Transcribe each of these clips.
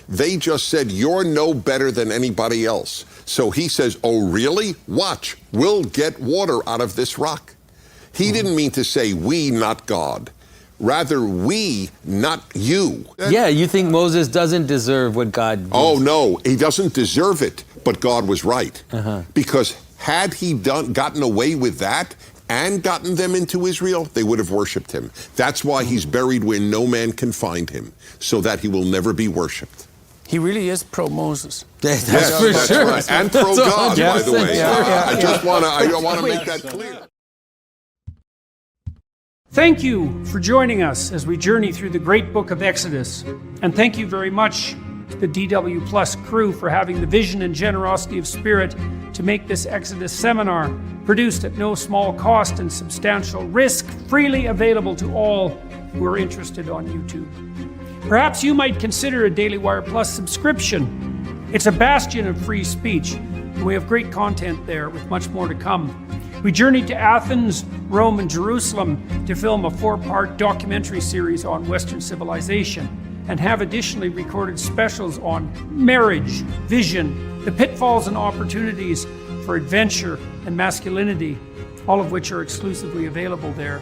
They just said, you're no better than anybody else. So he says, oh, really? Watch. We'll get water out of this rock. He didn't mean to say we, not God. Rather, we, not you. Yeah, you think Moses doesn't deserve what God gives. Oh, no, he doesn't deserve it, but God was right. Because had he gotten away with that and gotten them into Israel, they would have worshipped him. That's why he's buried where no man can find him, so that he will never be worshipped. He really is pro-Moses. Yes, for sure. Right. And pro-God, by the way. Yeah. I want to make that clear. Thank you for joining us as we journey through the great book of Exodus. And thank you very much to the DW Plus crew for having the vision and generosity of spirit to make this Exodus seminar, produced at no small cost and substantial risk, freely available to all who are interested on YouTube. Perhaps you might consider a Daily Wire Plus subscription. It's a bastion of free speech, and we have great content there with much more to come. We journeyed to Athens, Rome, and Jerusalem to film a 4-part documentary series on Western civilization, and have additionally recorded specials on marriage, vision, the pitfalls and opportunities for adventure and masculinity, all of which are exclusively available there.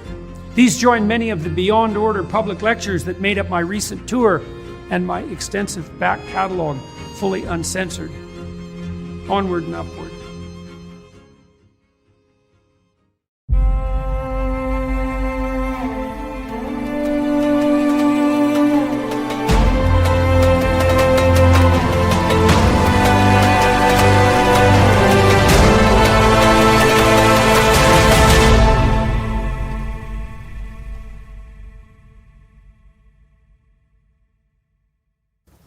These join many of the Beyond Order public lectures that made up my recent tour and my extensive back catalog, fully uncensored. Onward and upward.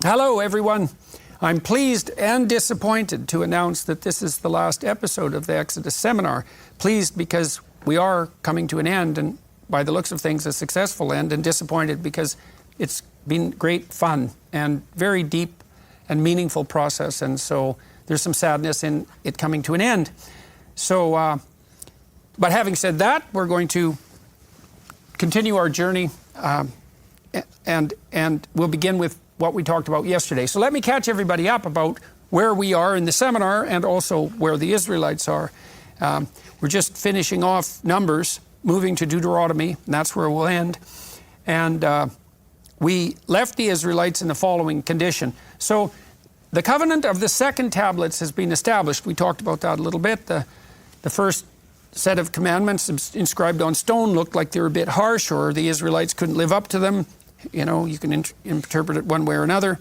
Hello, everyone. I'm pleased and disappointed to announce that this is the last episode of the Exodus Seminar. Pleased because we are coming to an end, and by the looks of things, a successful end, and disappointed because it's been great fun and very deep and meaningful process, and so there's some sadness in it coming to an end. So, but having said that, we're going to continue our journey, and we'll begin with what we talked about yesterday. So let me catch everybody up about where we are in the seminar and also where the Israelites are. We're just finishing off Numbers, moving to Deuteronomy, and that's where we'll end. And we left the Israelites in the following condition. So the covenant of the second tablets has been established. We talked about that a little bit. The first set of commandments inscribed on stone looked like they were a bit harsh, or the Israelites couldn't live up to them. You know, you can interpret it one way or another.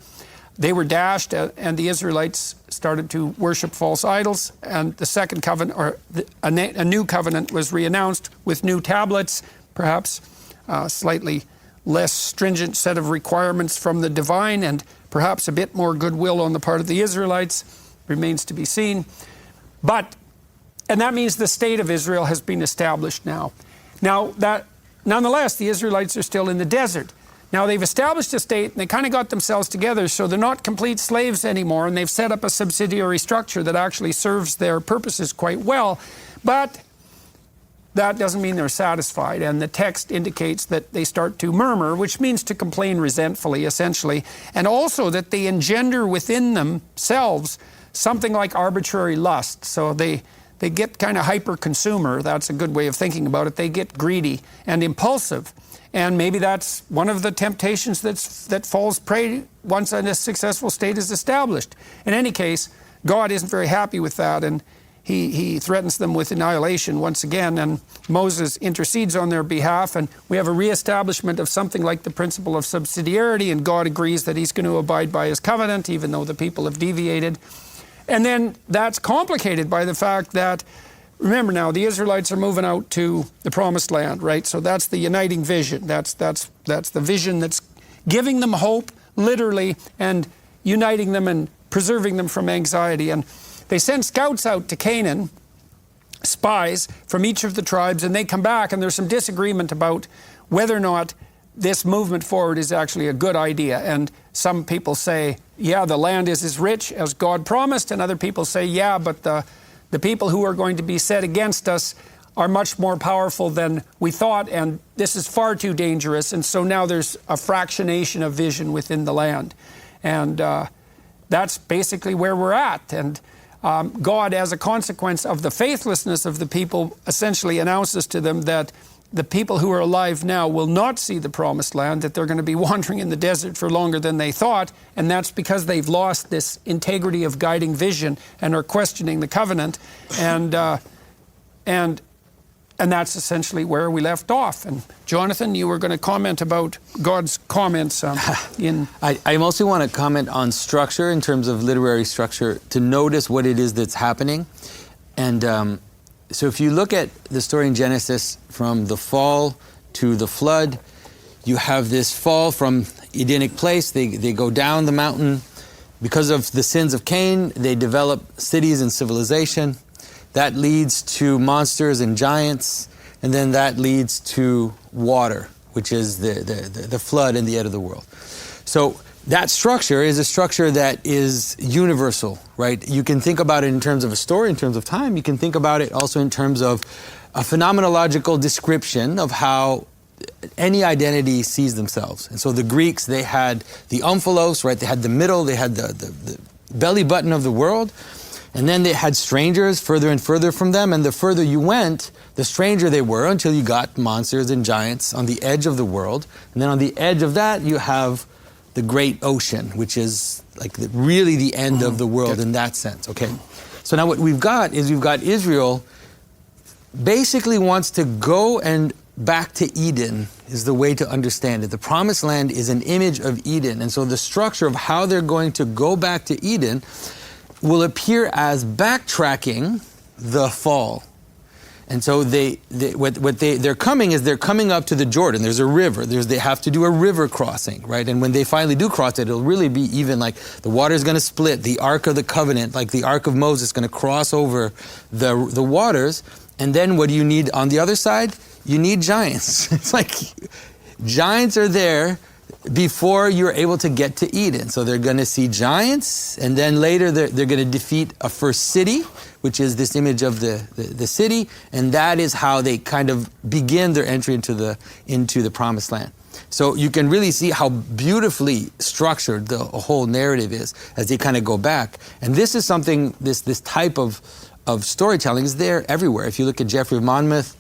They were dashed, and the Israelites started to worship false idols. And the second covenant, or a new covenant, was reannounced with new tablets, perhaps a slightly less stringent set of requirements from the divine, and perhaps a bit more goodwill on the part of the Israelites. Remains to be seen. And that means the state of Israel has been established now. Nonetheless, the Israelites are still in the desert. Now, they've established a state, and they kind of got themselves together, so they're not complete slaves anymore, and they've set up a subsidiary structure that actually serves their purposes quite well. But that doesn't mean they're satisfied, and the text indicates that they start to murmur, which means to complain resentfully, essentially, and also that they engender within themselves something like arbitrary lust. So they get kind of hyper-consumer. That's a good way of thinking about it. They get greedy and impulsive. And maybe that's one of the temptations that falls prey once a successful state is established. In any case, God isn't very happy with that, and he threatens them with annihilation once again, and Moses intercedes on their behalf, and we have a reestablishment of something like the principle of subsidiarity, and God agrees that he's going to abide by his covenant, even though the people have deviated. And then that's complicated by the fact that, remember now, the Israelites are moving out to the Promised Land, right? So that's the uniting vision. That's the vision that's giving them hope, literally, and uniting them and preserving them from anxiety. And they send scouts out to Canaan, spies from each of the tribes, and they come back, and there's some disagreement about whether or not this movement forward is actually a good idea. And some people say, yeah, the land is as rich as God promised, and other people say, yeah, but the people who are going to be set against us are much more powerful than we thought, and this is far too dangerous. And so now there's a fractionation of vision within the land. And that's basically where we're at. And God, as a consequence of the faithlessness of the people, essentially announces to them that the people who are alive now will not see the promised land, that they're going to be wandering in the desert for longer than they thought, and that's because they've lost this integrity of guiding vision and are questioning the covenant, and that's essentially where we left off. And Jonathan, you were going to comment about God's comments in... I mostly want to comment on structure in terms of literary structure, to notice what it is that's happening. And so if you look at the story in Genesis, from the fall to the flood, you have this fall from Edenic place. They go down the mountain. Because of the sins of Cain, they develop cities and civilization. That leads to monsters and giants, and then that leads to water, which is the flood and the end of the world. So that structure is a structure that is universal, right? You can think about it in terms of a story, in terms of time. You can think about it also in terms of a phenomenological description of how any identity sees themselves. And so the Greeks, they had the omphalos, right? They had the middle, they had the belly button of the world. And then they had strangers further and further from them. And the further you went, the stranger they were, until you got monsters and giants on the edge of the world. And then on the edge of that, you have the great ocean, which is like really the end of the world in that sense. Okay. So now what we've got is Israel basically wants to go and back to Eden, is the way to understand it. The promised land is an image of Eden. And so the structure of how they're going to go back to Eden will appear as backtracking the fall. And so they're coming up to the Jordan. There's a river. They have to do a river crossing, right? And when they finally do cross it, it'll really be even like the water's going to split. The Ark of the Covenant, like the Ark of Moses, is going to cross over the waters. And then what do you need on the other side? You need giants. It's like giants are there before you're able to get to Eden. So they're going to see giants, and then later they're going to defeat a first city, which is this image of the city, and that is how they kind of begin their entry into the promised land. So you can really see how beautifully structured the whole narrative is as they kind of go back. And this is something, this type of storytelling is there everywhere. If you look at Geoffrey of Monmouth,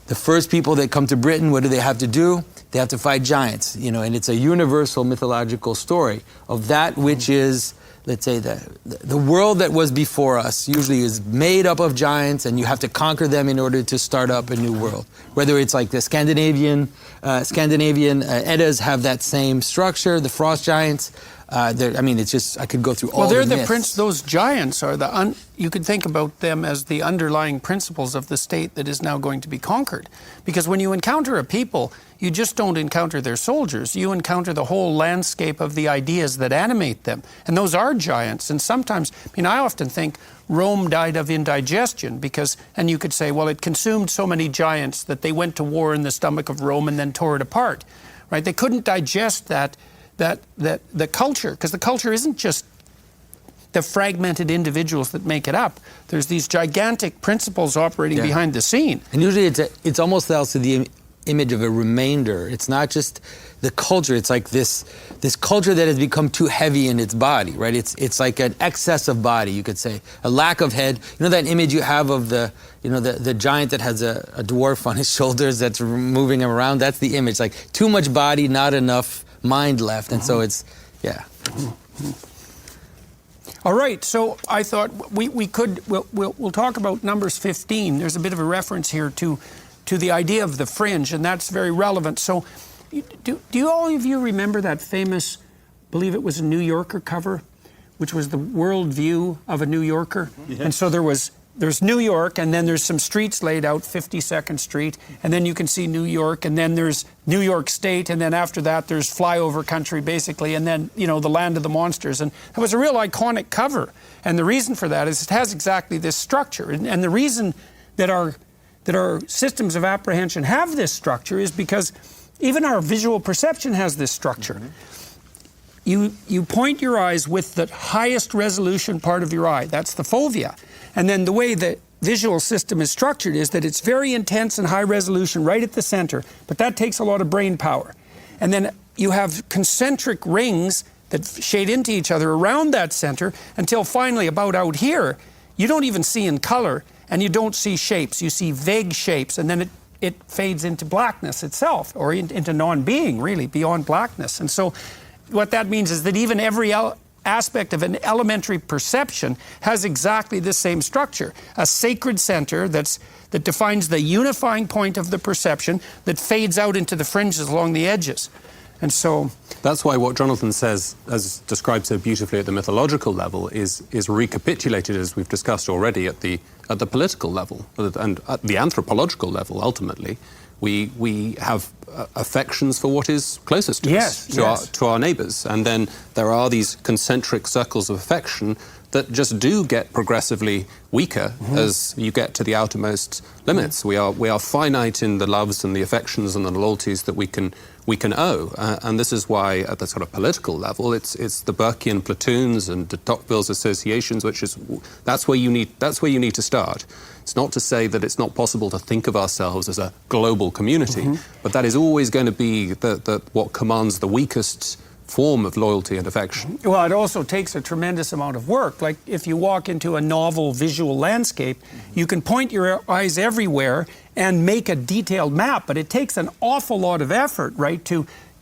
the first people that come to Britain, what do they have to do? They have to fight giants, and it's a universal mythological story of that which is, let's say, the world that was before us usually is made up of giants, and you have to conquer them in order to start up a new world. Whether it's like the Scandinavian Eddas have that same structure, the frost giants. It's just, I could go through all the myths. Those giants are you could think about them as the underlying principles of the state that is now going to be conquered. Because when you encounter a people, you just don't encounter their soldiers. You encounter the whole landscape of the ideas that animate them. And those are giants. And sometimes, I often think Rome died of indigestion and you could say, well, it consumed so many giants that they went to war in the stomach of Rome and then tore it apart, right? They couldn't digest the culture, because the culture isn't just the fragmented individuals that make it up. There's these gigantic principles operating behind the scene. And usually it's almost also the image of a remainder. It's not just the culture. It's like this culture that has become too heavy in its body, right? It's like an excess of body, you could say, a lack of head. That image you have of the giant that has a dwarf on his shoulders that's moving him around. That's the image. Like too much body, not enough mind left. And so it's, All right, so I thought we'll talk about Numbers 15. There's a bit of a reference here to the idea of the fringe, and that's very relevant. So do all of you remember that famous, I believe it was a New Yorker cover, which was the world view of a New Yorker? Yes. And so there's New York, and then there's some streets laid out, 52nd Street, and then you can see New York, and then there's New York State, and then after that there's flyover country, basically, and then, the land of the monsters. And it was a real iconic cover. And the reason for that is it has exactly this structure. And the reason that our systems of apprehension have this structure is because even our visual perception has this structure. You point your eyes with the highest resolution part of your eye. That's the fovea. And then the way the visual system is structured is that it's very intense and high resolution right at the center, but that takes a lot of brain power. And then you have concentric rings that shade into each other around that center until finally about out here, you don't even see in color and you don't see shapes. You see vague shapes, and then it fades into blackness itself, or into non-being, really, beyond blackness. And so what that means is that even every aspect of an elementary perception has exactly the same structure. A sacred center that defines the unifying point of the perception that fades out into the fringes along the edges. And so that's why what Jonathan says, as described so beautifully at the mythological level, is recapitulated, as we've discussed already, at the political level and at the anthropological level. Ultimately, we have affections for what is closest to us, to our neighbours, and then there are these concentric circles of affection that just do get progressively weaker as you get to the outermost limits. We are finite in the loves and the affections and the loyalties that we can owe, and this is why at the sort of political level, it's the Burkean platoons and de Tocqueville's associations, that's where you need to start. It's not to say that it's not possible to think of ourselves as a global community, but that is always going to be what commands the weakest form of loyalty and affection. Well, it also takes a tremendous amount of work. Like if you walk into a novel visual landscape, you can point your eyes everywhere and make a detailed map, but it takes an awful lot of effort, right?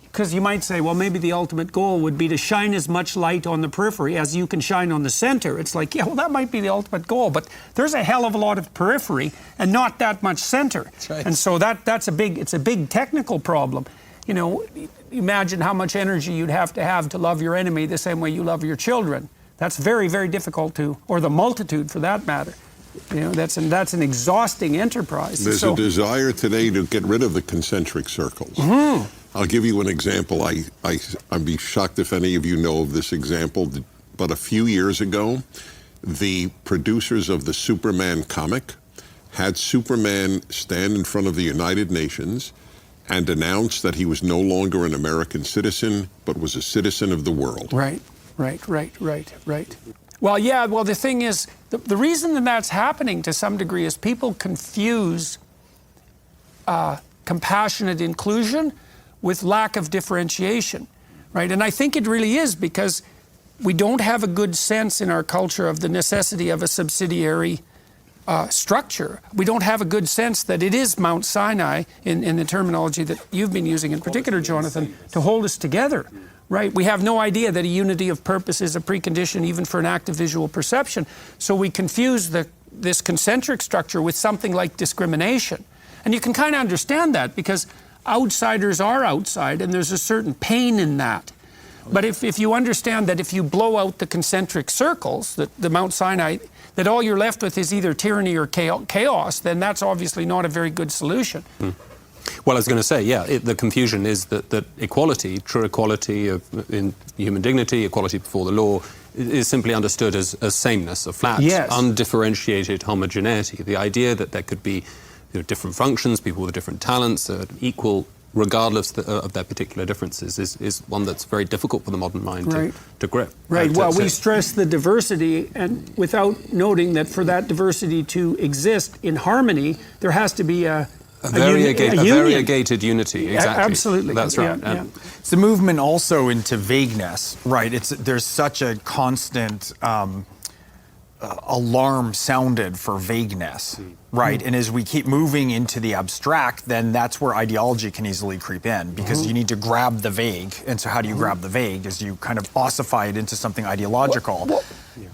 Because you might say, well, maybe the ultimate goal would be to shine as much light on the periphery as you can shine on the center. It's like, yeah, well, that might be the ultimate goal, but there's a hell of a lot of periphery and not that much center. That's right. And so it's a big technical problem. You know, imagine how much energy you'd have to love your enemy the same way you love your children. That's very, very difficult or the multitude for that matter. You know, that's an exhausting enterprise. There's a desire today to get rid of the concentric circles. I'll give you an example. I'd be shocked if any of you know of this example, but a few years ago, the producers of the Superman comic had Superman stand in front of the United Nations and announced that he was no longer an American citizen, but was a citizen of the world. Right. Well, yeah, the thing is, the reason that that's happening to some degree is people confuse compassionate inclusion with lack of differentiation, right? And I think it really is because we don't have a good sense in our culture of the necessity of a subsidiary structure. We don't have a good sense that it is Mount Sinai, in the terminology that you've been using in particular, Jonathan, to hold us together, right? We have no idea that a unity of purpose is a precondition even for an active visual perception. So we confuse this concentric structure with something like discrimination. And you can kind of understand that because outsiders are outside and there's a certain pain in that. But if you understand that if you blow out the concentric circles, the Mount Sinai, that all you're left with is either tyranny or chaos, then that's obviously not a very good solution. Well, I was going to say, the confusion is that equality, true equality in human dignity, equality before the law, is simply understood as sameness, a flat, undifferentiated homogeneity. The idea that there could be different functions, people with different talents, equal regardless of their particular differences, is one that's very difficult for the modern mind to grip. Right. Well, we stress the diversity, and without noting that for that diversity to exist in harmony, there has to be a variegated unity. Exactly. Absolutely. That's right. Yeah. It's the movement also into vagueness, right? There's such a constant alarm sounded for vagueness, right? And as we keep moving into the abstract, then that's where ideology can easily creep in, because you need to grab the vague. And so how do you grab the vague? Is you kind of ossify it into something ideological.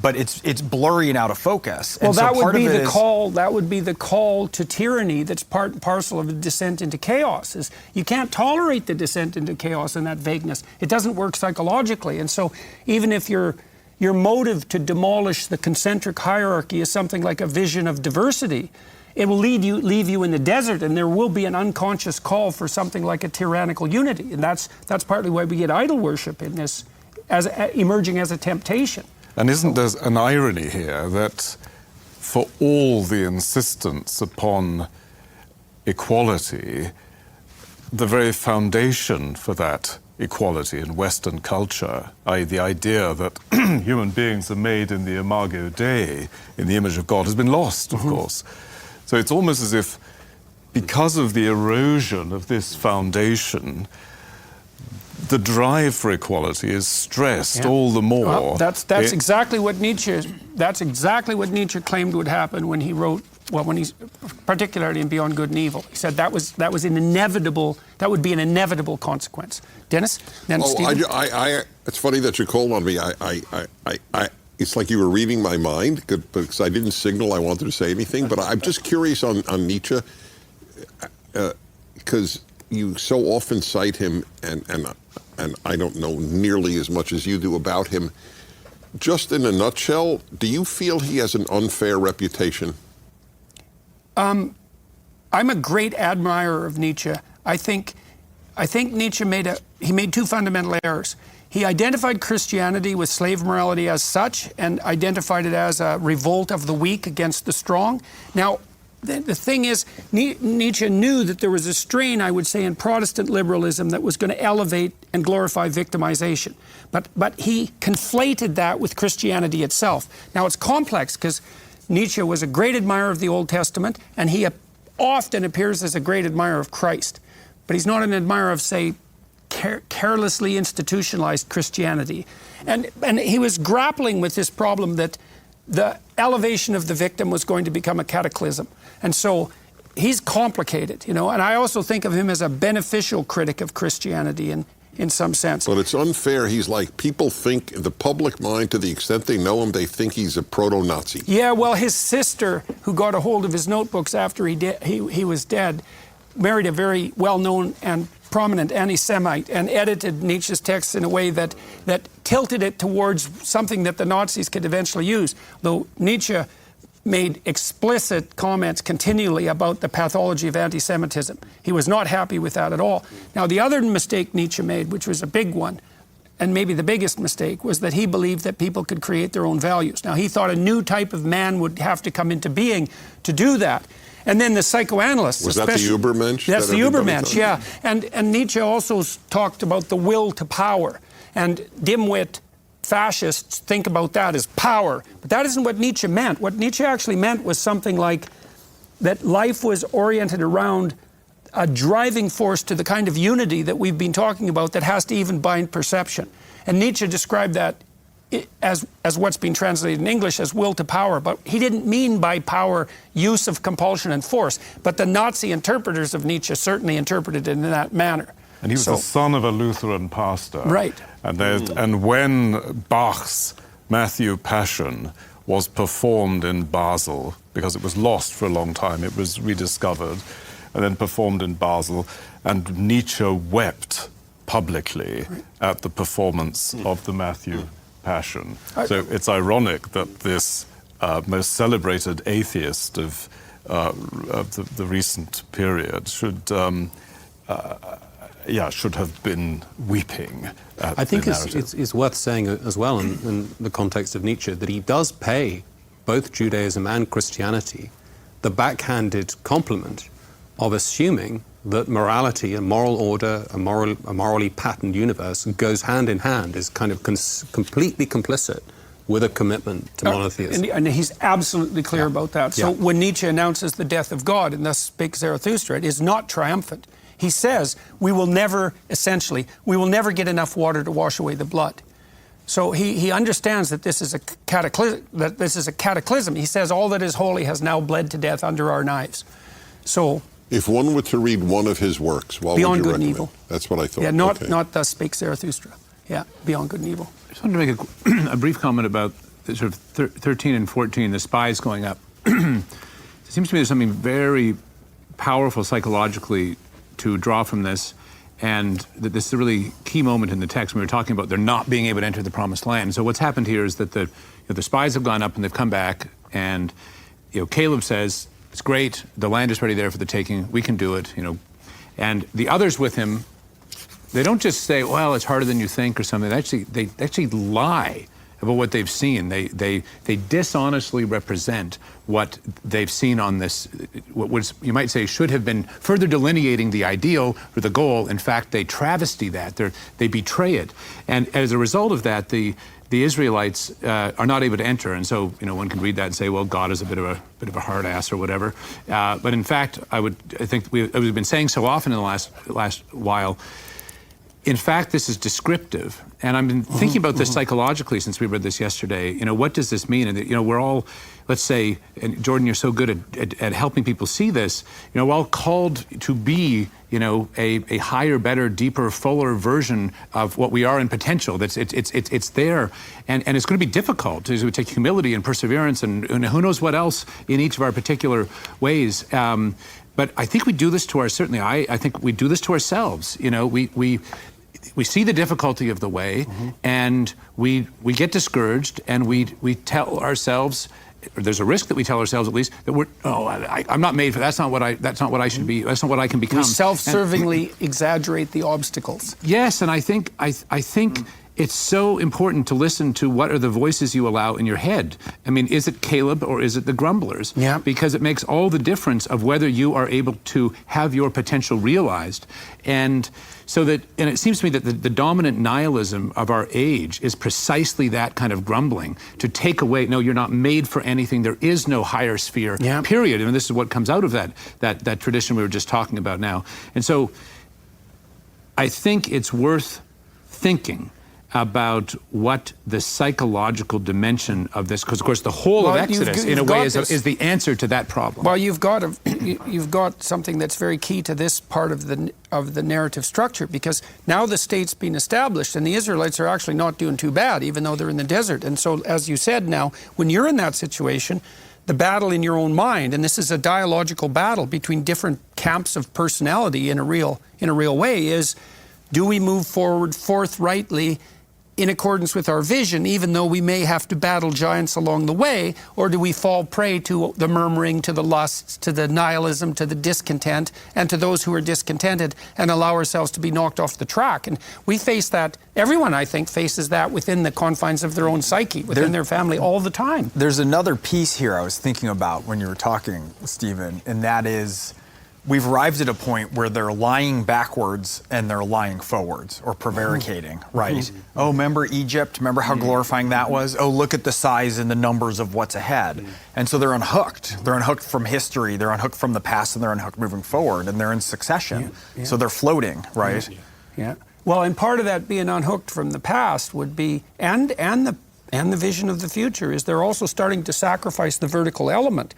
But it's blurry and out of focus. Well, and so that would be the call. That would be the call to tyranny. That's part and parcel of the descent into chaos. Is you can't tolerate the descent into chaos and that vagueness. It doesn't work psychologically. And so even if your motive to demolish the concentric hierarchy is something like a vision of diversity, it will leave you in the desert, and there will be an unconscious call for something like a tyrannical unity. And that's partly why we get idol worship in this, emerging as a temptation. And isn't there an irony here that for all the insistence upon equality, the very foundation for that equality in Western culture, i.e. the idea that human beings are made in the imago Dei, in the image of God, has been lost, of course. So it's almost as if, because of the erosion of this foundation, the drive for equality is stressed Yeah. all the more. Well, that's exactly what Nietzsche. That's exactly what Nietzsche claimed would happen when he wrote. Well, when he's particularly in Beyond Good and Evil, he said that was an inevitable. That would be an inevitable consequence. Dennis, then Stephen. It's funny that you called on me. It's like you were reading my mind because I didn't signal I wanted to say anything. But I'm just curious on Nietzsche because you so often cite him, and I don't know nearly as much as you do about him. Just in a nutshell, do you feel he has an unfair reputation? I'm a great admirer of Nietzsche. I think Nietzsche made two fundamental errors. He identified Christianity with slave morality as such and identified it as a revolt of the weak against the strong. Now, the thing is, Nietzsche knew that there was a strain, I would say, in Protestant liberalism that was going to elevate and glorify victimization. But he conflated that with Christianity itself. Now, it's complex because Nietzsche was a great admirer of the Old Testament, and he often appears as a great admirer of Christ. But he's not an admirer of, say, carelessly institutionalized Christianity. And he was grappling with this problem that the elevation of the victim was going to become a cataclysm. And so he's complicated, and I also think of him as a beneficial critic of Christianity in some sense. But it's unfair. He's like, people think, the public mind, to the extent they know him, they think he's a proto-Nazi. Yeah, well, his sister, who got a hold of his notebooks after he was dead, married a very well-known and prominent anti-Semite and edited Nietzsche's texts in a way that tilted it towards something that the Nazis could eventually use. Though Nietzsche made explicit comments continually about the pathology of anti-Semitism. He was not happy with that at all. Now, the other mistake Nietzsche made, which was a big one, and maybe the biggest mistake, was that he believed that people could create their own values. Now, he thought a new type of man would have to come into being to do that. And then the psychoanalysts... Was that the Übermensch? That's the Übermensch, yeah. And Nietzsche also talked about the will to power. And dimwit fascists think about that as power. But that isn't what Nietzsche meant. What Nietzsche actually meant was something like that life was oriented around a driving force to the kind of unity that we've been talking about that has to even bind perception. And Nietzsche described that as what's been translated in English as will to power. But he didn't mean by power use of compulsion and force. But the Nazi interpreters of Nietzsche certainly interpreted it in that manner. And he was the son of a Lutheran pastor. Right. And when Bach's Matthew Passion was performed in Basel, because it was lost for a long time, it was rediscovered, and then performed in Basel, and Nietzsche wept publicly at the performance of the Matthew Passion. So it's ironic that this most celebrated atheist of the recent period should have been weeping at I think the narrative. it's worth saying as well in the context of Nietzsche that he does pay both Judaism and Christianity the backhanded compliment of assuming that morality and moral order, a morally patterned universe goes hand in hand, is kind of completely complicit with a commitment to monotheism. And he's absolutely clear about that. So when Nietzsche announces the death of God, and thus Spake Zarathustra, it is not triumphant. He says, we will never get enough water to wash away the blood. So he understands that this is a cataclysm. He says, all that is holy has now bled to death under our knives. So if one were to read one of his works, what Beyond would you Good and recommend? Evil. That's what I thought. Yeah, not Okay. Thus Spake Zarathustra. Yeah, Beyond Good and Evil. I just wanted to make a brief comment about the sort of 13 and 14, the spies going up. It seems to me there's something very powerful psychologically to draw from this, and that this is a really key moment in the text when we were talking about they're not being able to enter the promised land. So what's happened here is that the spies have gone up and they've come back, and Caleb says, it's great, the land is ready there for the taking, we can do it, and the others with him, they don't just say, well, it's harder than you think or something. They actually lie about what they've seen. They dishonestly represent what they've seen on this, what was, you might say, should have been further delineating the ideal or the goal. In fact, they travesty that. They betray it. And as a result of that, the Israelites are not able to enter. And so, one can read that and say, well, God is a bit of a hard ass or whatever. But in fact, I think we've been saying so often in the last while, in fact, this is descriptive. And I've been thinking about this psychologically since we read this yesterday. What does this mean? And, we're all, let's say, and Jordan, you're so good at helping people see this, we're all called to be, a higher, better, deeper, fuller version of what we are in potential. It's there. And it's going to be difficult. It would take humility and perseverance and who knows what else in each of our particular ways. But I think we do this to certainly I think we do this to ourselves. We see the difficulty of the way, and we get discouraged, and we tell ourselves, or there's a risk that we tell ourselves at least, that I'm not made for that's not what I should be. That's not what I can become. We self-servingly exaggerate the obstacles. Yes, and I think it's so important to listen to what are the voices you allow in your head. I mean, is it Caleb or is it the grumblers? Yeah. Because it makes all the difference of whether you are able to have your potential realized. And it seems to me that the dominant nihilism of our age is precisely that kind of grumbling, to take away, no, you're not made for anything, there is no higher sphere, period. And this is what comes out of that tradition we were just talking about now. And so I think it's worth thinking about what the psychological dimension of this, because of course the whole of Exodus in a way is the answer to that problem. Well, you've got something that's very key to this part of the narrative structure, because now the state's been established and the Israelites are actually not doing too bad, even though they're in the desert. And so, as you said, now when you're in that situation, the battle in your own mind, and this is a dialogical battle between different camps of personality in a real way, is, do we move forward forthrightly in accordance with our vision, even though we may have to battle giants along the way, or do we fall prey to the murmuring, to the lusts, to the nihilism, to the discontent, and to those who are discontented, and allow ourselves to be knocked off the track? And we face that, everyone I think faces that within the confines of their own psyche, within their family all the time. There's another piece here I was thinking about when you were talking, Stephen, and that is, we've arrived at a point where they're lying backwards and they're lying forwards, or prevaricating, right? Oh, remember Egypt? Remember how glorifying that was? Oh, look at the size and the numbers of what's ahead. And so they're unhooked. They're unhooked from history, they're unhooked from the past, and they're unhooked moving forward, and they're in succession. So they're floating, right? Yeah. Well, and part of that being unhooked from the past would be, and the vision of the future, is they're also starting to sacrifice the vertical element.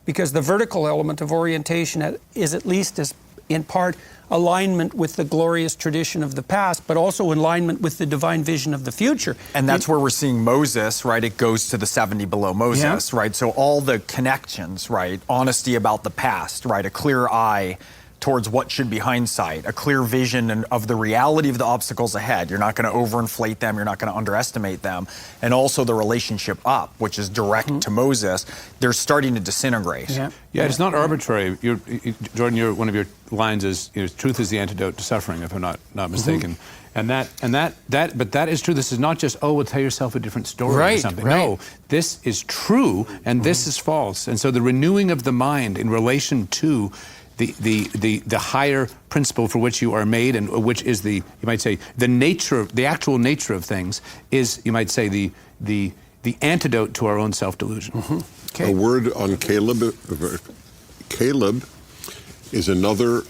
Because the vertical element of orientation is at least as in part alignment with the glorious tradition of the past, but also alignment with the divine vision of the future. And that's where we're seeing Moses, right? It goes to the 70 below Moses, right? So all the connections, right? Honesty about the past, right? A clear eye towards what should be hindsight, a clear vision of the reality of the obstacles ahead. You're not going to overinflate them, you're not going to underestimate them. And also the relationship up, which is direct to Moses, they're starting to disintegrate. Yeah, it's not arbitrary. Jordan, one of your lines is, truth is the antidote to suffering, if I'm not mistaken. And that is true. This is not just, we'll tell yourself a different story or something. Right. No, this is true and this is false. And so the renewing of the mind in relation to the higher principle for which you are made, and which is you might say, the actual nature of things, is, you might say, the antidote to our own self-delusion. A word on Caleb. Caleb is another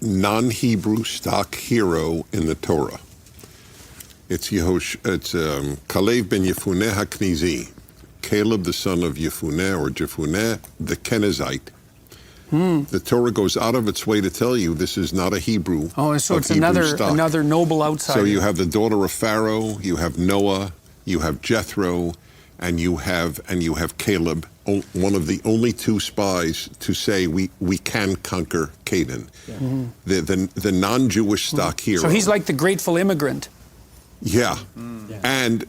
non-Hebrew stock hero in the Torah. It's Kalev ben Yefuneh HaKnizi, Caleb the son of Yefuneh, or Jefuneh the Kenizzite. The Torah goes out of its way to tell you this is not a Hebrew. Oh, so it's another noble outsider. So you have the daughter of Pharaoh, you have Noah, you have Jethro, and you have Caleb, one of the only two spies to say we can conquer Canaan. The non-Jewish stock hero. So he's like the grateful immigrant. Yeah. And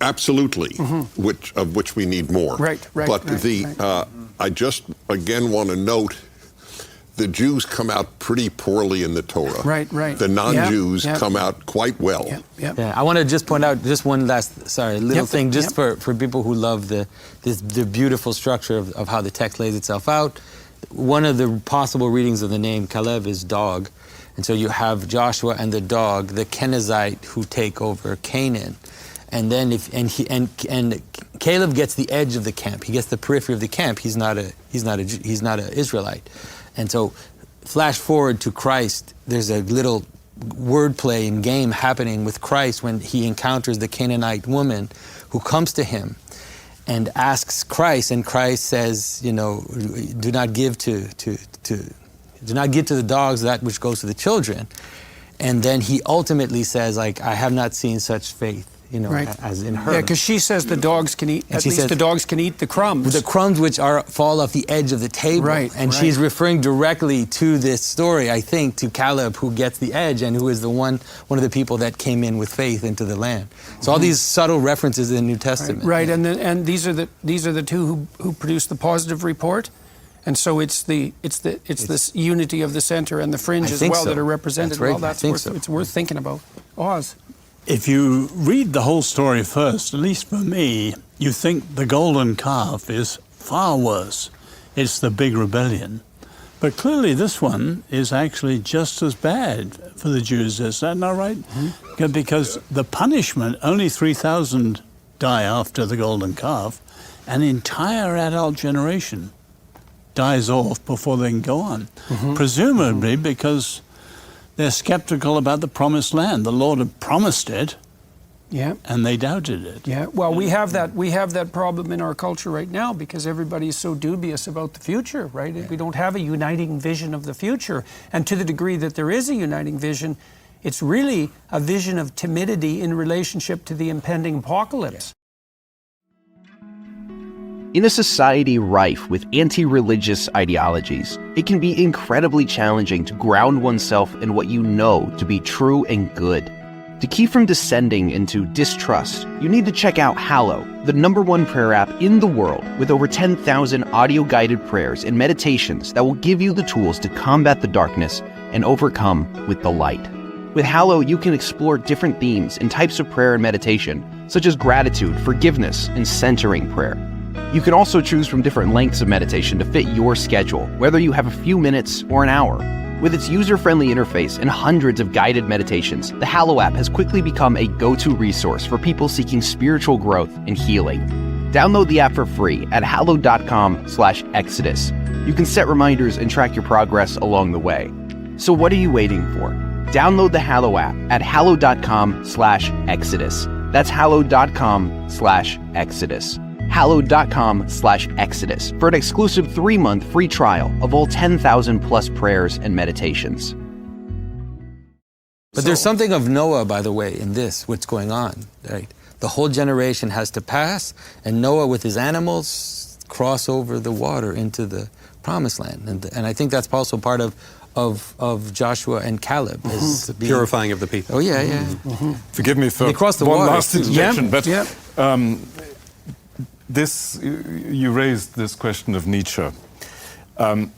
absolutely, which we need more. Right. But I just again want to note, the Jews come out pretty poorly in the Torah. Right. The non-Jews come out quite well. Yeah, I want to just point out just one last, thing, just for people who love the beautiful structure of how the text lays itself out. One of the possible readings of the name Caleb is dog. And so you have Joshua and the dog, the Kenizzite, who take over Canaan. And then Caleb gets the edge of the camp. He gets the periphery of the camp. He's not a Israelite. And so, flash forward to Christ. There's a little wordplay and game happening with Christ when he encounters the Canaanite woman who comes to him and asks Christ, and Christ says, you know, do not give to the dogs that which goes to the children. And then he ultimately says, like, I have not seen such faith, you know, as in her. Yeah, because she says the dogs can eat, at least says, the dogs can eat the crumbs. The crumbs which fall off the edge of the table. Right, and she's referring directly to this story, I think, to Caleb, who gets the edge and who is one of the people that came in with faith into the land. So all these subtle references in the New Testament. Right, and these are the two who produce the positive report. And so it's this unity of the center and the fringe as well that are represented. That's right. Well, it's worth thinking about. Oz. If you read the whole story first, at least for me, you think the golden calf is far worse. It's the big rebellion. But clearly this one is actually just as bad for the Jews. Is that not right? Mm-hmm. Because the punishment, only 3,000 die after the golden calf, an entire adult generation dies off before they can go on. Mm-hmm. Presumably because they're skeptical about the promised land. The Lord had promised it, and they doubted it. Yeah. Well, we have that problem in our culture right now because everybody is so dubious about the future, right? Yeah. We don't have a uniting vision of the future, and to the degree that there is a uniting vision, it's really a vision of timidity in relationship to the impending apocalypse. In a society rife with anti-religious ideologies, it can be incredibly challenging to ground oneself in what you know to be true and good. To keep from descending into distrust, you need to check out Hallow, the #1 prayer app in the world with over 10,000 audio-guided prayers and meditations that will give you the tools to combat the darkness and overcome with the light. With Hallow, you can explore different themes and types of prayer and meditation, such as gratitude, forgiveness, and centering prayer. You can also choose from different lengths of meditation to fit your schedule, whether you have a few minutes or an hour. With its user-friendly interface and hundreds of guided meditations, the Hallow app has quickly become a go-to resource for people seeking spiritual growth and healing. Download the app for free at hallow.com/exodus. You can set reminders and track your progress along the way. So what are you waiting for? Download the Hallow app at hallow.com/exodus. That's hallow.com/exodus. hallow.com/exodus for an exclusive 3-month free trial of all 10,000 plus prayers and meditations. But there's something of Noah, by the way, in this, what's going on, right? The whole generation has to pass, and Noah with his animals cross over the water into the promised land. And I think that's also part of Joshua and Caleb. Is purifying of the people. Oh, yeah. Mm-hmm. Forgive me for the one water. last interjection, but Yeah. You raised this question of Nietzsche, and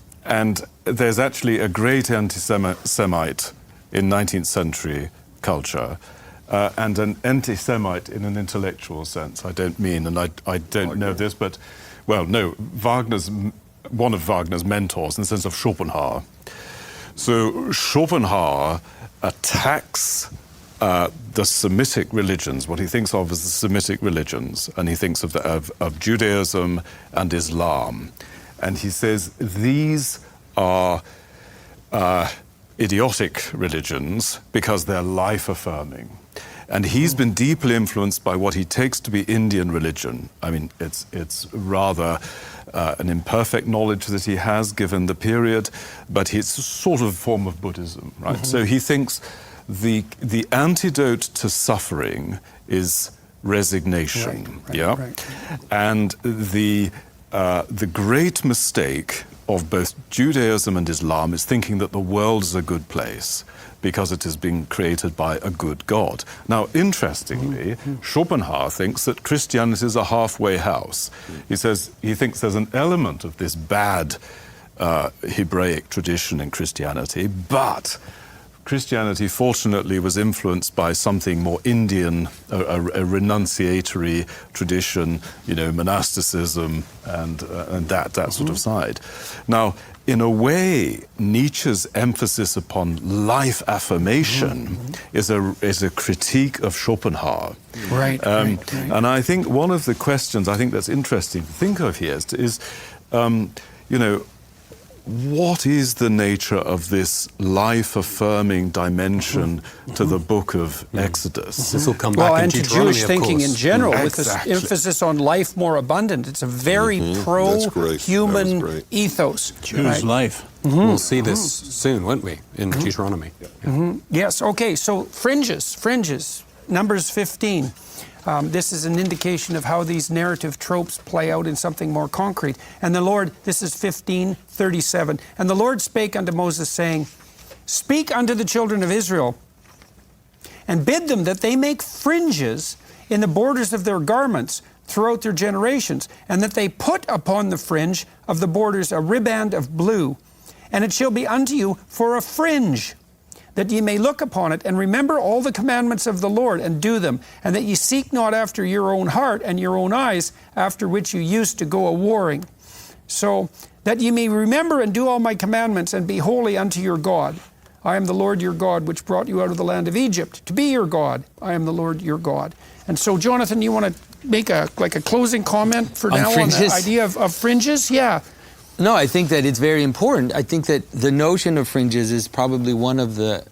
there's actually a great anti-Semite in 19th century culture, and an anti-Semite in an intellectual sense. I don't mean, and I don't know this, but, well, no, one of Wagner's mentors in the sense of Schopenhauer. So Schopenhauer attacks the Semitic religions, what he thinks of as the Semitic religions, and he thinks of Judaism and Islam. And he says these are idiotic religions because they're life-affirming. And he's been deeply influenced by what he takes to be Indian religion. I mean, it's rather an imperfect knowledge that he has given the period, but it's a sort of form of Buddhism, right? Mm-hmm. So he thinks the antidote to suffering is resignation, right. And the great mistake of both Judaism and Islam is thinking that the world is a good place because it is being created by a good God. Now, interestingly, Schopenhauer thinks that Christianity is a halfway house. He says he thinks there's an element of this bad Hebraic tradition in Christianity, but Christianity, fortunately, was influenced by something more Indian, a renunciatory tradition, monasticism and that sort of side. Now, in a way, Nietzsche's emphasis upon life affirmation is a critique of Schopenhauer. Right. And I think one of the questions I think that's interesting to think of here is what is the nature of this life-affirming dimension to the book of Exodus? This will come back Well, in and to Deuteronomy, Jewish of thinking course. in general, with Exactly. this emphasis on life more abundant. It's a very That's great. That pro-human was great. ethos. Choose right? life. We'll see this soon, won't we, in Deuteronomy? Yes, okay, so fringes, Numbers 15. This is an indication of how these narrative tropes play out in something more concrete. And the Lord, this is 15:37. And the Lord spake unto Moses, saying, Speak unto the children of Israel, and bid them that they make fringes in the borders of their garments throughout their generations, and that they put upon the fringe of the borders a riband of blue. And it shall be unto you for a fringe, that ye may look upon it, and remember all the commandments of the Lord, and do them, and that ye seek not after your own heart and your own eyes, after which you used to go a-warring. So that ye may remember and do all my commandments, and be holy unto your God. I am the Lord your God, which brought you out of the land of Egypt, to be your God. I am the Lord your God. And so, Jonathan, you want to make a closing comment for On now fringes? on the idea of fringes? Yeah. No, I think that it's very important. I think that the notion of fringes is probably one of the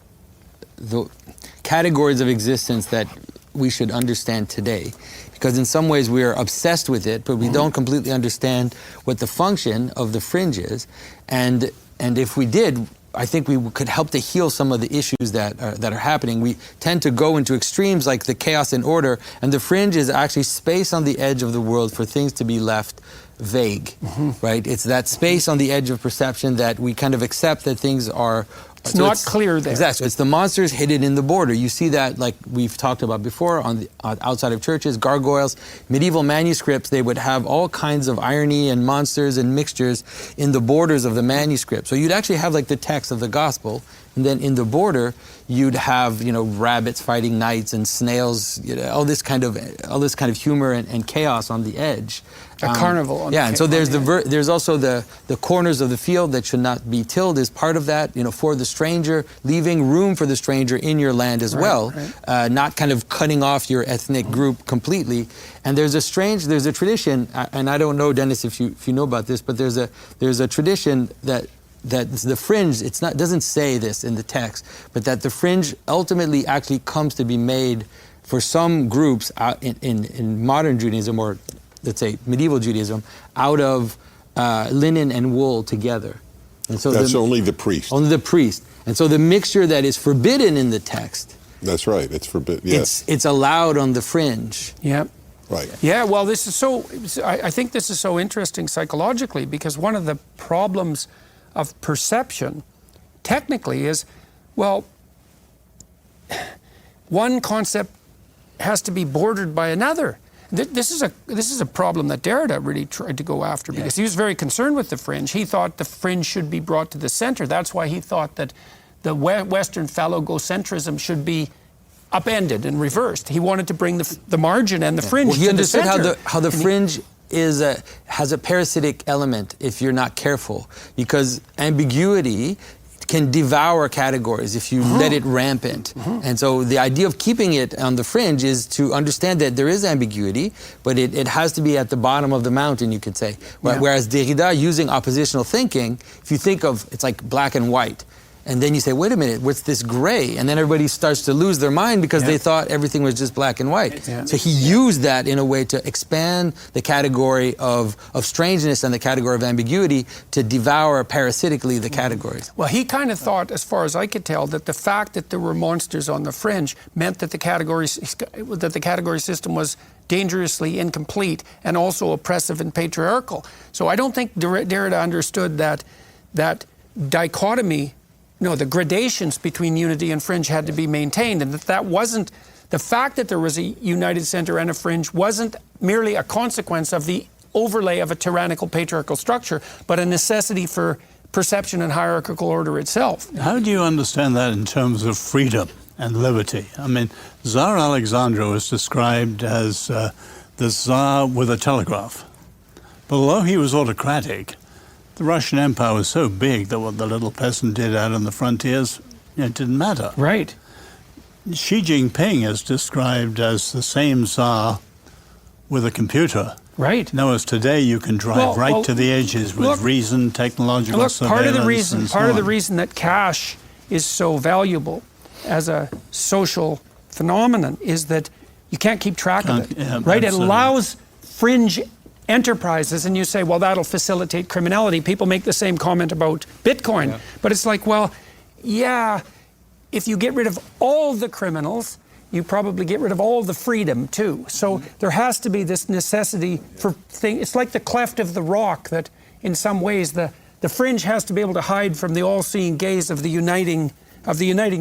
categories of existence that we should understand today. Because in some ways we are obsessed with it, but we don't completely understand what the function of the fringe is. And if we did, I think we could help to heal some of the issues that are happening. We tend to go into extremes like the chaos and order, and the fringe is actually space on the edge of the world for things to be left vague, right? It's that space on the edge of perception that we kind of accept that things are... It's not clear there. Exactly. It's the monsters hidden in the border. You see that, like we've talked about before, on the outside of churches, gargoyles, medieval manuscripts. They would have all kinds of irony and monsters and mixtures in the borders of the manuscript. So you'd actually have like the text of the gospel, and then in the border you'd have rabbits fighting knights and snails, all this kind of humor and chaos on the edge. A carnival. On And so there's also the corners of the field that should not be tilled is part of that, for the stranger, leaving room for the stranger in your land as well, not kind of cutting off your ethnic group completely. And there's a tradition, and I don't know, Dennis, if you know about this, but there's a tradition that the fringe, doesn't say this in the text, but that the fringe ultimately actually comes to be made for some groups in modern Judaism, or let's say medieval Judaism, out of linen and wool together. And so That's only the priest. Only the priest. And so the mixture that is forbidden in the text, That's right. It's forbidden. Yes. it's allowed on the fringe. Yeah. Right. Yeah, well, this is I think this is so interesting psychologically, because one of the problems of perception technically is, well, one concept has to be bordered by another. This is a problem that Derrida really tried to go after, because he was very concerned with the fringe. He thought the fringe should be brought to the center. That's why he thought that the Western phallogocentrism should be upended and reversed. He wanted to bring the margin and the fringe He to the center. understood how the fringe has a parasitic element if you're not careful, because ambiguity can devour categories if you let it rampant. And so the idea of keeping it on the fringe is to understand that there is ambiguity, but it has to be at the bottom of the mountain, you could say. Whereas Derrida, using oppositional thinking, if you think of, it's like black and white, and then you say, wait a minute, what's this gray? And then everybody starts to lose their mind because they thought everything was just black and white. So he used that in a way to expand the category of strangeness and the category of ambiguity to devour parasitically the categories. Well, he kind of thought, as far as I could tell, that the fact that there were monsters on the fringe meant that the category system was dangerously incomplete and also oppressive and patriarchal. So I don't think Derrida understood that dichotomy. No, the gradations between unity and fringe had to be maintained, and that wasn't, the fact that there was a united center and a fringe wasn't merely a consequence of the overlay of a tyrannical patriarchal structure, but a necessity for perception and hierarchical order itself. How do you understand that in terms of freedom and liberty? I mean, Tsar Alexander was described as the Tsar with a telegraph. But although he was autocratic, the Russian Empire was so big that what the little peasant did out on the frontiers, it didn't matter. Right. Xi Jinping is described as the same Tsar with a computer. Right. No, as today you can drive right to the edges with look, reason, technological Look, surveillance, part of the reason that cash is so valuable as a social phenomenon is that you can't keep track of it, yeah, right? It absolutely. allows fringe enterprises, and you say, well, that'll facilitate criminality. People make the same comment about Bitcoin, but it's like, well, yeah, if you get rid of all the criminals, you probably get rid of all the freedom too. So there has to be this necessity for things. It's like the cleft of the rock that in some ways the fringe has to be able to hide from the all-seeing gaze of the uniting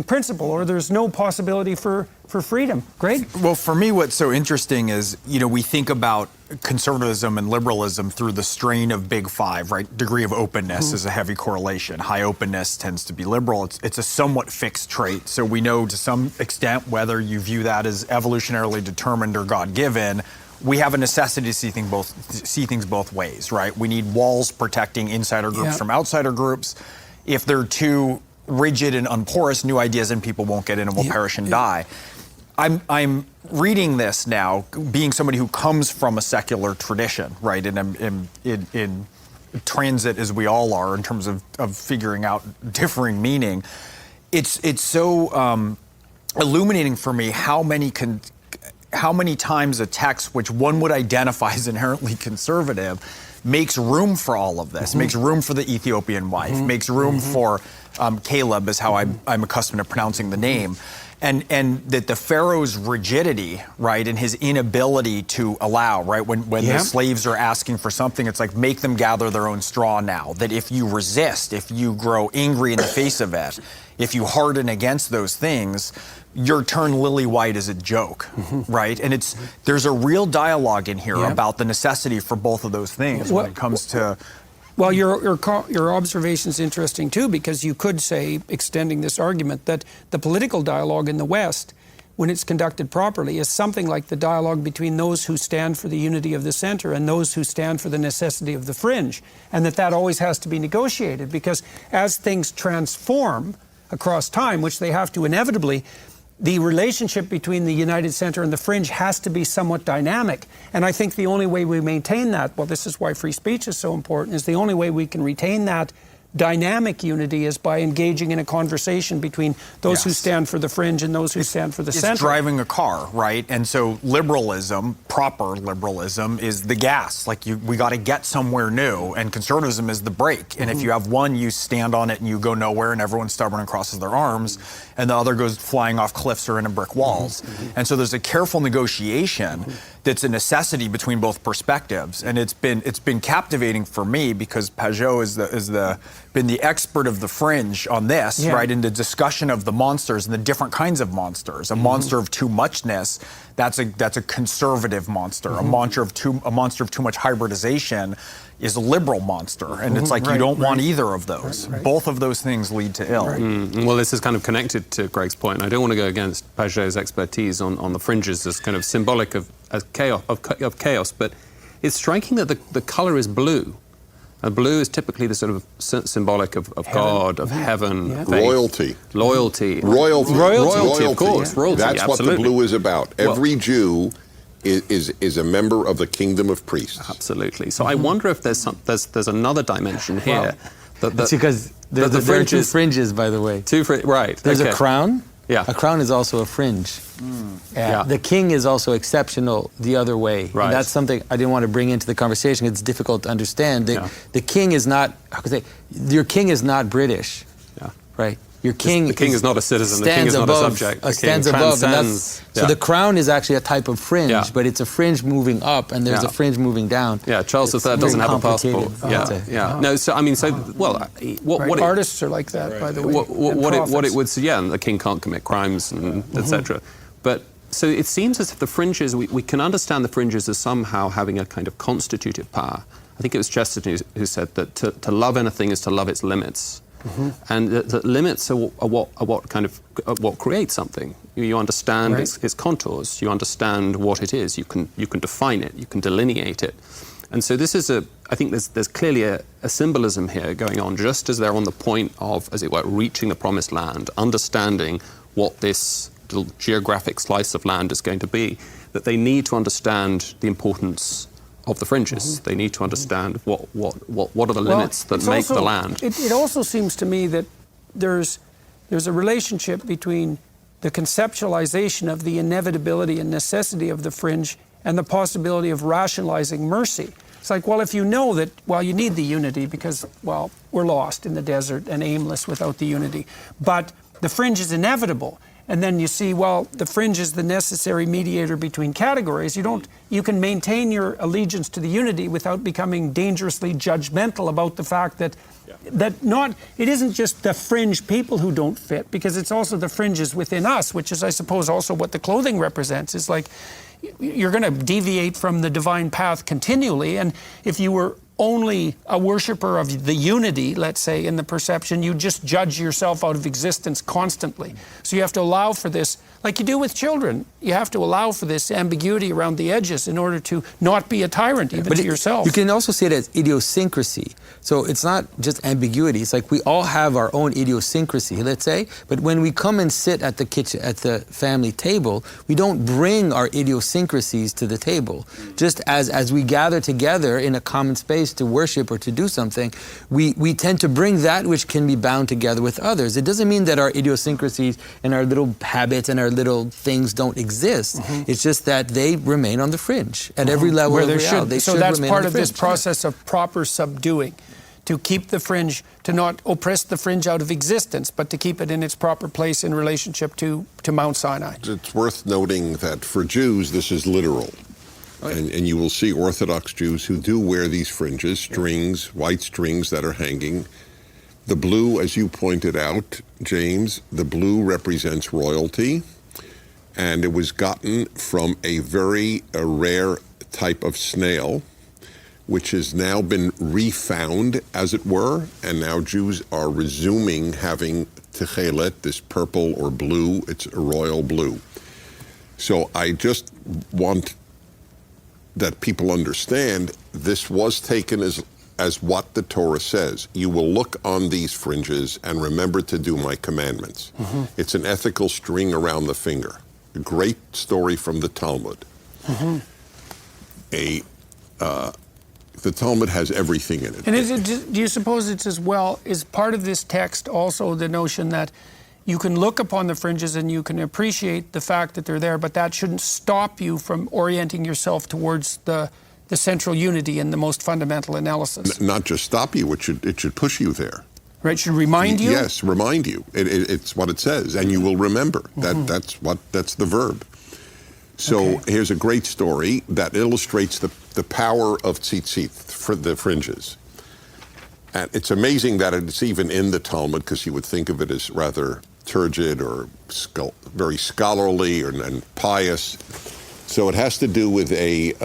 principle, or there's no possibility for freedom. Greg? Well, for me, what's so interesting is, we think about conservatism and liberalism through the strain of Big Five, right? Degree of openness is a heavy correlation. High openness tends to be liberal. It's a somewhat fixed trait. So we know to some extent, whether you view that as evolutionarily determined or God-given, we have a necessity to see things both ways, right? We need walls protecting insider groups from outsider groups. If they're too rigid and unporous, new ideas and people won't get in and will perish and die. I'm reading this now, being somebody who comes from a secular tradition, right? And I'm in transit, as we all are, in terms of figuring out differing meaning. It's so illuminating for me how many times a text which one would identify as inherently conservative makes room for all of this, makes room for the Ethiopian wife, makes room for Caleb, is how I'm accustomed to pronouncing the name. And that the Pharaoh's rigidity, right, and his inability to allow, right, when the slaves are asking for something, it's like, make them gather their own straw now. That if you resist, if you grow angry in the face of it, if you harden against those things, you're turned lily white as a joke, right? And there's a real dialogue in here about the necessity for both of those things when it comes to... Well, your observation is interesting too, because you could say, extending this argument, that the political dialogue in the West, when it's conducted properly, is something like the dialogue between those who stand for the unity of the center and those who stand for the necessity of the fringe, and that always has to be negotiated, because as things transform across time, which they have to inevitably, the relationship between the united center and the fringe has to be somewhat dynamic. And I think the only way we maintain that, well, this is why free speech is so important, is the only way we can retain that dynamic unity is by engaging in a conversation between those who stand for the fringe and those who stand for the center. It's driving a car, right? And so liberalism, proper liberalism, is the gas. Like, we got to get somewhere new, and conservatism is the brake. And if you have one, you stand on it and you go nowhere, and everyone's stubborn and crosses their arms, and the other goes flying off cliffs or into brick walls. And so there's a careful negotiation that's a necessity between both perspectives, and it's been captivating for me, because Pageau is been the expert of the fringe on this, right? In the discussion of the monsters and the different kinds of monsters. A monster of too muchness, that's a conservative monster. A monster of too much hybridization is a liberal monster, and it's like you don't want either of those. Both of those things lead to ill. Well, this is kind of connected to Greg's point. I don't want to go against Pageau's expertise on the fringes as kind of symbolic of chaos, but it's striking that the color is blue. Blue is typically the sort of symbolic of God, of heaven, faith, Loyalty. Loyalty, of course. Royalty, That's what the absolutely. blue is about. Every Jew is a member of the kingdom of priests. Absolutely. So I wonder if there's another dimension here. It's because there are two fringes, by the way. Right. There's a crown. Yeah. A crown is also a fringe. Yeah. The king is also exceptional the other way. Right. And that's something I didn't want to bring into the conversation. It's difficult to understand. The king is not, your king is not British. Yeah. Right? Your king the king is not a citizen, the king is not a subject. The stands king above. transcends. So the crown is actually a type of fringe, but it's a fringe moving up, and there's a fringe moving down. Yeah, Charles III doesn't have a passport. No, so I mean, what artists are like that, by the way. What it would say, the king can't commit crimes, and etc. But so it seems as if the fringes, we can understand the fringes as somehow having a kind of constitutive power. I think it was Chesterton who said that to love anything is to love its limits. And the limits are what creates something. You understand its contours. You understand what it is. You can define it. You can delineate it. And so this is I think there's clearly a symbolism here going on, just as they're on the point of, as it were, reaching the promised land, understanding what this little geographic slice of land is going to be, that they need to understand the importance of the fringes. They need to understand what are the limits that it's make the also- land. It also seems to me that there's a relationship between the conceptualization of the inevitability and necessity of the fringe and the possibility of rationalizing mercy. It's like, well, if you know that, well, you need the unity because, well, we're lost in the desert and aimless without the unity. But the fringe is inevitable. And then you see, well, the fringe is the necessary mediator between categories. You can maintain your allegiance to the unity without becoming dangerously judgmental about the fact that it isn't just the fringe people who don't fit, because it's also the fringes within us, which is, I suppose, also what the clothing represents. Is like you're going to deviate from the divine path continually, and if you were only a worshiper of the unity, let's say, in the perception, you just judge yourself out of existence constantly. So you have to allow for this, like you do with children. You have to allow for this ambiguity around the edges in order to not be a tyrant even to yourself. You can also see it as idiosyncrasy. So it's not just ambiguity. It's like we all have our own idiosyncrasy, let's say, but when we come and sit at the kitchen, at the family table, we don't bring our idiosyncrasies to the table. Just as we gather together in a common space to worship or to do something, we tend to bring that which can be bound together with others. It doesn't mean that our idiosyncrasies and our little habits and our little things don't exist. Mm-hmm. It's just that they remain on the fringe at every level where of they reality. should. So that's part of this process of proper subduing, to keep the fringe, to not oppress the fringe out of existence, but to keep it in its proper place in relationship to Mount Sinai. It's worth noting that for Jews, this is literal. And you will see Orthodox Jews who do wear these fringes, strings, white strings that are hanging. The blue, as you pointed out, James, the blue represents royalty, and it was gotten from a very rare type of snail, which has now been refound, as it were, and now Jews are resuming having techelet, this purple or blue. It's a royal blue. So I just want that people understand this was taken as what the Torah says. You will look on these fringes and remember to do my commandments. Mm-hmm. It's an ethical string around the finger. A great story from the Talmud. Mm-hmm. The Talmud has everything in it. And do you suppose it's as well, is part of this text also the notion that you can look upon the fringes and you can appreciate the fact that they're there, but that shouldn't stop you from orienting yourself towards the central unity in the most fundamental analysis? Not just stop you, it should push you there. Right, should remind you? Yes, remind you. It's what it says, and you will remember. Mm-hmm. That's the verb. So here's a great story that illustrates the power of tzitzit, for the fringes. And it's amazing that it's even in the Talmud, because you would think of it as rather turgid or very scholarly and pious. So it has to do with a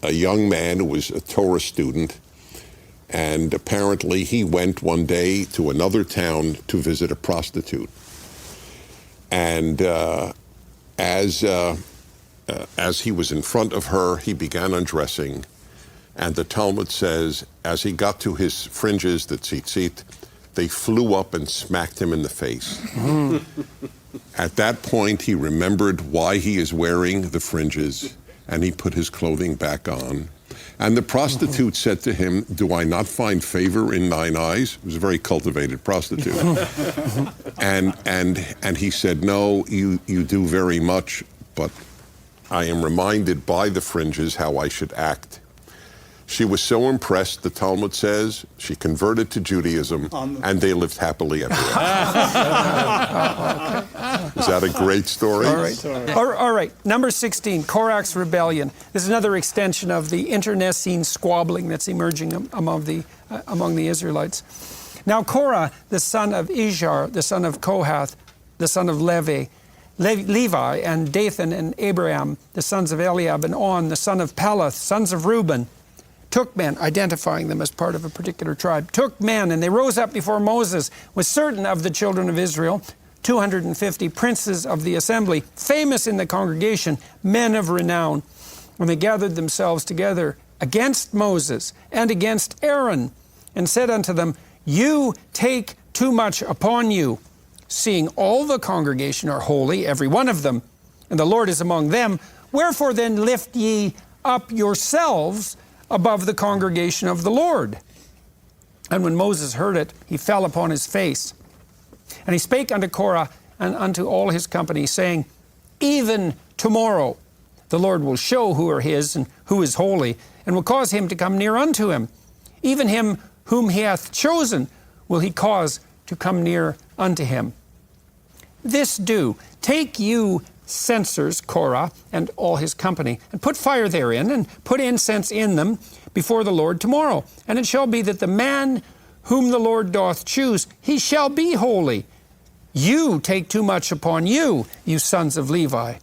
young man who was a Torah student, and apparently he went one day to another town to visit a prostitute. And as he was in front of her, he began undressing. And the Talmud says, as he got to his fringes, the tzitzit, they flew up and smacked him in the face. At that point, he remembered why he is wearing the fringes, and he put his clothing back on. And the prostitute said to him, "Do I not find favor in thine eyes?" It was a very cultivated prostitute. and he said, "No, you do very much, but I am reminded by the fringes how I should act." She was so impressed, the Talmud says, she converted to Judaism, and they lived happily ever after. Is that a great story? All right. Number 16, Korach's rebellion. This is another extension of the internecine squabbling that's emerging among the Israelites. Now Korah, the son of Izhar, the son of Kohath, the son of Levi, and Dathan and Abiram, the sons of Eliab, and On, the son of Peleth, sons of Reuben, took men, identifying them as part of a particular tribe, took men, and they rose up before Moses with certain of the children of Israel, 250 princes of the assembly, famous in the congregation, men of renown. When they gathered themselves together against Moses and against Aaron, and said unto them, "You take too much upon you, seeing all the congregation are holy, every one of them, and the Lord is among them. Wherefore then lift ye up yourselves above the congregation of the Lord." And when Moses heard it, he fell upon his face. And he spake unto Korah and unto all his company, saying, "Even tomorrow the Lord will show who are his and who is holy, and will cause him to come near unto him. Even him whom he hath chosen will he cause to come near unto him. This do, take you censers, Korah and all his company, and put fire therein, and put incense in them before the Lord tomorrow. And it shall be that the man whom the Lord doth choose, he shall be holy. You take too much upon you, you sons of Levi."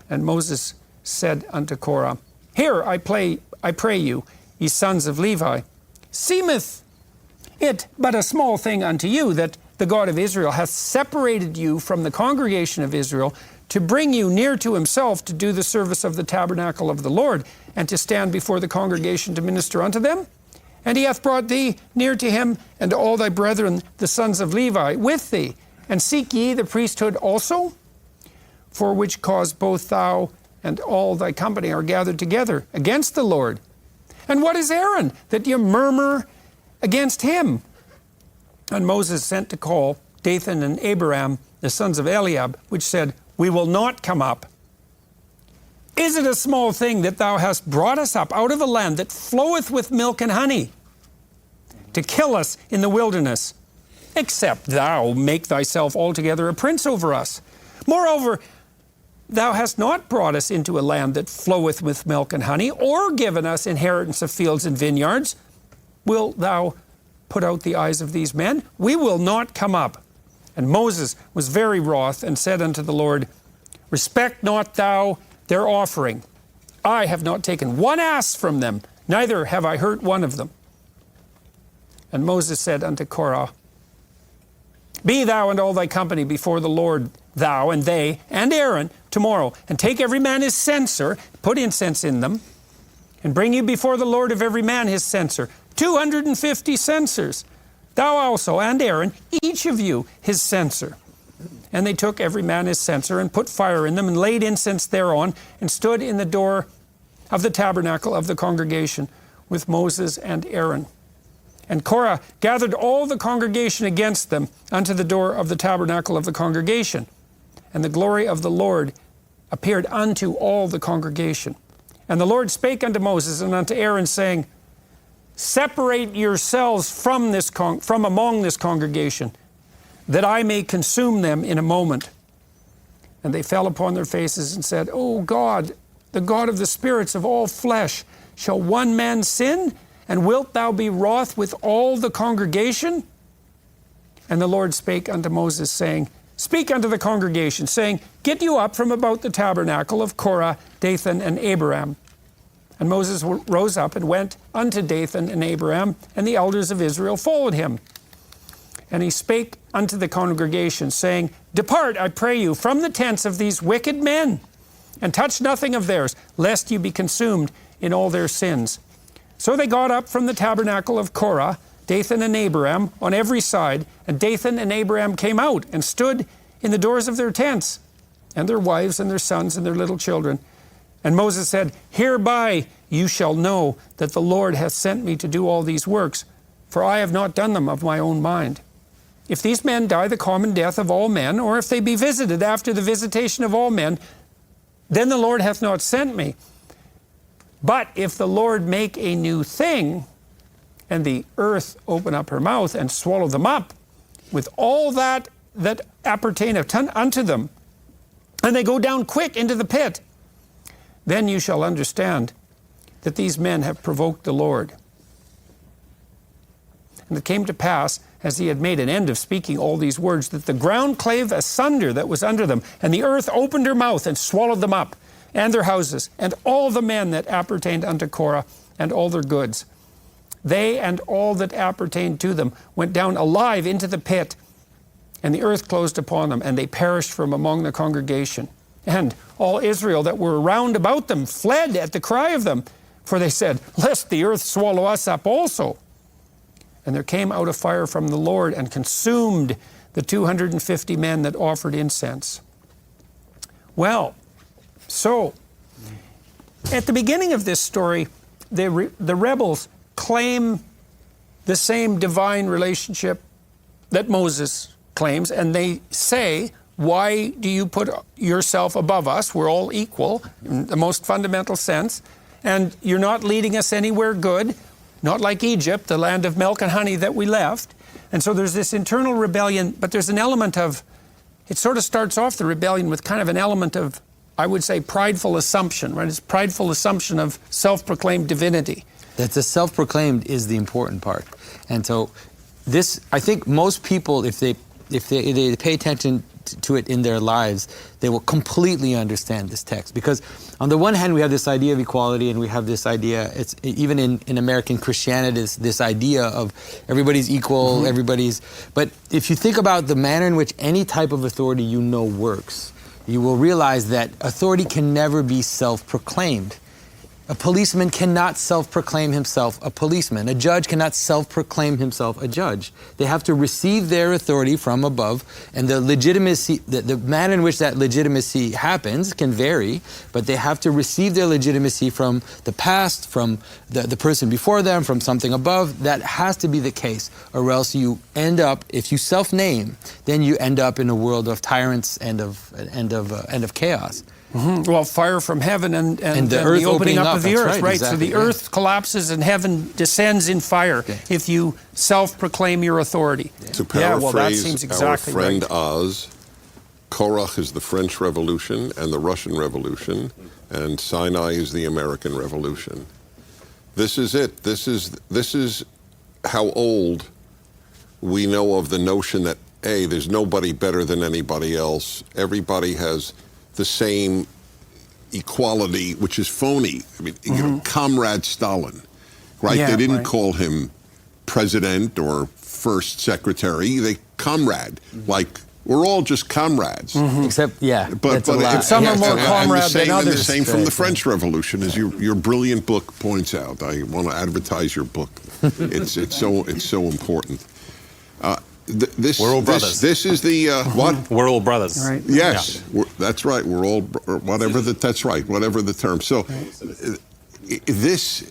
And Moses said unto Korah, "Hear, I pray you, ye sons of Levi, seemeth it but a small thing unto you that the God of Israel hath separated you from the congregation of Israel to bring you near to himself to do the service of the tabernacle of the Lord, and to stand before the congregation to minister unto them? And he hath brought thee near to him, and all thy brethren, the sons of Levi, with thee. And seek ye the priesthood also? For which cause both thou and all thy company are gathered together against the Lord. And what is Aaron, that ye murmur against him?" And Moses sent to call Dathan and Abiram, the sons of Eliab, which said, "We will not come up. Is it a small thing that thou hast brought us up out of a land that floweth with milk and honey, to kill us in the wilderness? Except thou make thyself altogether a prince over us. Moreover, thou hast not brought us into a land that floweth with milk and honey, or given us inheritance of fields and vineyards. Wilt thou put out the eyes of these men? We will not come up." And Moses was very wroth, and said unto the Lord, "Respect not thou their offering. I have not taken one ass from them, neither have I hurt one of them." And Moses said unto Korah, "Be thou and all thy company before the Lord, thou and they and Aaron, tomorrow, and take every man his censer, put incense in them, and bring you before the Lord of every man his censer, 250 censers. Thou also and Aaron, each of you his censer." And they took every man his censer, and put fire in them, and laid incense thereon, and stood in the door of the tabernacle of the congregation with Moses and Aaron. And Korah gathered all the congregation against them unto the door of the tabernacle of the congregation. And the glory of the Lord appeared unto all the congregation. And the Lord spake unto Moses and unto Aaron, saying, "Separate yourselves from among this congregation, that I may consume them in a moment." And they fell upon their faces and said, "O God, the God of the spirits of all flesh, shall one man sin? And wilt thou be wroth with all the congregation?" And the Lord spake unto Moses, saying, "Speak unto the congregation, saying, Get you up from about the tabernacle of Korah, Dathan, and Abiram." And Moses rose up and went unto Dathan and Abiram, and the elders of Israel followed him. And he spake unto the congregation, saying, "Depart, I pray you, from the tents of these wicked men, and touch nothing of theirs, lest you be consumed in all their sins." So they got up from the tabernacle of Korah, Dathan and Abiram, on every side, and Dathan and Abiram came out and stood in the doors of their tents, and their wives and their sons and their little children. And Moses said, "Hereby you shall know that the Lord hath sent me to do all these works, for I have not done them of my own mind. If these men die the common death of all men, or if they be visited after the visitation of all men, then the Lord hath not sent me. But if the Lord make a new thing, and the earth open up her mouth and swallow them up, with all that appertaineth unto them, and they go down quick into the pit, then you shall understand that these men have provoked the Lord." And it came to pass, as he had made an end of speaking all these words, that the ground clave asunder that was under them, and the earth opened her mouth and swallowed them up, and their houses, and all the men that appertained unto Korah, and all their goods. They and all that appertained to them went down alive into the pit, and the earth closed upon them, and they perished from among the congregation. And all Israel that were round about them fled at the cry of them, for they said, "Lest the earth swallow us up also." And there came out a fire from the Lord, and consumed the 250 men that offered incense. Well, so at the beginning of this story, the rebels claim the same divine relationship that Moses claims, and they say, why do you put yourself above us? We're all equal in the most fundamental sense, and you're not leading us anywhere good, not like Egypt, the land of milk and honey that we left. And so there's this internal rebellion, but there's an element of, it sort of starts off the rebellion with kind of an element of, I would say, prideful assumption, right? It's prideful assumption of self-proclaimed divinity. That the self-proclaimed is the important part. And so this, I think most people, if they pay attention to it in their lives, they will completely understand this text. Because on the one hand, we have this idea of equality, and we have this idea, it's even in American Christianity, this idea of everybody's equal, everybody's, but if you think about the manner in which any type of authority you know works, you will realize that authority can never be self-proclaimed. A policeman cannot self-proclaim himself a policeman. A judge cannot self-proclaim himself a judge. They have to receive their authority from above, and the legitimacy, the manner in which that legitimacy happens can vary, but they have to receive their legitimacy from the past, from the person before them, from something above. That has to be the case, or else you end up, if you self-name, then you end up in a world of tyrants and of chaos. Well, fire from heaven and the earth the opening up of the that's earth, right? exactly, So the earth collapses and heaven descends in fire if you self-proclaim your authority. To paraphrase well, that seems exactly our friend right. Oz, Korach is the French Revolution and the Russian Revolution, and Sinai is the American Revolution. This is it. This is how old we know of the notion that, hey, there's nobody better than anybody else. Everybody has the same equality, which is phony. I mean, you know, Comrade Stalin, right? Yeah, they didn't right. call him president or first secretary. They comrade, like we're all just comrades. Except, But Some are more comrade than and the others. same from the French Revolution, as your brilliant book points out. I want to advertise your book. It's so important. We're all brothers. This is the what? We're all brothers. Right. Yes, that's right. We're all whatever that's right. Whatever the term. So this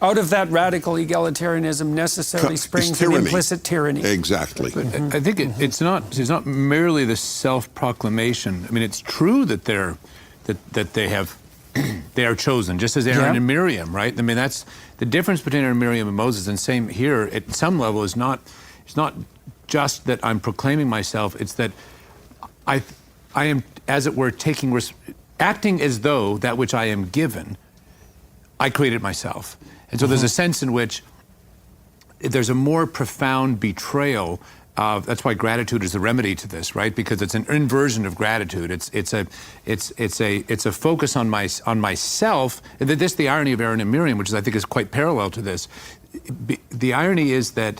Out of that radical egalitarianism necessarily springs an tyranny. Implicit tyranny. Exactly. I think it's not merely the self-proclamation. I mean, it's true that they are chosen, just as Aaron and Miriam, right? I mean, that's the difference between Aaron, Miriam, and Moses. And same here, at some level, it's not just that I'm proclaiming myself. It's that I am, as it were, acting as though that which I am given, I created myself. And so there's a sense in which there's a more profound betrayal of, that's why gratitude is the remedy to this, right? Because it's an inversion of gratitude. It's a focus on myself. And this, the irony of Aaron and Miriam, which I think is quite parallel to this. The irony is that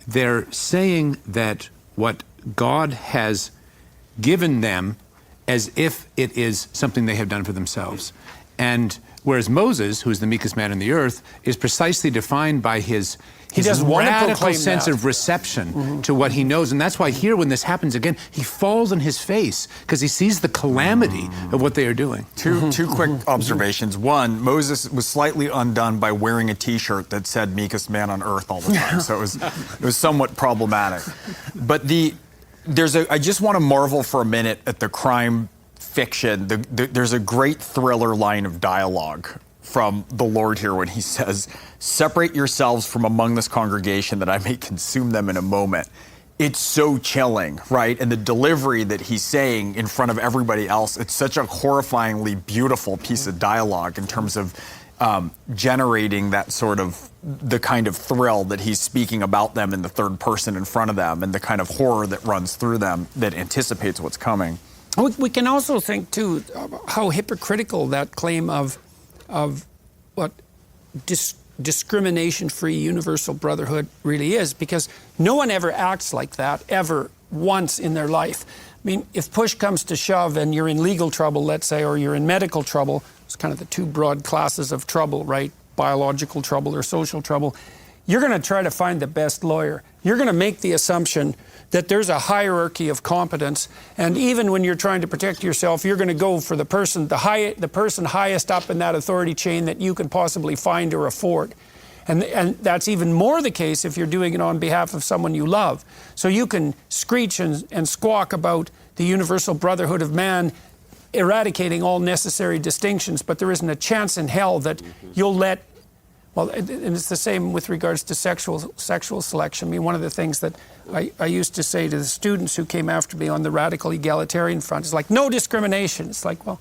they're saying that what God has given them as if it is something they have done for themselves. And whereas Moses, who is the meekest man on the earth, is precisely defined by his doesn't want to radical proclaim sense that. of reception to what he knows. And that's why here, when this happens again, he falls on his face because he sees the calamity of what they are doing. Two quick observations. One, Moses was slightly undone by wearing a T-shirt that said "meekest man on earth" all the time, so it was somewhat problematic. But I just want to marvel for a minute at the crime fiction. There's a great thriller line of dialogue from the Lord here when he says, "Separate yourselves from among this congregation that I may consume them in a moment." It's so chilling, right? And the delivery that he's saying in front of everybody else, it's such a horrifyingly beautiful piece of dialogue in terms of generating that sort of, the kind of thrill that he's speaking about them in the third person in front of them, and the kind of horror that runs through them that anticipates what's coming. We can also think, too, how hypocritical that claim of what discrimination-free universal brotherhood really is, because no one ever acts like that, ever, once in their life. I mean, if push comes to shove and you're in legal trouble, let's say, or you're in medical trouble, it's kind of the two broad classes of trouble, right? Biological trouble or social trouble. you're going to try to find the best lawyer. You're going to make the assumption that there's a hierarchy of competence, and even when you're trying to protect yourself, you're going to go for the person highest up in that authority chain that you can possibly find or afford. And that's even more the case if you're doing it on behalf of someone you love. So you can screech and squawk about the universal brotherhood of man, eradicating all necessary distinctions, but there isn't a chance in hell that you'll let. Well, and it's the same with regards to sexual selection. I mean, one of the things that I used to say to the students who came after me on the radical egalitarian front is like, no discrimination. It's like, well,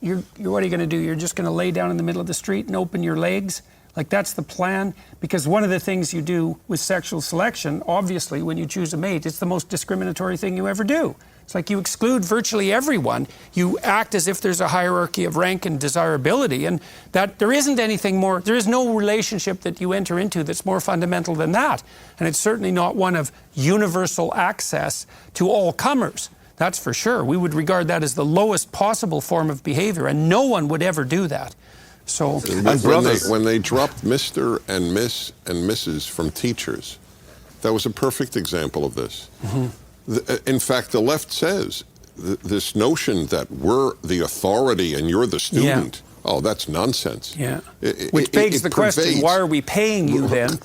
what are you going to do? You're just going to lay down in the middle of the street and open your legs? Like, that's the plan? Because one of the things you do with sexual selection, obviously, when you choose a mate, it's the most discriminatory thing you ever do. It's like you exclude virtually everyone. You act as if there's a hierarchy of rank and desirability, and that there isn't anything more, there is no relationship that you enter into that's more fundamental than that. And it's certainly not one of universal access to all comers. That's for sure. We would regard that as the lowest possible form of behavior, and no one would ever do that. So, when they dropped Mr. and Miss and Mrs. from teachers, that was a perfect example of this. In fact, the left says this notion that we're the authority and you're the student. Yeah. Oh, that's nonsense. Yeah. Which begs the question, why are we paying you then?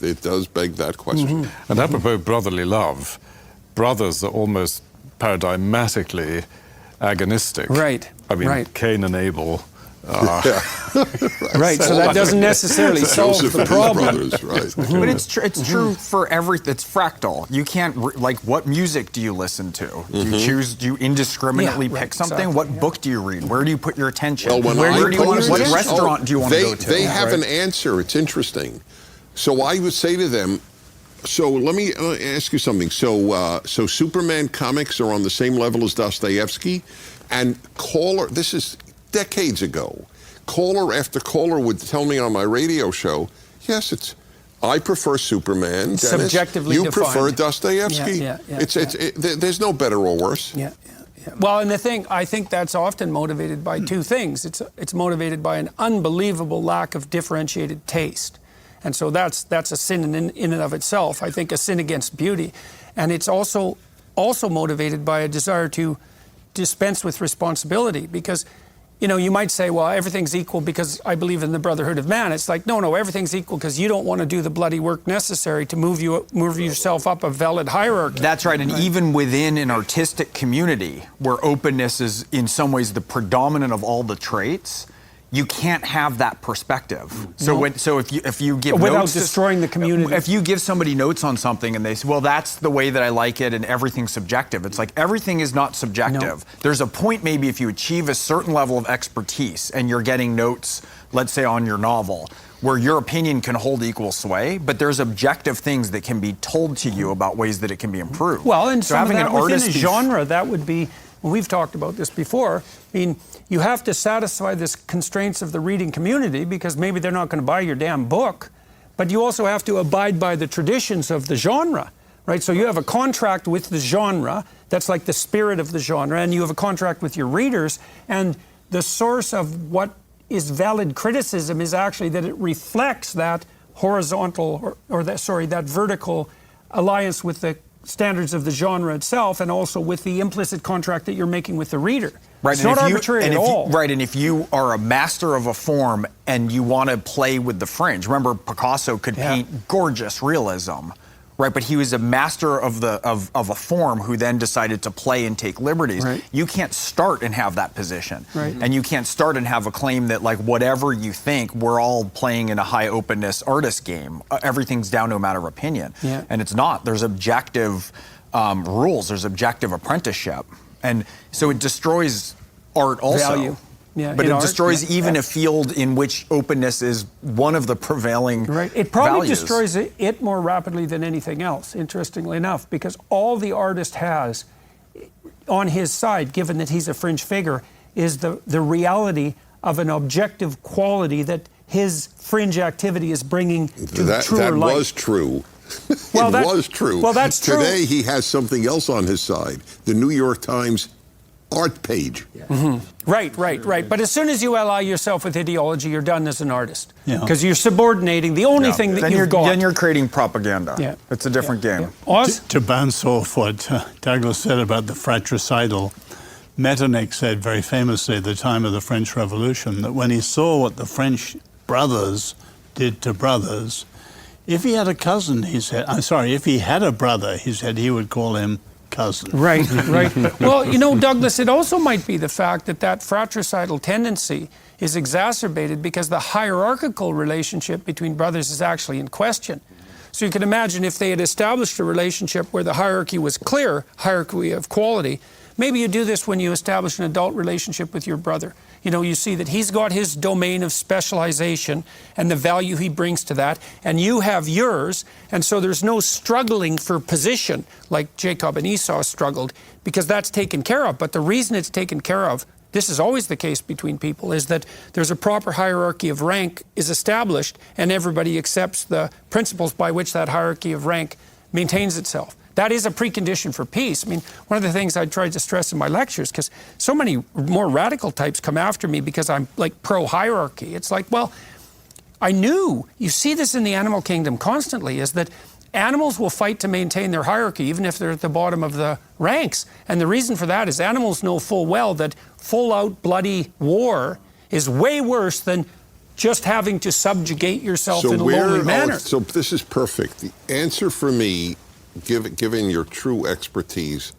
It does beg that question. And apropos brotherly love, brothers are almost paradigmatically agonistic. Right. I mean, Cain and Abel. Right, so that doesn't necessarily solve the problem. Brothers, right. But it's true for everything. It's fractal. You can't, like, what music do you listen to? Do you indiscriminately pick something? Exactly, what book do you read? Where do you put your attention? Well, what restaurant do you want to go to? They have an answer. It's interesting. So I would say to them, so let me ask you something. So Superman comics are on the same level as Dostoevsky, and this is decades ago, caller after caller would tell me on my radio show, yes, I prefer Superman. Dennis, subjectively you defined. Prefer Dostoevsky. There's no better or worse. Yeah. Well, and I think that's often motivated by two things. It's motivated by an unbelievable lack of differentiated taste. And so that's a sin in and of itself. I think a sin against beauty. And it's also motivated by a desire to dispense with responsibility, because you might say, well, everything's equal because I believe in the brotherhood of man. It's like, no, everything's equal because you don't want to do the bloody work necessary to move yourself up a valid hierarchy. That's right. And even within an artistic community where openness is in some ways the predominant of all the traits, you can't have that perspective. So if you give without notes destroying the community. If you give somebody notes on something and they say, well, that's the way that I like it and everything's subjective. It's like everything is not subjective. No. There's a point maybe if you achieve a certain level of expertise and you're getting notes, let's say on your novel, where your opinion can hold equal sway, but there's objective things that can be told to you about ways that it can be improved. Well, and so having an artist within a genre, that would be, we've talked about this before, I mean, you have to satisfy the constraints of the reading community because maybe they're not going to buy your damn book, but you also have to abide by the traditions of the genre, right? So you have a contract with the genre, that's like the spirit of the genre, and you have a contract with your readers, and the source of what is valid criticism is actually that it reflects that horizontal, that vertical alliance with the standards of the genre itself, and also with the implicit contract that you're making with the reader. Right, it's not arbitrary at all. Right, and if you are a master of a form and you want to play with the fringe, remember Picasso could paint gorgeous realism, right? But he was a master of a form who then decided to play and take liberties. Right. You can't start and have that position, right. And you can't start and have a claim that like whatever you think, we're all playing in a high openness artist game. Everything's down to a matter of opinion, and it's not. There's objective rules. There's objective apprenticeship. And so it destroys art also. Value. Yeah, but it destroys even a field in which openness is one of the prevailing Right. It probably values. destroys it more rapidly than anything else, interestingly enough, because all the artist has on his side, given that he's a fringe figure, is the reality of an objective quality that his fringe activity is bringing to truer light. That was true. Well, it was true. Well, that's true. Today he has something else on his side. The New York Times art page. Right. But as soon as you ally yourself with ideology, you're done as an artist. Yeah. Because you're subordinating the only thing that you've got. Then you're creating propaganda. Yeah. It's a different game. Yeah. Oz? To bounce off what Douglas said about the fratricidal, Metternich said very famously at the time of the French Revolution that when he saw what the French brothers did to brothers, if he had a cousin, he said, if he had a brother, he said he would call him cousin. Right. Well, Douglas, it also might be the fact that fratricidal tendency is exacerbated because the hierarchical relationship between brothers is actually in question. So you can imagine if they had established a relationship where the hierarchy was clear, hierarchy of quality. Maybe you do this when you establish an adult relationship with your brother. You see that he's got his domain of specialization and the value he brings to that, and you have yours, and so there's no struggling for position like Jacob and Esau struggled, because that's taken care of. But the reason it's taken care of, this is always the case between people, is that there's a proper hierarchy of rank is established, and everybody accepts the principles by which that hierarchy of rank maintains itself. That is a precondition for peace. I mean, one of the things I tried to stress in my lectures, because so many more radical types come after me because I'm like pro-hierarchy. It's like, well, I knew, you see this in the animal kingdom constantly, is that animals will fight to maintain their hierarchy even if they're at the bottom of the ranks. And the reason for that is animals know full well that full-out bloody war is way worse than just having to subjugate yourself in a lonely manner. So this is perfect. The answer for me, given your true expertise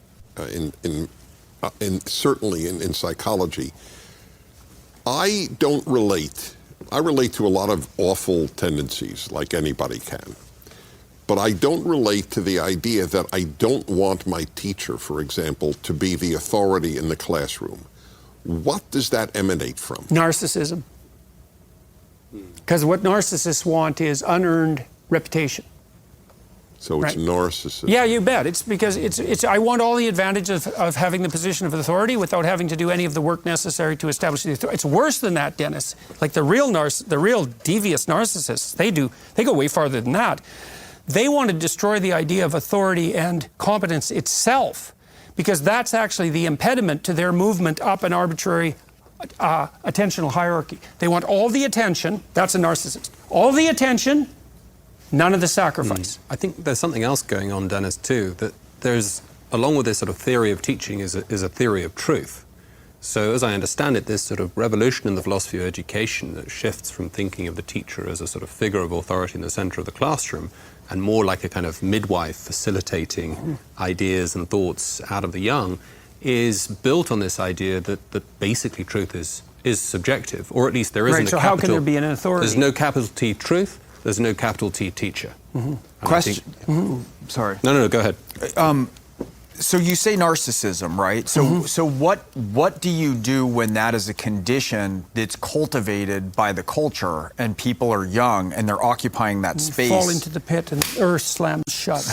certainly in psychology, I don't relate. I relate to a lot of awful tendencies, like anybody can. But I don't relate to the idea that I don't want my teacher, for example, to be the authority in the classroom. What does that emanate from? Narcissism. Because what narcissists want is unearned reputation. So it's narcissism. Yeah, you bet. It's because I want all the advantages of having the position of authority without having to do any of the work necessary to establish the authority. It's worse than that, Dennis. Like the real devious narcissists, they go way farther than that. They want to destroy the idea of authority and competence itself, because that's actually the impediment to their movement up an arbitrary attentional hierarchy. They want all the attention. That's a narcissist. All the attention, none of the sacrifice. I think there's something else going on, Dennis, too, that there's, along with this sort of theory of teaching, is a theory of truth. So as I understand it, this sort of revolution in the philosophy of education that shifts from thinking of the teacher as a sort of figure of authority in the center of the classroom and more like a kind of midwife facilitating ideas and thoughts out of the young is built on this idea that basically truth is subjective, or at least there isn't a capital... So how can there be an authority? There's no capital T truth, there's no capital T teacher. Question. Sorry. No, go ahead. So you say narcissism, right? So what do you do when that is a condition that's cultivated by the culture and people are young and they're occupying that space? Fall into the pit and the earth slams shut.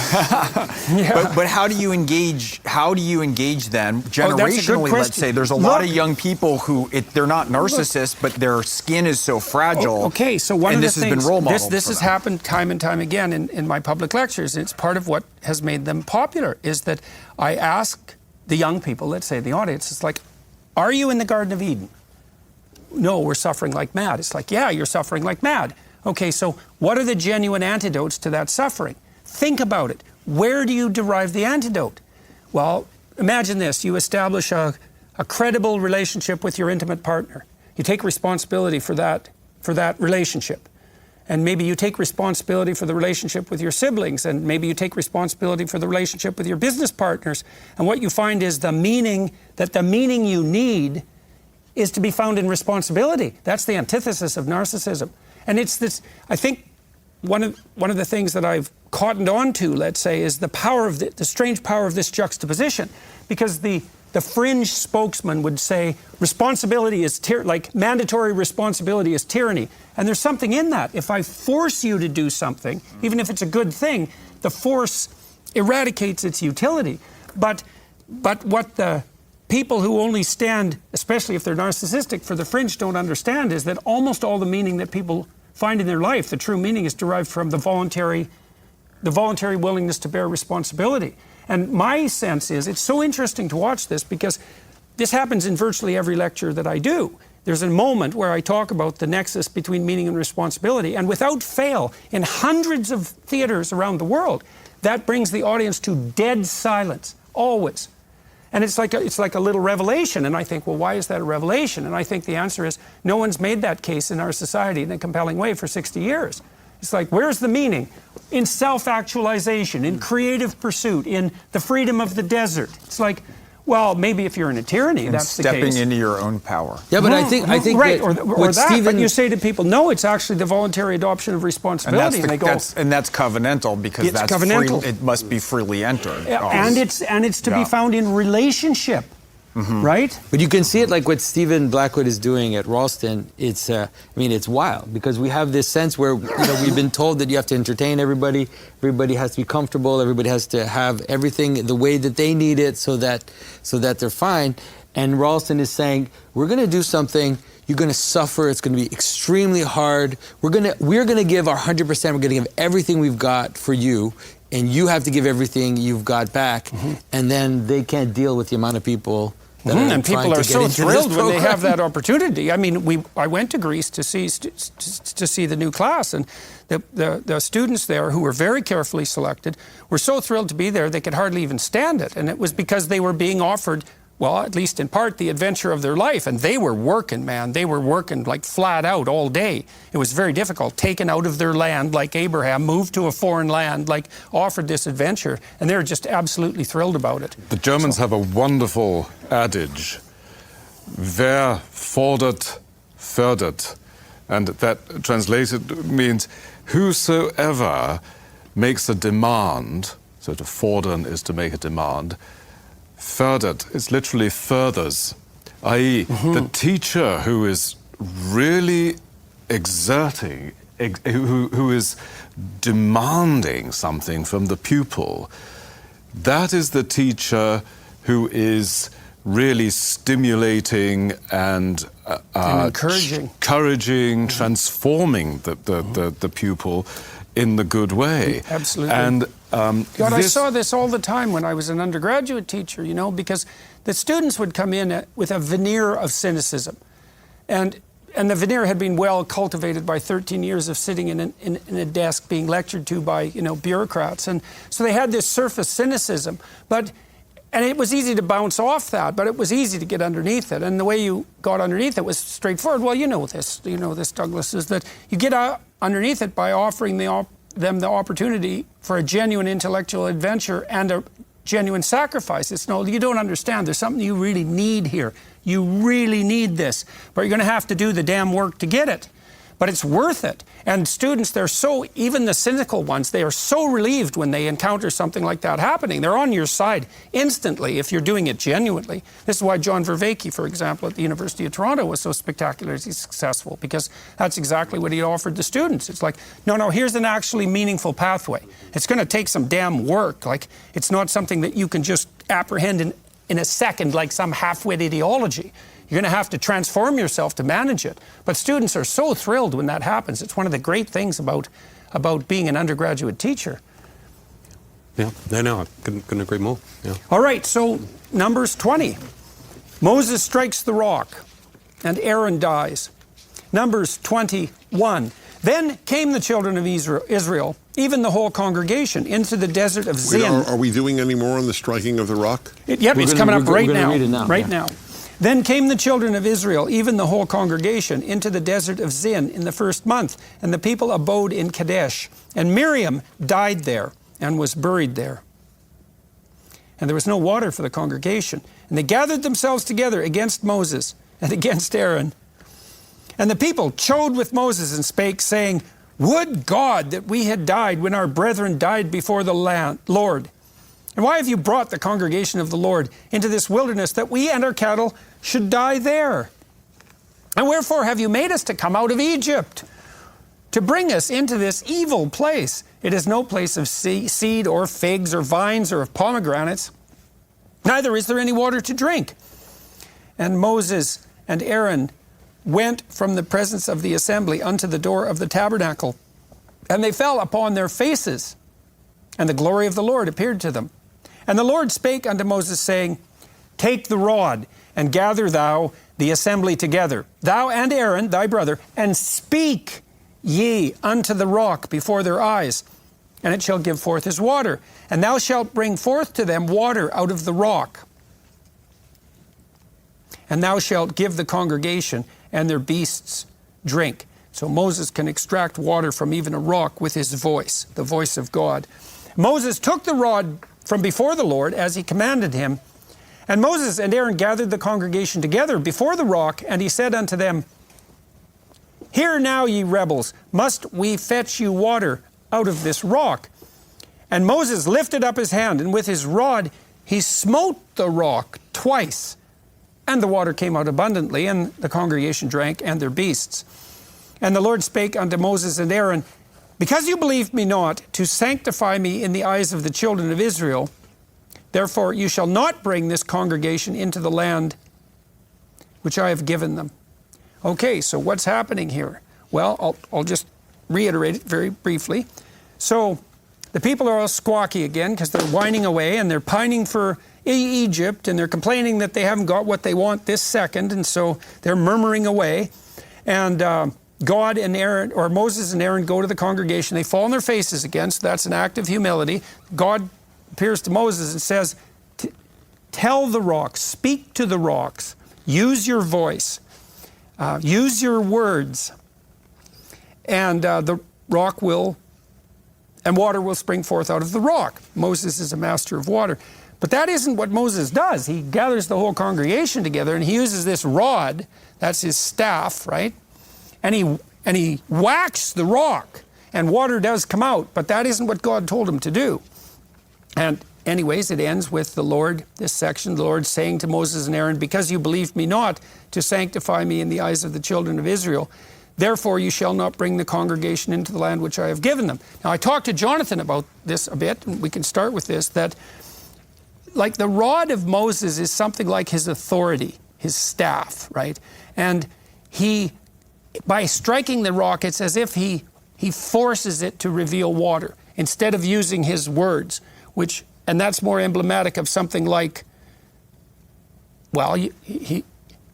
But how do you engage? How do you engage then generationally? Let's say there's a lot of young people who they're not narcissists, but their skin is so fragile. Okay, so one of the things, has been role models. This has happened time and time again in my public lectures. It's part of what has made them popular. Is that I ask the young people, let's say the audience, it's like, are you in the Garden of Eden? No, we're suffering like mad. It's like, yeah, you're suffering like mad. Okay, so what are the genuine antidotes to that suffering? Think about it. Where do you derive the antidote? Well, imagine this. You establish a credible relationship with your intimate partner. You take responsibility for that relationship. And maybe you take responsibility for the relationship with your siblings, and maybe you take responsibility for the relationship with your business partners. And what you find is the meaning you need is to be found in responsibility. That's the antithesis of narcissism. And it's this, I think one of the things that I've cottoned on to, let's say, is the power of the strange power of this juxtaposition. Because the fringe spokesman would say responsibility is like mandatory responsibility is tyranny. And there's something in that. If I force you to do something, even if it's a good thing, the force eradicates its utility. But what the people who only stand, especially if they're narcissistic, for the fringe don't understand is that almost all the meaning that people find in their life, the true meaning, is derived from the voluntary willingness to bear responsibility. And my sense is, it's so interesting to watch this because this happens in virtually every lecture that I do. There's a moment where I talk about the nexus between meaning and responsibility, and without fail, in hundreds of theaters around the world, that brings the audience to dead silence, always. And it's like a little revelation, and I think, well, why is that a revelation? And I think the answer is, no one's made that case in our society in a compelling way for 60 years. It's like, where's the meaning? In self-actualization, in creative pursuit, in the freedom of the desert. It's like, well, maybe if you're in a tyranny, that's the case. Stepping into your own power. Yeah, but I think right, that or that. But you say to people, no, it's actually the voluntary adoption of responsibility, and they go, that's covenantal because it's that's covenantal. It must be freely entered. And it's to be found in relationship, right? But you can see it like what Stephen Blackwood is doing at Ralston. It's, it's wild because we have this sense where we've been told that you have to entertain everybody. Everybody has to be comfortable. Everybody has to have everything the way that they need it, so that they're fine. And Ralston is saying, we're going to do something. You're going to suffer. It's going to be extremely hard. We're going to give our 100%. We're going to give everything we've got for you, and you have to give everything you've got back. And then they can't deal with the amount of people. And people are so thrilled when they have that opportunity. I mean, I went to Greece to see the new class, and the students there, who were very carefully selected, were so thrilled to be there they could hardly even stand it. And it was because they were being offered, well, at least in part, the adventure of their life. And they were working, man. They were working like flat out all day. It was very difficult. Taken out of their land like Abraham, moved to a foreign land, like offered this adventure. And they were just absolutely thrilled about it. The Germans have a wonderful adage, wer fordert, fördert. And that translated means whosoever makes a demand, so to fordern is to make a demand, fördert is literally furthers, i.e. the teacher who is really exerting, who is demanding something from the pupil, that is the teacher who is really stimulating and encouraging, transforming the pupil in the good way. Absolutely. And God, I saw this all the time when I was an undergraduate teacher, because the students would come in with a veneer of cynicism. And the veneer had been well cultivated by 13 years of sitting in a desk being lectured to by, bureaucrats. And so they had this surface cynicism. And it was easy to bounce off that, but it was easy to get underneath it. And the way you got underneath it was straightforward. Well, you know this, Douglas, is that you get underneath it by offering them the opportunity for a genuine intellectual adventure and a genuine sacrifice. It's no, you don't understand. There's something you really need here. You really need this, but you're going to have to do the damn work to get it. But it's worth it. And students, even the cynical ones, they are so relieved when they encounter something like that happening. They're on your side instantly if you're doing it genuinely. This is why John Vervaeke, for example, at the University of Toronto was so spectacularly successful, because that's exactly what he offered the students. It's like, no, here's an actually meaningful pathway. It's going to take some damn work. Like, it's not something that you can just apprehend in a second like some half-wit ideology. You're going to have to transform yourself to manage it. But students are so thrilled when that happens. It's one of the great things about being an undergraduate teacher. Yeah, no, I couldn't agree more. Yeah. All right, so Numbers 20. Moses strikes the rock, and Aaron dies. Numbers 21. Then came the children of Israel, even the whole congregation, into the desert of Zin. Wait, are we doing any more on the striking of the rock? It's coming up right now. Read it now. Right now. Then came the children of Israel, even the whole congregation, into the desert of Zin in the first month, and the people abode in Kadesh. And Miriam died there and was buried there. And there was no water for the congregation. And they gathered themselves together against Moses and against Aaron. And the people chode with Moses and spake, saying, Would God that we had died when our brethren died before the Lord. And why have you brought the congregation of the Lord into this wilderness, that we and our cattle should die there? And wherefore have you made us to come out of Egypt, to bring us into this evil place? It is no place of seed or figs or vines or of pomegranates, neither is there any water to drink. And Moses and Aaron went from the presence of the assembly unto the door of the tabernacle, and they fell upon their faces, and the glory of the Lord appeared to them. And the Lord spake unto Moses, saying, Take the rod, and gather thou the assembly together, thou and Aaron thy brother, and speak ye unto the rock before their eyes, and it shall give forth his water. And thou shalt bring forth to them water out of the rock. And thou shalt give the congregation and their beasts drink. So Moses can extract water from even a rock with his voice, the voice of God. Moses took the rod from before the Lord as he commanded him. And Moses and Aaron gathered the congregation together before the rock, and he said unto them, Hear now, ye rebels, must we fetch you water out of this rock? And Moses lifted up his hand, and with his rod he smote the rock twice. And the water came out abundantly, and the congregation drank, and their beasts. And the Lord spake unto Moses and Aaron, Because you believed me not, to sanctify me in the eyes of the children of Israel, therefore you shall not bring this congregation into the land which I have given them. Okay, so what's happening here? Well, I'll just reiterate it very briefly. So the people are all squawky again because they're whining away and they're pining for Egypt, and they're complaining that they haven't got what they want this second, and so they're murmuring away. And God and Aaron, or Moses and Aaron, go to the congregation. They fall on their faces again, so that's an act of humility. God appears to Moses and says, Tell the rocks, speak to the rocks, use your voice, use your words, and the rock will, and water will spring forth out of the rock. Moses is a master of water. But that isn't what Moses does. He gathers the whole congregation together, and he uses this rod, that's his staff, right? And he whacks the rock, and water does come out, but that isn't what God told him to do. And anyways, it ends with the Lord, this section, the Lord saying to Moses and Aaron, Because you believed me not to sanctify me in the eyes of the children of Israel, therefore you shall not bring the congregation into the land which I have given them. Now, I talked to Jonathan about this a bit, and we can start with this, that like the rod of Moses is something like his authority, his staff, right? And he, by striking the rock, it's as if he forces it to reveal water instead of using his words, and that's more emblematic of something like, well,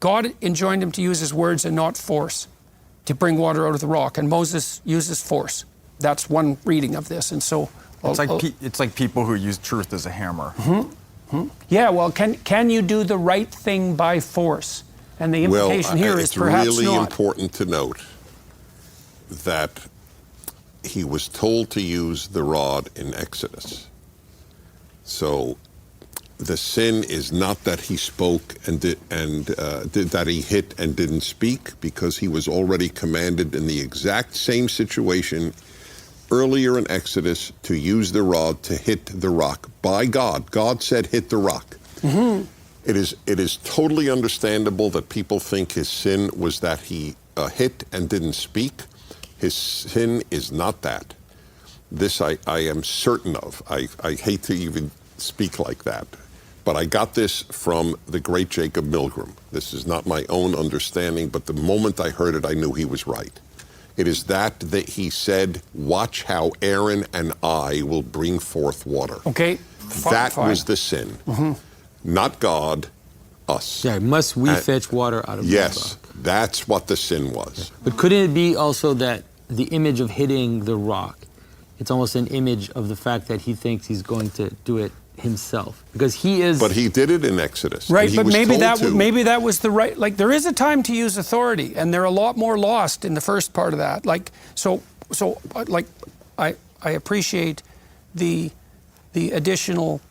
God enjoined him to use his words and not force to bring water out of the rock, and Moses uses force. That's one reading of this, and so it's like people who use truth as a hammer. Yeah, well, can you do the right thing by force? And the implication here is perhaps it's really not. important to note that he was told to use the rod in Exodus. So the sin is not that he spoke and that he hit and didn't speak, because he was already commanded in the exact same situation earlier in Exodus to use the rod to hit the rock by God. God said, hit the rock. Mm-hmm. It is totally understandable that people think his sin was that he hit and didn't speak. His sin is not that. This I am certain of. I hate to even speak like that, but I got this from the great Jacob Milgram. This is not my own understanding, but the moment I heard it, I knew he was right. It is that he said, watch how Aaron and I will bring forth water. Okay. That was the sin. Mm-hmm. Not God, us. Yeah, must we fetch water out of the rock? Yes, that's what the sin was. But couldn't it be also that the image of hitting the rock, it's almost an image of the fact that he thinks he's going to do it himself, because he is. But he did it in Exodus. Right, but maybe that was the right. Like, there is a time to use authority, and they're a lot more lost in the first part of that. Like, so I appreciate the additional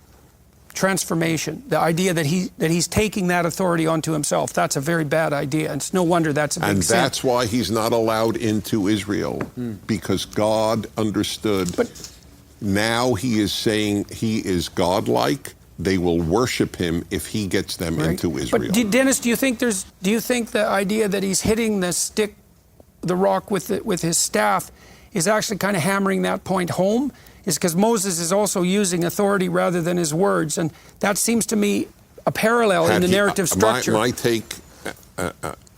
transformation, the idea that he's taking that authority onto himself. That's a very bad idea, and it's no wonder that's a big sin. And that's why he's not allowed into Israel, because God understood. But now he is saying he is godlike. They will worship him if he gets them into Israel. But Dennis, do you think the idea that he's hitting the rock with his staff is actually kind of hammering that point home? Is because Moses is also using authority rather than his words, and that seems to me a parallel in the narrative structure. My take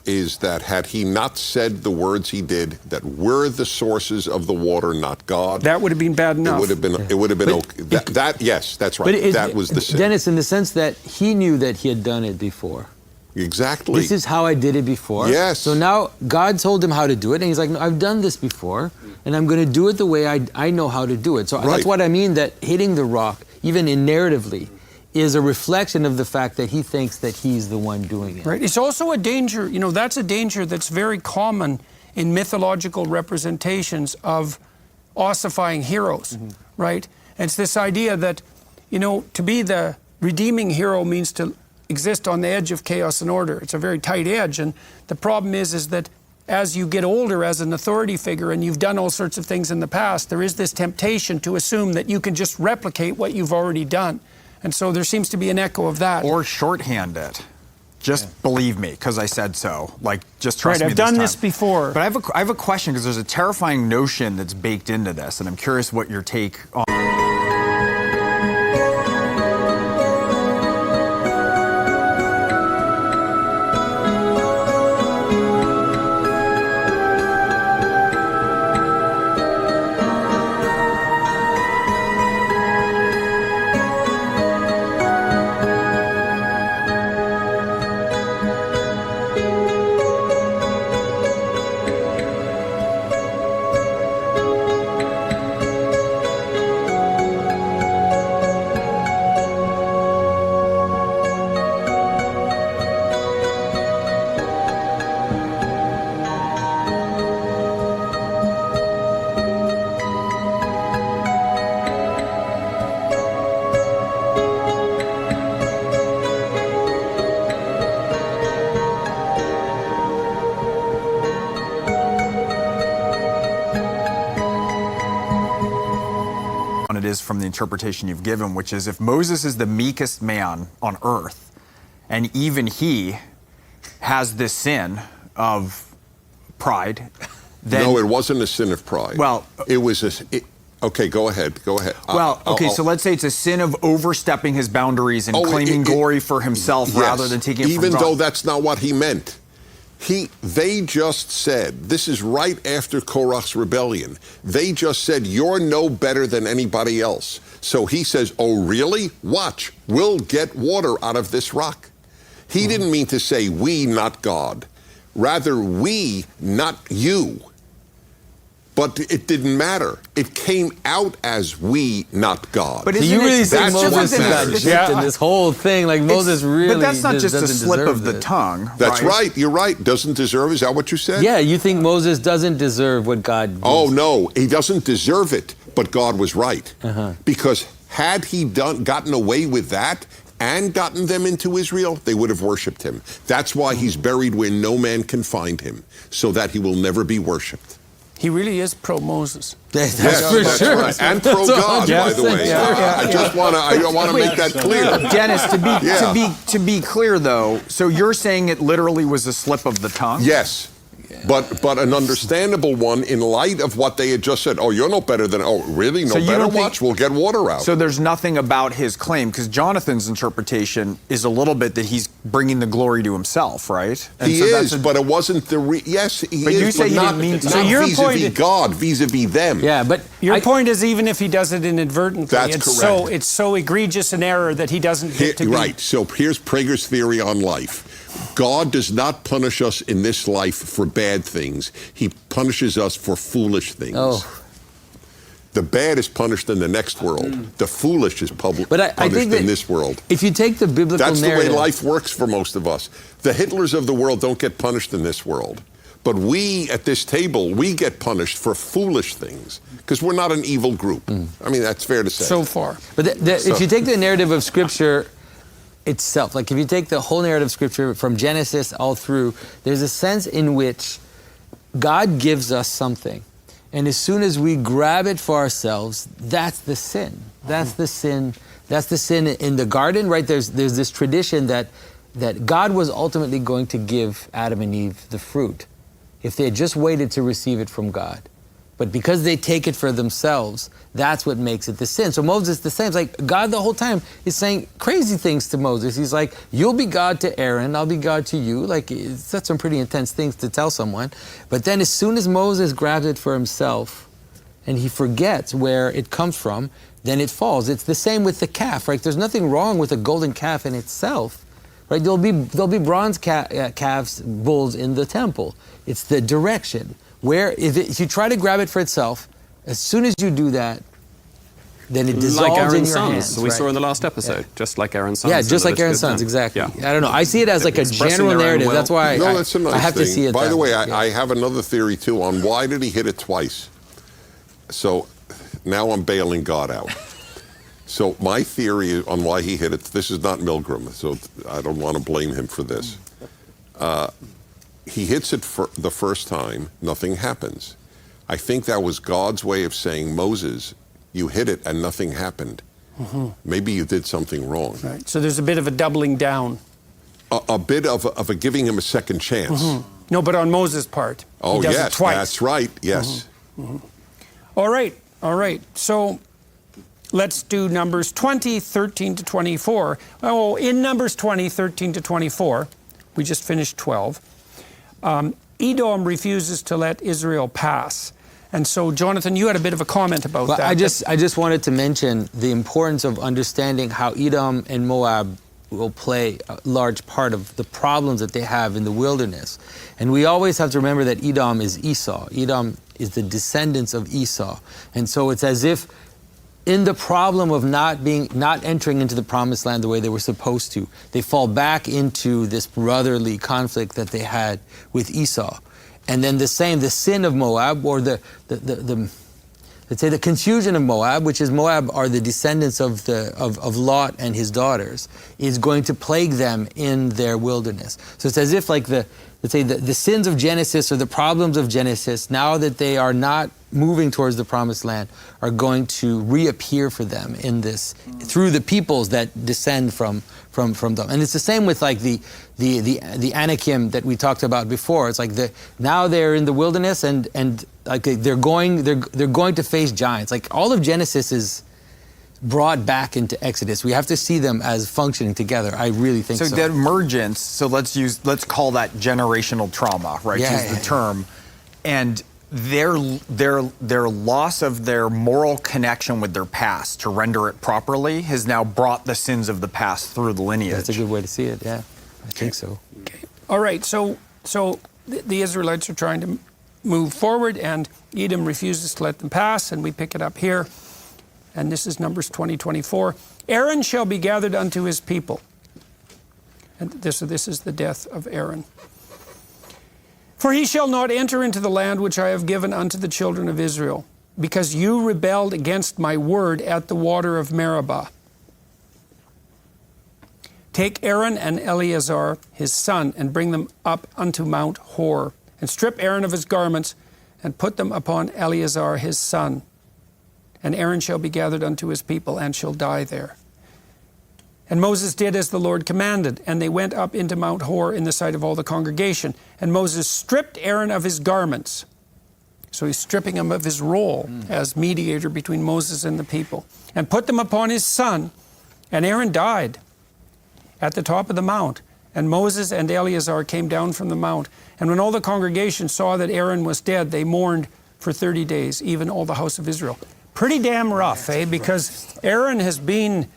is that had he not said the words he did, that were the sources of the water, not God, that would have been bad enough. It would have been okay. Yes, that's right. That was the sin. Dennis, in the sense that he knew that he had done it before, Exactly. This is how I did it before. Yes. So now God told him how to do it, and he's like, no, I've done this before, and I'm going to do it the way I know how to do it. So Right. that's what I mean, that hitting the rock, even in narratively, is a reflection of the fact that he thinks that he's the one doing it. Right. It's also a danger, that's a danger that's very common in mythological representations of ossifying heroes, right? And it's this idea that, to be the redeeming hero means to exist on the edge of chaos and order. It's a very tight edge, and the problem is that as you get older as an authority figure and you've done all sorts of things in the past, there is this temptation to assume that you can just replicate what you've already done. And so there seems to be an echo of that. Or shorthand it. Just believe me, because I said so. Just trust me I've done time. this before. But I have a question, because there's a terrifying notion that's baked into this, and I'm curious what your take on. It is from the interpretation you've given, which is if Moses is the meekest man on earth, and even he has this sin of pride, then No, it wasn't a sin of pride. Well, it was okay, go ahead. Well, okay, so let's say it's a sin of overstepping his boundaries and claiming glory for himself yes, rather than taking it from even God. though that's not what he meant. They just said, this is right after Korach's rebellion. They just said, you're no better than anybody else. So he says, oh, really? Watch, we'll get water out of this rock. He didn't mean to say we, not God. Rather, we, not you. But it didn't matter. It came out as we, not God. But So you really think that's what Moses got matters. gypped in this whole thing? Like Moses really But that's not just a doesn't slip deserve of the this. tongue. That's right. You're right. Doesn't deserve. Is that what you said? Yeah, you think Moses doesn't deserve what God gives. Oh, no. He doesn't deserve it, but God was right. Because had he gotten away with that and gotten them into Israel, they would have worshipped him. That's why he's buried where no man can find him, so that he will never be worshipped. He really is pro-Moses. That's Yes, for that's sure. right. And pro-God, by the way. I just want to make that clear. Dennis, Yeah. to be clear though, so you're saying it literally was a slip of the tongue? Yes. But an understandable one in light of what they had just said. Oh, you're no better than, oh, really? No So you better? don't think- Watch, we'll get water out. So there's nothing about his claim, because Jonathan's interpretation is a little bit that he's bringing the glory to himself, right? And He so that's is, but it wasn't the But yes, he is, you say but he not, didn't mean to. not So your vis-a-vis point is- God, vis-a-vis them. Yeah, but Your point is, even if he does it inadvertently, That's it's correct. it's so egregious an error that he doesn't get to be. Right. So here's Prager's theory on life. God does not punish us in this life for bad things. He punishes us for foolish things. Oh. The bad is punished in the next world. The foolish is But I punished think that in this world. if you take the biblical That's the way narrative, life works for most of us. The Hitlers of the world don't get punished in this world. But we at this table, we get punished for foolish things because we're not an evil group. I mean, that's fair to say. So far. But if you take the narrative of Scripture itself, like if you take the whole narrative of Scripture from Genesis all through, there's a sense in which God gives us something. And as soon as we grab it for ourselves, that's the sin. That's the sin. That's the sin in the garden, right? There's this tradition that God was ultimately going to give Adam and Eve the fruit if they had just waited to receive it from God. But because they take it for themselves, that's what makes it the sin. So Moses, the same. It's like God the whole time is saying crazy things to Moses. He's like, you'll be God to Aaron, I'll be God to you. Like, that's some pretty intense things to tell someone. But then as soon as Moses grabs it for himself and he forgets where it comes from, then it falls. It's the same with the calf, right? There's nothing wrong with a golden calf in itself, right? right? There'll be bronze calves, bulls in the temple. It's the direction. Where if you try to grab it for itself, as soon as you do that, then it dissolves like Aaron's in your sons, hands. we right? saw in the last episode, just like Aaron's sons. Yeah, in just the like Aaron's Leviticus sons, 10. exactly. Yeah. I don't know. I see it as like a Expressing general their own narrative. will. That's why No, that's a nice I have thing. to see it. By that the way, yeah. I have another theory too on why did he hit it twice. So now I'm bailing God out. So my theory on why he hit it, this is not Milgram, so I don't want to blame him for this. He hits it for the first time, nothing happens. I think that was God's way of saying, Moses, you hit it and nothing happened. Maybe you did something wrong. Right. So there's a bit of a doubling down. A bit of a giving him a second chance. No, but on Moses' part. Oh, he does yes, it twice. that's right, yes. All right. So let's do Numbers 20, 13 to 24. Oh, in Numbers 20, 13 to 24, we just finished 12, Edom refuses to let Israel pass. And so, Jonathan, you had a bit of a comment about Well, that. I just wanted to mention the importance of understanding how Edom and Moab will play a large part of the problems that they have in the wilderness. And we always have to remember that Edom is Esau. Edom is the descendants of Esau. And so it's as if in the problem of not entering into the promised land the way they were supposed to, they fall back into this brotherly conflict that they had with Esau. And then the sin of Moab, or let's say the confusion of Moab, which is Moab are the descendants of Lot and his daughters, is going to plague them in their wilderness. So it's as if like the sins of Genesis or the problems of Genesis, now that they are not moving towards the promised land, are going to reappear for them in this through the peoples that descend from them. And it's the same with like the Anakim that we talked about before. It's like now they're in the wilderness and like they're going to face giants. Like all of Genesis is brought back into Exodus. We have to see them as functioning together. I really think so. So that emergence, so let's call that generational trauma, right? Yeah, Is the term. And their loss of their moral connection with their past to render it properly has now brought the sins of the past through the lineage. That's a good way to see it, yeah. I think so. Okay. All right, so the Israelites are trying to move forward, and Edom refuses to let them pass, and we pick it up here. And this is Numbers 20:24. Aaron shall be gathered unto his people. And this is the death of Aaron. For he shall not enter into the land which I have given unto the children of Israel, because you rebelled against my word at the water of Meribah. Take Aaron and Eleazar his son, and bring them up unto Mount Hor, and strip Aaron of his garments, and put them upon Eleazar his son. And Aaron shall be gathered unto his people, and shall die there. And Moses did as the Lord commanded, and they went up into Mount Hor in the sight of all the congregation. And Moses stripped Aaron of his garments. So he's stripping him of his role as mediator between Moses and the people, and put them upon his son. And Aaron died at the top of the mount. And Moses and Eleazar came down from the mount. And when all the congregation saw that Aaron was dead, they mourned for 30 days, even all the house of Israel. Pretty damn rough, Because Aaron has been,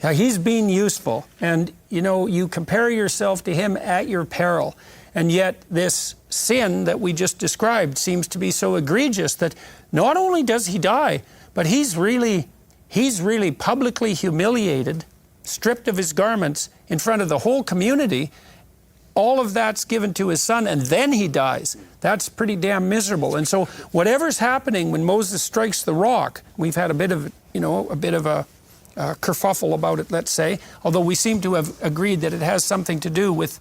he's been useful. And, you compare yourself to him at your peril. And yet this sin that we just described seems to be so egregious that not only does he die, but he's really publicly humiliated, stripped of his garments in front of the whole community. All of that's given to his son, and then he dies. That's pretty damn miserable. And so whatever's happening when Moses strikes the rock, we've had a bit of a kerfuffle about it, let's say, although we seem to have agreed that it has something to do with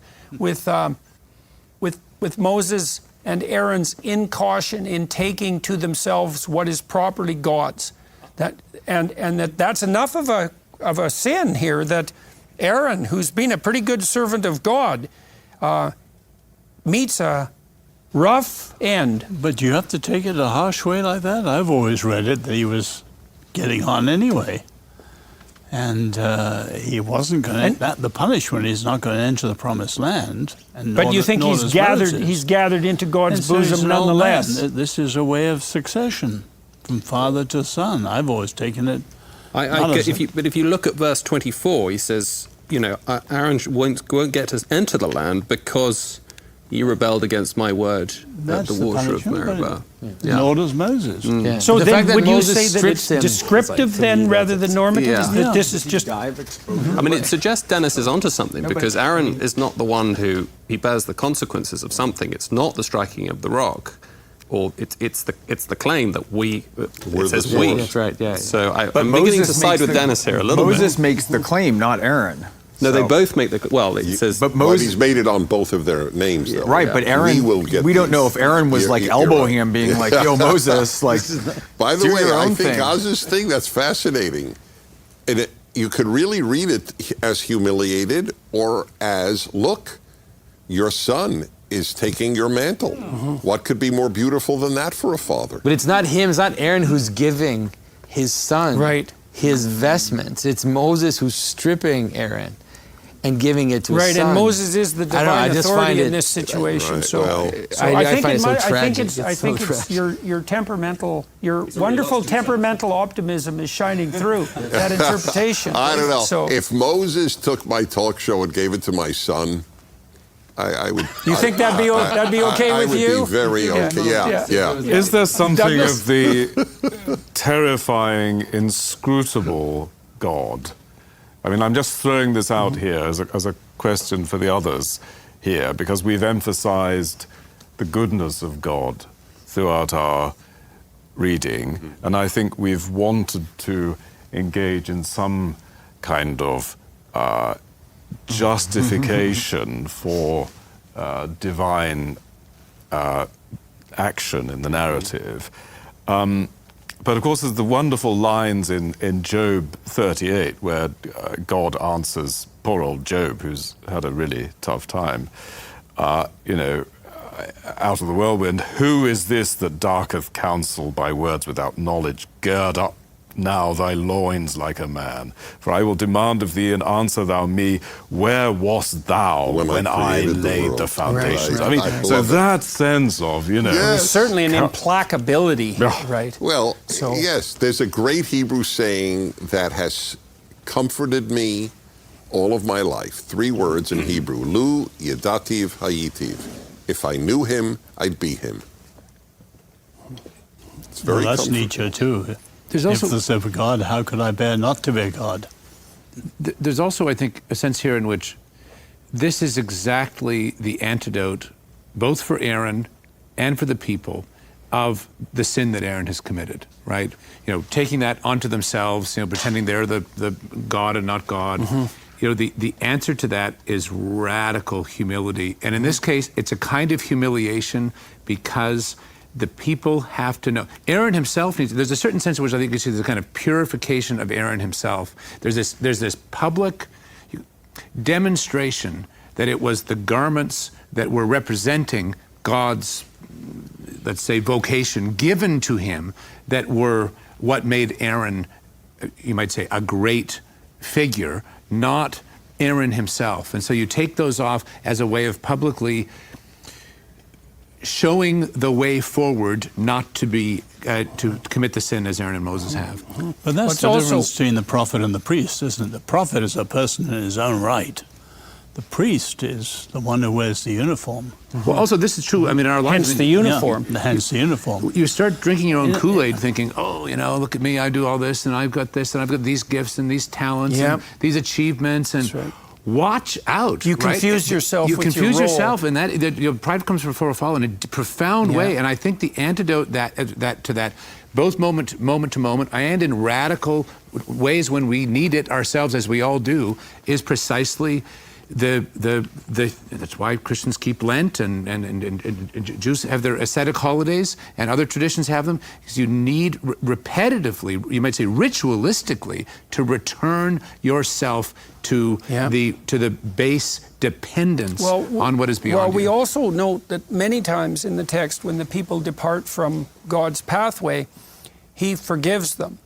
Moses and Aaron's incaution in taking to themselves what is properly God's. That's enough of a sin here that Aaron, who's been a pretty good servant of God, meets a rough end. But you have to take it a harsh way like that? I've always read it that he was getting on anyway. And he wasn't going to, the punishment is not going to enter the promised land. But you think he's gathered into God's bosom nonetheless? This is a way of succession from father to son. I've always taken it. But if you look at verse 24, he says, Aaron won't get to enter the land because you rebelled against my word That's at the water of punishment, Meribah. Nor does Moses. Yeah. So The then fact that would you Moses say that it's strips him- descriptive then rather than normative? Yeah. Is that this is just I mean, it suggests Dennis is onto something because Aaron is not the one he bears the consequences of something. It's not the striking of the rock, or it's the claim that it says the we. source. That's right, yeah. So I'm beginning to side with Dennis here a little Moses bit. makes the claim, not Aaron. No, they So- both make the it says. But But Moses, he's made it on both of their names, though. right? But Aaron, we don't know if Aaron was like elbowing him, being like, "Yo, Moses, like." By the do way, your I own think thing. Oz's thing, that's fascinating. And you could really read it as humiliated or as, look, your son is taking your mantle. What could be more beautiful than that for a father? But it's not him, it's not Aaron who's giving his son Right. his vestments. It's Moses who's stripping Aaron and giving it to his right, son. and Moses is the I don't know, I divine just authority find in it- this situation. Right, So, well- I think find it it so might, tragic. I think so it's tragic. your temperamental, your wonderful temperamental optimism is shining through that interpretation. I don't know. So, If Moses took my talk show and gave it to my son, I would. you think that'd be okay I with would you? be very Yeah. okay. Yeah, Yeah. yeah. Is there something Douglas? of the terrifying, inscrutable God? I mean, I'm just throwing this out here as a question for the others here, because we've emphasized the goodness of God throughout our reading, and I think we've wanted to engage in some kind of justification for divine action in the narrative. But of course, there's the wonderful lines in Job 38 where God answers poor old Job, who's had a really tough time, out of the whirlwind. Who is this that darketh counsel by words without knowledge? Gird up now thy loins like a man, for I will demand of thee and answer thou me. Where wast thou when I created the laid world? the foundations? Right. I mean, I so love it. that sense of, Yes. certainly an implacability, right? Well, So- yes, there's a great Hebrew saying that has comforted me all of my life. 3 words in Hebrew: Lu Yadativ Hayitiv. If I knew him, I'd be him. It's very Well, that's comforting. Nietzsche too. There's If also there's ever God, how could I bear not to be God? there's also, I think, a sense here in which this is exactly the antidote, both for Aaron and for the people, of the sin that Aaron has committed, right? Taking that onto themselves, pretending they're the God and not God. The answer to that is radical humility. And in this case, it's a kind of humiliation because the people have to know. Aaron himself there's a certain sense in which I think you see the kind of purification of Aaron himself. There's this public demonstration that it was the garments that were representing God's, let's say, vocation given to him that were what made Aaron, you might say, a great figure, not Aaron himself. And so you take those off as a way of publicly showing the way forward not to be to commit the sin as Aaron and Moses have. But that's It's the also- difference between the prophet and the priest, isn't it? The prophet is a person in his own right. The priest is the one who wears the uniform. Well, also, this is true. I mean, in our lives, Hence the uniform. Yeah, hence the uniform. you start drinking your own Kool-Aid thinking, oh, look at me, I do all this, and I've got this, and I've got these gifts and these talents Yep. and these achievements, and right. watch out. You right? confuse yourself You with your confuse role. yourself, and that your pride comes before a fall in a profound way. Yeah. And I think the antidote to that, both moment to moment, and in radical ways when we need it ourselves, as we all do, is precisely that's why Christians keep Lent and Jews have their ascetic holidays and other traditions have them, because you need repetitively, you might say ritualistically, to return yourself to the base dependence on what is beyond Well, you. we also note that many times in the text when the people depart from God's pathway, he forgives them.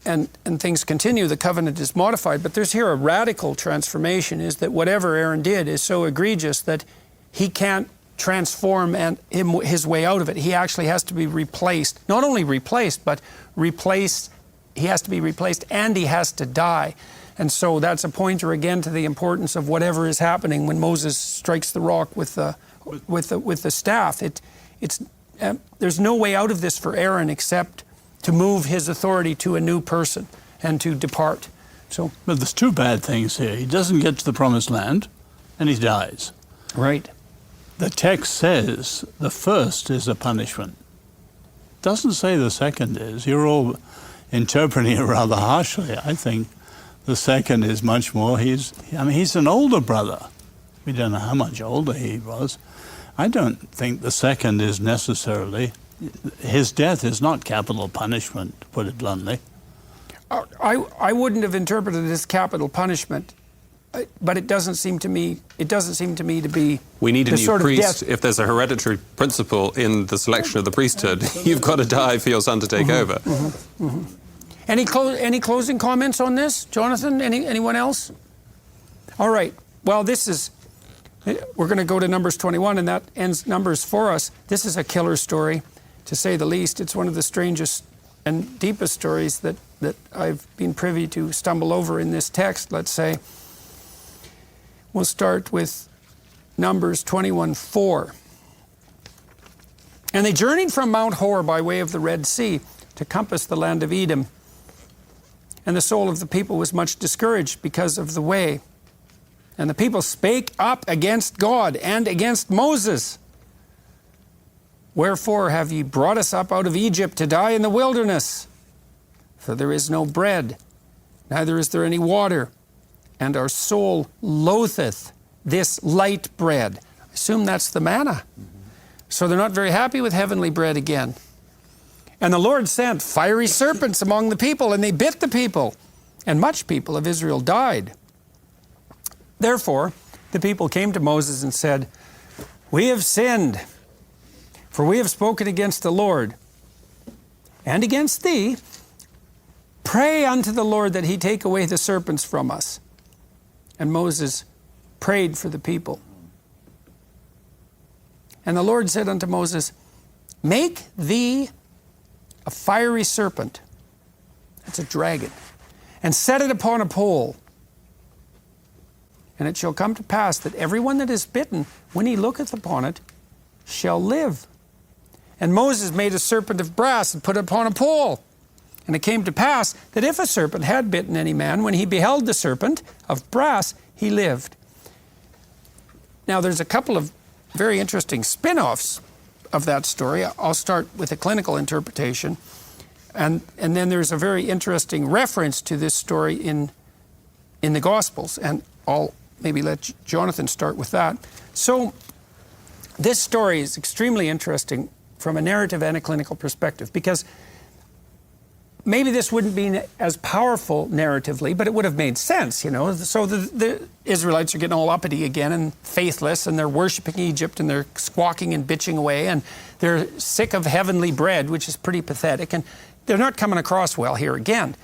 And things continue, the covenant is modified. But there's here a radical transformation, is that whatever Aaron did is so egregious that he can't transform his way out of it. He actually has to be replaced. Not only replaced, but replaced. He has to be replaced and he has to die. And so that's a pointer again to the importance of whatever is happening when Moses strikes the rock with the staff. There's no way out of this for Aaron except to move his authority to a new person and to depart. But there's two bad things here. He doesn't get to the promised land, and he dies. Right. The text says the first is a punishment. Doesn't say the second is. You're all interpreting it rather harshly. I think the second is much more. He's an older brother. We don't know how much older he was. I don't think the second is necessarily. His death is not capital punishment, to put it bluntly. I wouldn't have interpreted it as capital punishment, but it doesn't seem to me to be. We need a the new sort of priest. death. If there's a hereditary principle in the selection of the priesthood, you've got to die for your son to take over. Any closing comments on this, Jonathan? Anyone else? All right. Well, we're going to go to Numbers 21, and that ends Numbers for us. This is a killer story, to say the least. It's one of the strangest and deepest stories that I've been privy to stumble over in this text, let's say. We'll start with Numbers 21:4. And they journeyed from Mount Hor by way of the Red Sea to compass the land of Edom. And the soul of the people was much discouraged because of the way. And the people spake up against God and against Moses. Wherefore have ye brought us up out of Egypt to die in the wilderness? For there is no bread, neither is there any water, and our soul loatheth this light bread. I assume that's the manna. So they're not very happy with heavenly bread again. And the Lord sent fiery serpents among the people, and they bit the people, and much people of Israel died. Therefore, the people came to Moses and said, We have sinned, for we have spoken against the Lord and against thee. Pray unto the Lord that he take away the serpents from us. And Moses prayed for the people. And the Lord said unto Moses, Make thee a fiery serpent, that's a dragon, and set it upon a pole. And it shall come to pass that everyone that is bitten, when he looketh upon it, shall live. And Moses made a serpent of brass and put it upon a pole. And it came to pass that if a serpent had bitten any man, when he beheld the serpent of brass, he lived. Now there's a couple of very interesting spin-offs of that story. I'll start with a clinical interpretation. And then there's a very interesting reference to this story in the Gospels. And I'll maybe let Jonathan start with that. So this story is extremely interesting from a narrative and a clinical perspective, because maybe this wouldn't be as powerful narratively, but it would have made sense, you know. So the Israelites are getting all uppity again and faithless, and they're worshiping Egypt, and they're squawking and bitching away, and they're sick of heavenly bread, which is pretty pathetic, and they're not coming across well here again.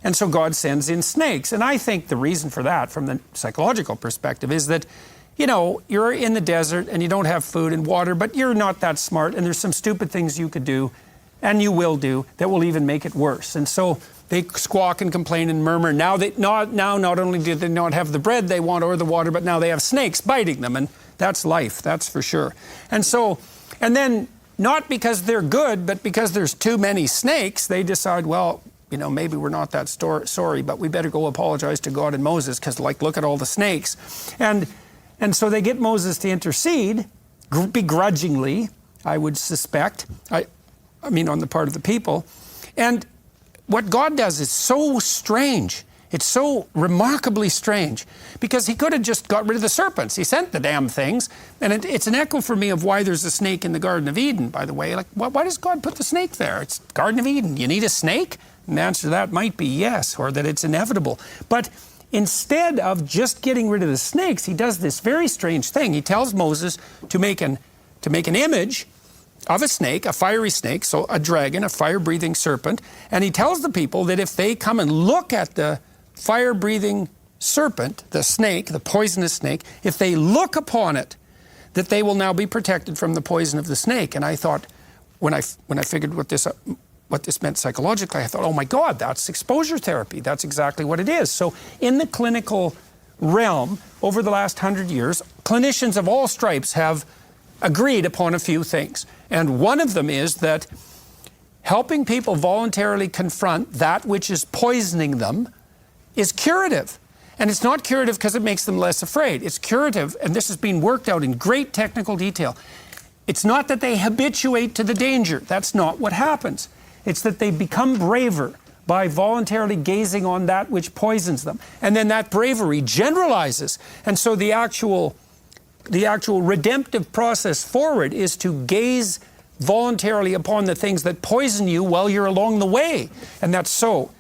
And so God sends in snakes. And I think the reason for that, from the psychological perspective, is that, you know, you're in the desert and you don't have food and water, but you're not that smart, and there's some stupid things you could do, and you will do, that will even make it worse. And so they squawk and complain and murmur. Now not only do they not have the bread they want or the water, but now they have snakes biting them, and that's life, that's for sure. And then, not because they're good, but because there's too many snakes, they decide, well, you know, maybe we're not that sorry, but we better go apologize to God and Moses, because, like, look at all the snakes. And so they get Moses to intercede, begrudgingly, I would suspect, I mean, on the part of the people. And what God does is so strange. It's so remarkably strange, because he could have just got rid of the serpents. He sent the damn things. And it's an echo for me of why there's a snake in the Garden of Eden, by the way. Like, why does God put the snake there? It's Garden of Eden. You need a snake? And the answer to that might be yes, or that it's inevitable. But instead of just getting rid of the snakes, he does this very strange thing. He tells Moses to make an image of a snake, a fiery snake, so a dragon, a fire-breathing serpent, and he tells the people that if they come and look at the fire-breathing serpent, the snake, the poisonous snake, if they look upon it, that they will now be protected from the poison of the snake. And I thought, when I figured what this what this meant psychologically, I thought, oh my God, that's exposure therapy. That's exactly what it is. So in the clinical realm, over the last 100 years, clinicians of all stripes have agreed upon a few things. And one of them is that helping people voluntarily confront that which is poisoning them is curative. And it's not curative because it makes them less afraid. It's curative, and this has been worked out in great technical detail. It's not that they habituate to the danger. That's not what happens. It's that they become braver by voluntarily gazing on that which poisons them. And then that bravery generalizes. And so the actual redemptive process forward is to gaze voluntarily upon the things that poison you while you're along the way. And that's so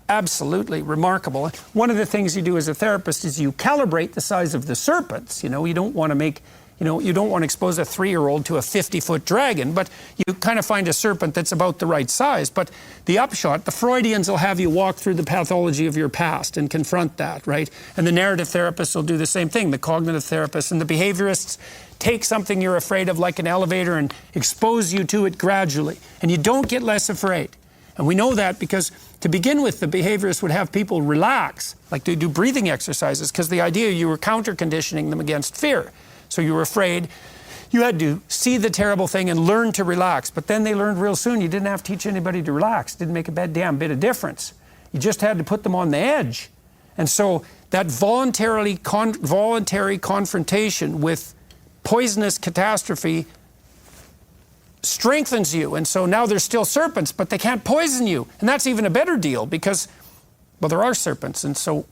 absolutely remarkable. One of the things you do as a therapist is you calibrate the size of the serpents. You know, you don't want to make, you don't want to expose a 3-year-old to a 50-foot dragon, but you kind of find a serpent that's about the right size. But the upshot, the Freudians will have you walk through the pathology of your past and confront that, right? And the narrative therapists will do the same thing, the cognitive therapists, and the behaviorists take something you're afraid of like an elevator and expose you to it gradually. And you don't get less afraid. And we know that because to begin with, the behaviorists would have people relax, like they do breathing exercises, because the idea you were counter-conditioning them against fear. So you were afraid. You had to see the terrible thing and learn to relax. But then they learned real soon you didn't have to teach anybody to relax. It didn't make a damn bit of difference. You just had to put them on the edge. And so that voluntary confrontation with poisonous catastrophe strengthens you. And so now there's still serpents, but they can't poison you. And that's even a better deal because, well, there are serpents. And so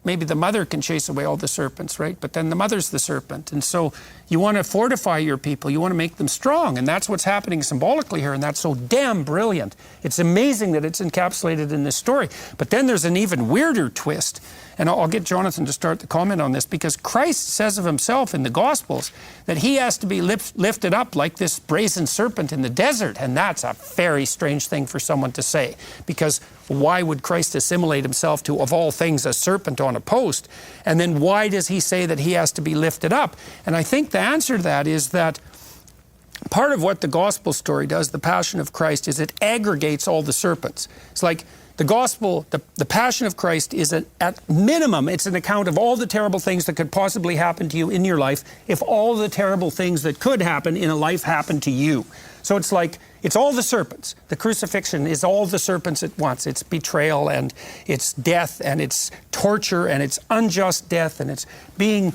maybe the mother can chase away all the serpents, right? But then the mother's the serpent. And so you want to fortify your people. You want to make them strong. And that's what's happening symbolically here. And that's so damn brilliant. It's amazing that it's encapsulated in this story. But then there's an even weirder twist. And I'll get Jonathan to start the comment on this, because Christ says of himself in the Gospels that he has to be lifted up like this brazen serpent in the desert. And that's a very strange thing for someone to say, because why would Christ assimilate himself to, of all things, a serpent on a post? And then why does he say that he has to be lifted up? And I think the answer to that is that part of what the gospel story does, the Passion of Christ, is it aggregates all the serpents. It's like the gospel, the Passion of Christ is at minimum, it's an account of all the terrible things that could possibly happen to you in your life if all the terrible things that could happen in a life happened to you. So it's like, it's all the serpents. The crucifixion is all the serpents at once. It's betrayal, and it's death, and it's torture, and it's unjust death, and it's being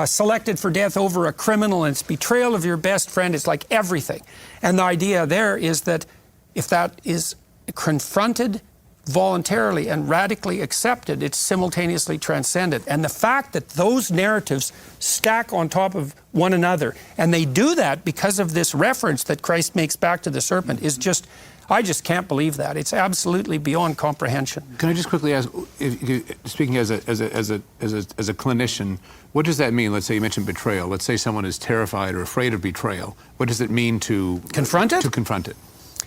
selected for death over a criminal, and it's betrayal of your best friend. It's like everything. And the idea there is that if that is confronted voluntarily and radically accepted, it's simultaneously transcended. And the fact that those narratives stack on top of one another, and they do that because of this reference that Christ makes back to the serpent, is just, I just can't believe that. It's absolutely beyond comprehension. Can I just quickly ask, speaking as a clinician, what does that mean? Let's say you mentioned betrayal. Let's say someone is terrified or afraid of betrayal. What does it mean to confront it? To confront it.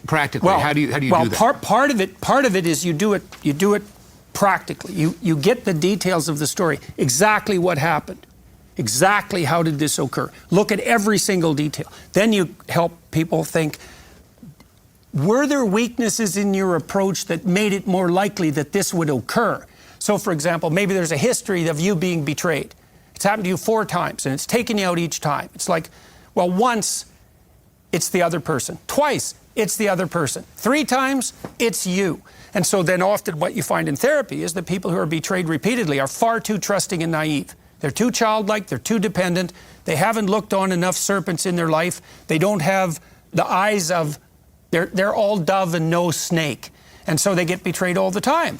Practically, well, how do you do that? Well, part of it is you do it practically. You get the details of the story, exactly what happened, exactly how did this occur. Look at every single detail. Then you help people think, were there weaknesses in your approach that made it more likely that this would occur? So, for example, maybe there's a history of you being betrayed. It's happened to you 4 times, and it's taken you out each time. It's like, well, once, it's the other person. Twice, it's the other person. 3 times, it's you. And so then often what you find in therapy is that people who are betrayed repeatedly are far too trusting and naive. They're too childlike, they're too dependent, they haven't looked on enough serpents in their life, they don't have the eyes of, they're all dove and no snake. And so they get betrayed all the time.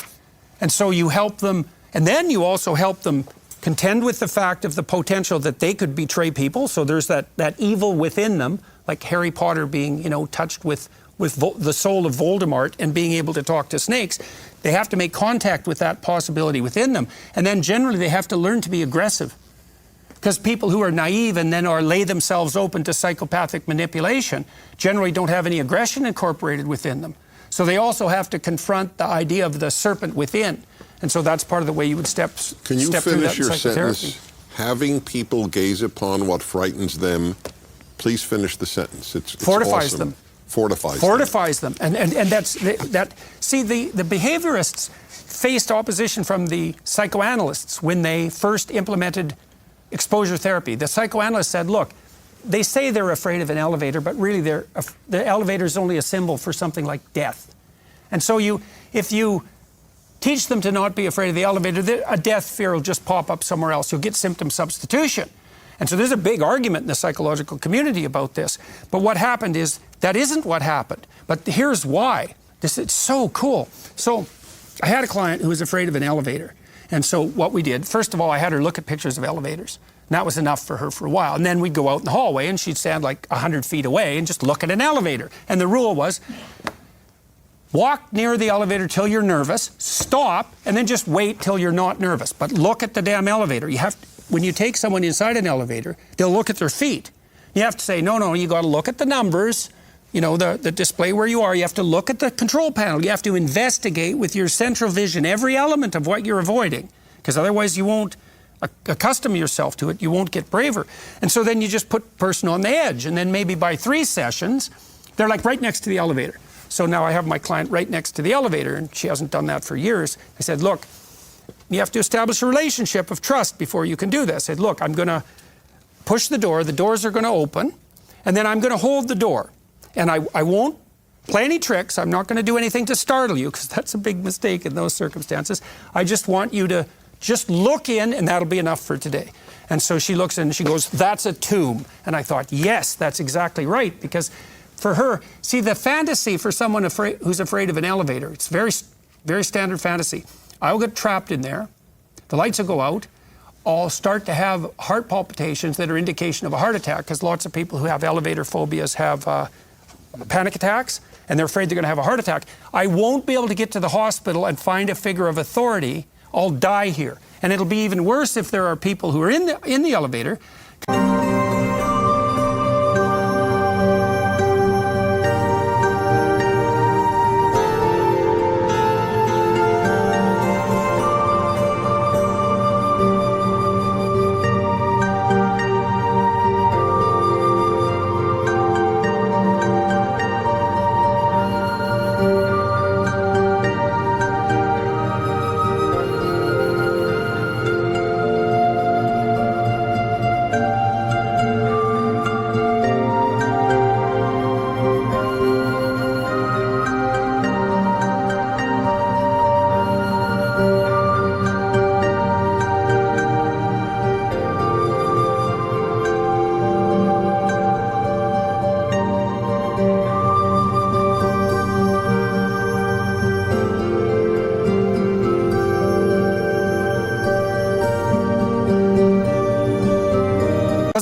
And so you help them, and then you also help them contend with the fact of the potential that they could betray people. So there's that evil within them, like Harry Potter being, touched with the soul of Voldemort and being able to talk to snakes. They have to make contact with that possibility within them. And then generally they have to learn to be aggressive. Because people who are naive and then lay themselves open to psychopathic manipulation generally don't have any aggression incorporated within them. So they also have to confront the idea of the serpent within. And so that's part of the way you would step through that. Can you finish your sentence? Having people gaze upon what frightens them. Please finish the sentence. It's fortifies awesome. them. Fortifies them. And that's that. See, the behaviorists faced opposition from the psychoanalysts when they first implemented exposure therapy. The psychoanalysts said, look, they say they're afraid of an elevator, but really the elevator is only a symbol for something like death. And so if you teach them to not be afraid of the elevator, a death fear will just pop up somewhere else. You'll get symptom substitution. And so there's a big argument in the psychological community about this. But what happened is that isn't what happened. But here's why. It's so cool. So I had a client who was afraid of an elevator. And so what we did, first of all, I had her look at pictures of elevators. And that was enough for her for a while. And then we'd go out in the hallway and she'd stand like 100 feet away and just look at an elevator. And the rule was, walk near the elevator till you're nervous, stop, and then just wait till you're not nervous. But look at the damn elevator. When you take someone inside an elevator, they'll look at their feet. You have to say, no, you got to look at the numbers, you know, the display where you are. You have to look at the control panel. You have to investigate with your central vision every element of what you're avoiding, because otherwise you won't accustom yourself to it. You won't get braver. And so then you just put the person on the edge, and then maybe by 3 sessions, they're like right next to the elevator. So now I have my client right next to the elevator, and she hasn't done that for years. I said, look, you have to establish a relationship of trust before you can do this. I said, look, I'm going to push the doors are going to open, and then I'm going to hold the door. And I won't play any tricks. I'm not going to do anything to startle you, because that's a big mistake in those circumstances. I just want you to just look in, and that'll be enough for today. And so she looks in and she goes, that's a tomb. And I thought, yes, that's exactly right, because for her, see, the fantasy for someone who's afraid of an elevator, it's very, very standard fantasy. I'll get trapped in there, the lights will go out, I'll start to have heart palpitations that are indication of a heart attack, because lots of people who have elevator phobias have panic attacks, and they're afraid they're going to have a heart attack. I won't be able to get to the hospital and find a figure of authority. I'll die here. And it'll be even worse if there are people who are in the elevator.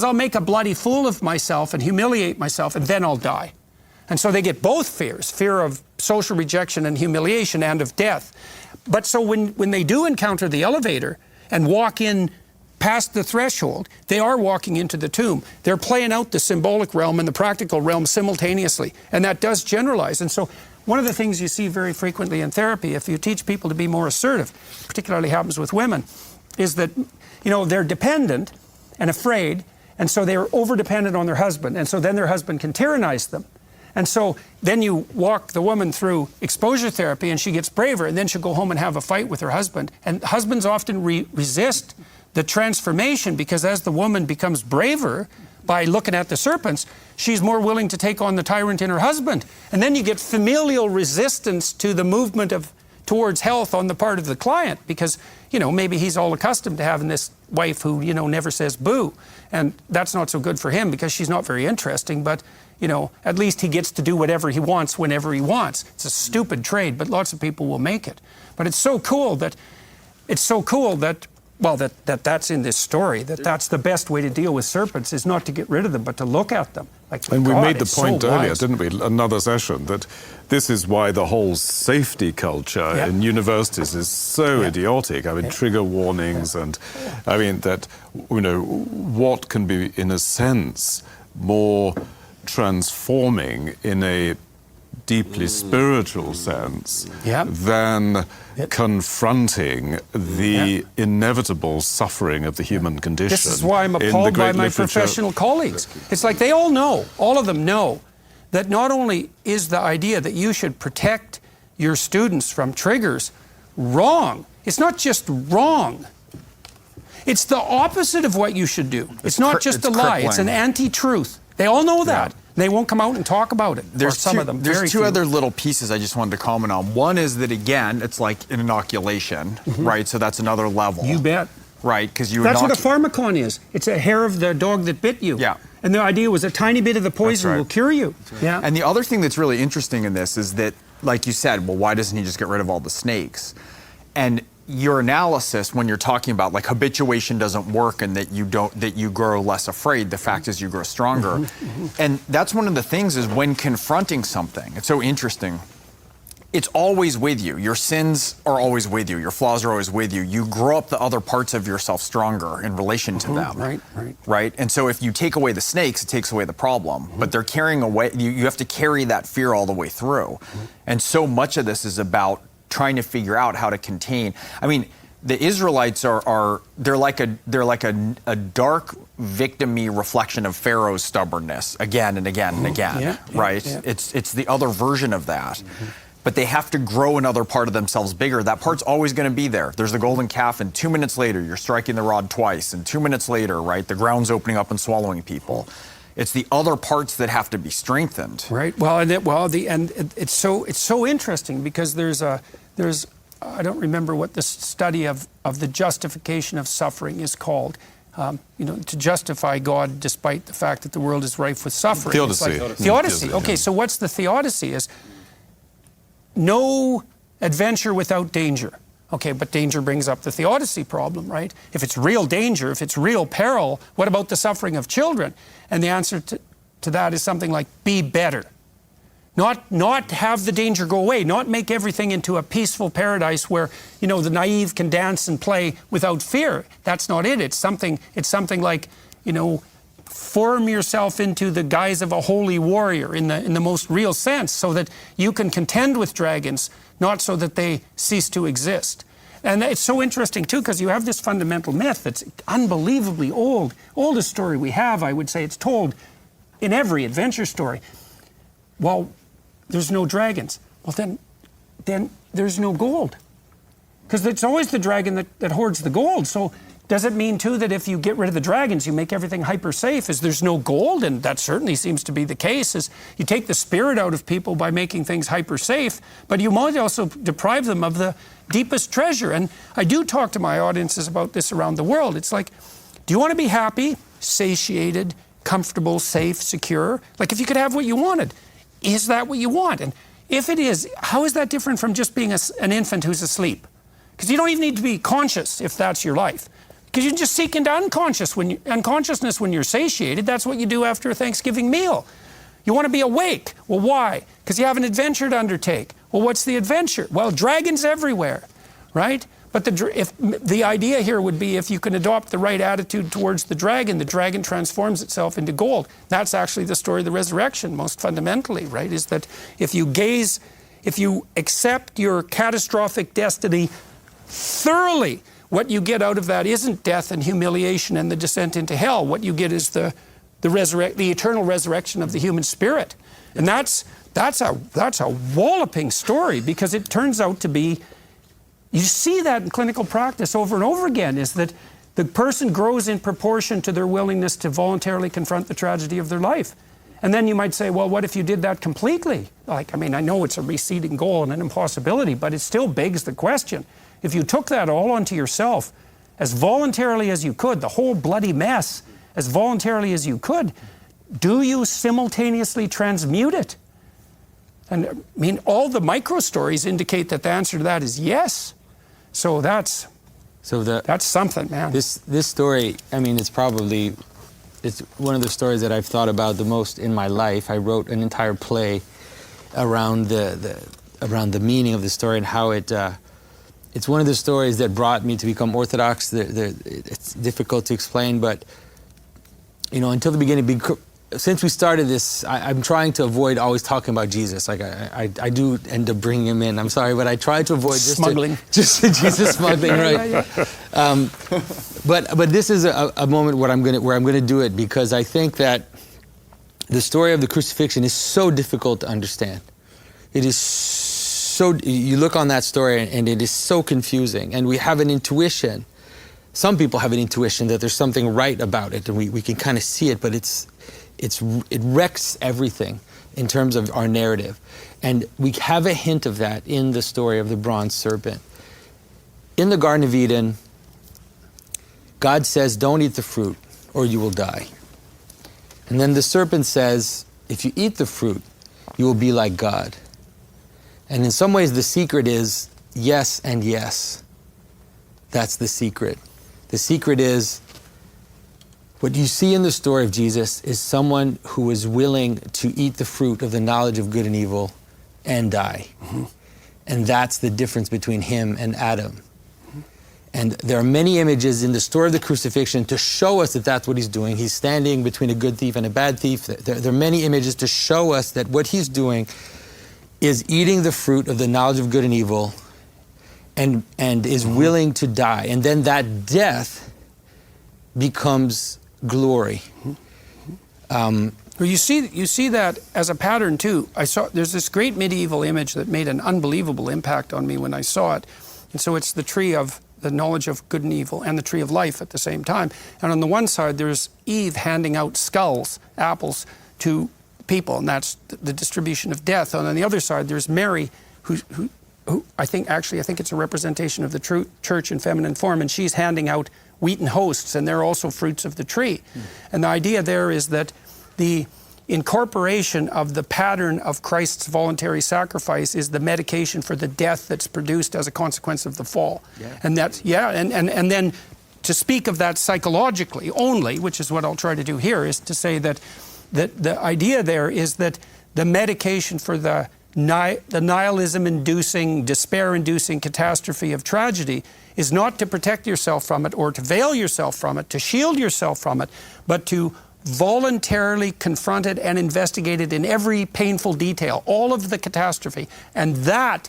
I'll make a bloody fool of myself and humiliate myself, and then I'll die. And so they get both fears, fear of social rejection and humiliation, and of death. But so when they do encounter the elevator and walk in past the threshold, they are walking into the tomb. They're playing out the symbolic realm and the practical realm simultaneously, and that does generalize. And so one of the things you see very frequently in therapy, if you teach people to be more assertive, particularly happens with women, is that, you know, they're dependent and afraid, and so they're over-dependent on their husband, and so then their husband can tyrannize them. And so then you walk the woman through exposure therapy, and she gets braver, and then she'll go home and have a fight with her husband. And husbands often resist the transformation, because as the woman becomes braver by looking at the serpents, she's more willing to take on the tyrant in her husband. And then you get familial resistance to the movement towards health on the part of the client, because, you know, maybe he's all accustomed to having this wife who, you know, never says boo. And that's not so good for him, because she's not very interesting, but, you know, at least he gets to do whatever he wants whenever he wants. It's a stupid trade, but lots of people will make it. But it's so cool that, well, that's in this story, that's the best way to deal with serpents, is not to get rid of them, but to look at them. Like, and we God, made the point so earlier, wise. didn't we, another session, that this is why the whole safety culture in universities is so idiotic. I mean, trigger warnings and, I mean, that, you know, what can be, in a sense, more transforming in a deeply spiritual sense than confronting the inevitable suffering of the human condition. This is why I'm appalled by my professional colleagues. It's like they all know, all of them know, that not only is the idea that you should protect your students from triggers wrong, it's not just wrong. It's the opposite of what you should do. It's not just a lie, it's an anti-truth. They all know that. They won't come out and talk about it. There's some of them. There's two other little pieces I just wanted to comment on. One is that, again, it's like an inoculation, right? So that's another level. You bet. Right, because you That's what a pharmacon is. It's a hair of the dog that bit you. Yeah. And the idea was a tiny bit of the poison right. will cure you. Yeah. And the other thing that's really interesting in this is that, like you said, well, why doesn't he just get rid of all the snakes? And your analysis when you're talking about like habituation doesn't work and that you grow less afraid, the fact is you grow stronger. And that's one of the things is when confronting something, it's so interesting. It's always with you. Your sins are always with you. Your flaws are always with you. You grow up the other parts of yourself stronger in relation to them. Right? And so if you take away the snakes, it takes away the problem. But they're carrying away, you have to carry that fear all the way through. And so much of this is about trying to figure out how to contain. I mean, the Israelites they're like a dark victim-y reflection of Pharaoh's stubbornness again and again and again. Right? It's the other version of that. But they have to grow another part of themselves bigger. That part's always going to be there. There's the golden calf, and 2 minutes later, you're striking the rod twice, and 2 minutes later, right, the ground's opening up and swallowing people. It's the other parts that have to be strengthened. Right. Well, it's so interesting because there's I don't remember what the study of the justification of suffering is called. To justify God despite the fact that the world is rife with suffering. Theodicy. Theodicy. Okay, so what's the theodicy is? No adventure without danger. Okay, but danger brings up the theodicy problem, right? If it's real danger, if it's real peril, what about the suffering of children? And the answer to that is something like be better. Not have the danger go away, not make everything into a peaceful paradise where, the naive can dance and play without fear. That's not it. It's something like, form yourself into the guise of a holy warrior in the most real sense so that you can contend with dragons, not so that they cease to exist. And it's so interesting, too, because you have this fundamental myth that's unbelievably old. Oldest story we have, I would say. It's told in every adventure story. Well, there's no dragons. Well, then there's no gold. Because it's always the dragon that hoards the gold. So does it mean, too, that if you get rid of the dragons, you make everything hyper-safe? Is there's no gold? And that certainly seems to be the case, is you take the spirit out of people by making things hyper-safe, but you might also deprive them of the deepest treasure. And I do talk to my audiences about this around the world. It's like, do you want to be happy, satiated, comfortable, safe, secure? Like if you could have what you wanted, is that what you want? And if it is, how is that different from just being an infant who's asleep? Because you don't even need to be conscious if that's your life. Because you can just seek into unconsciousness when you're satiated. That's what you do after a Thanksgiving meal. You want to be awake. Well, why? Because you have an adventure to undertake. Well, what's the adventure? Well, dragons everywhere, right? But the idea here would be if you can adopt the right attitude towards the dragon transforms itself into gold. That's actually the story of the resurrection, most fundamentally, right? Is that if you accept your catastrophic destiny thoroughly, what you get out of that isn't death and humiliation and the descent into hell. What you get is the eternal resurrection of the human spirit. And that's a walloping story because it turns out to be, you see that in clinical practice over and over again, is that the person grows in proportion to their willingness to voluntarily confront the tragedy of their life. And then you might say, well, what if you did that completely? I know it's a receding goal and an impossibility, but it still begs the question. If you took that all onto yourself as voluntarily as you could, the whole bloody mess as voluntarily as you could, do you simultaneously transmute it? And all the micro stories indicate that the answer to that is yes. So that's something, man. This story, it's one of the stories that I've thought about the most in my life. I wrote an entire play around the meaning of the story and how it's one of the stories that brought me to become Orthodox. It's difficult to explain, but until the beginning, since we started this, I'm trying to avoid always talking about Jesus. I do end up bringing him in. I'm sorry, but I try to avoid smuggling. Just Jesus smuggling, right? But this is a moment where I'm going to do it because I think that the story of the crucifixion is so difficult to understand. It is so, you look on that story and it is so confusing, and we have an intuition. Some people have an intuition that there's something right about it, and we can kind of see it, but it wrecks everything in terms of our narrative. And we have a hint of that in the story of the bronze serpent. In the Garden of Eden, God says, don't eat the fruit or you will die. And then the serpent says, if you eat the fruit, you will be like God. And in some ways, the secret is yes and yes. That's the secret. The secret is, what you see in the story of Jesus is someone who is willing to eat the fruit of the knowledge of good and evil and die. Mm-hmm. And that's the difference between him and Adam. And there are many images in the story of the crucifixion to show us that that's what he's doing. He's standing between a good thief and a bad thief. There are many images to show us that what he's doing is eating the fruit of the knowledge of good and evil and is willing to die. And then that death becomes glory. Well, you see that as a pattern too. There's this great medieval image that made an unbelievable impact on me when I saw it. And so it's the tree of the knowledge of good and evil and the tree of life at the same time. And on the one side, there's Eve handing out skulls, apples, to people, and that's the distribution of death. And on the other side, there's Mary, who I think it's a representation of the true church in feminine form, and she's handing out wheaten hosts, and they're also fruits of the tree. And the idea there is that the incorporation of the pattern of Christ's voluntary sacrifice is the medication for the death that's produced as a consequence of the fall. Yeah. And that's, and then to speak of that psychologically only, which is what I'll try to do here, is to say that the idea there is that the medication for the nihilism-inducing, despair-inducing catastrophe of tragedy is not to protect yourself from it or to veil yourself from it, to shield yourself from it, but to voluntarily confront it and investigate it in every painful detail, all of the catastrophe. And that,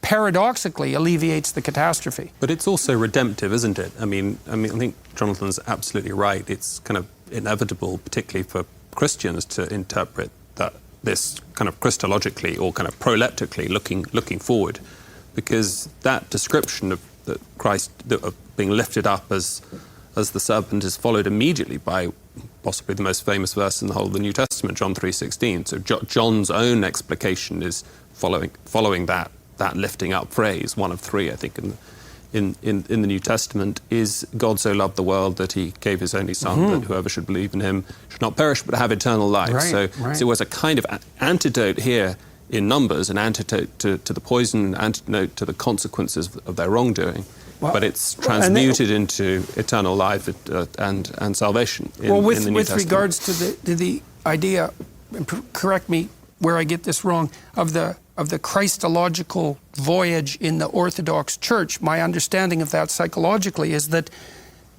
paradoxically, alleviates the catastrophe. But it's also redemptive, isn't it? I mean, I think Jonathan's absolutely right. It's kind of inevitable, particularly for Christians, to interpret that this kind of Christologically or kind of proleptically looking forward, because that description of that Christ of being lifted up as the serpent is followed immediately by possibly the most famous verse in the whole of the New Testament, John 3:16. So John's own explication is following that lifting up phrase, one of three, I think, in the New Testament, is God so loved the world that he gave his only son, that whoever should believe in him should not perish but have eternal life. Right, so it was a kind of antidote here in Numbers, an antidote to the poison, an antidote to the consequences of their wrongdoing. Well, but it's transmuted into eternal life and salvation in the New Testament. With regards to the idea, and correct me where I get this wrong, of the Christological voyage in the Orthodox Church, my understanding of that psychologically is that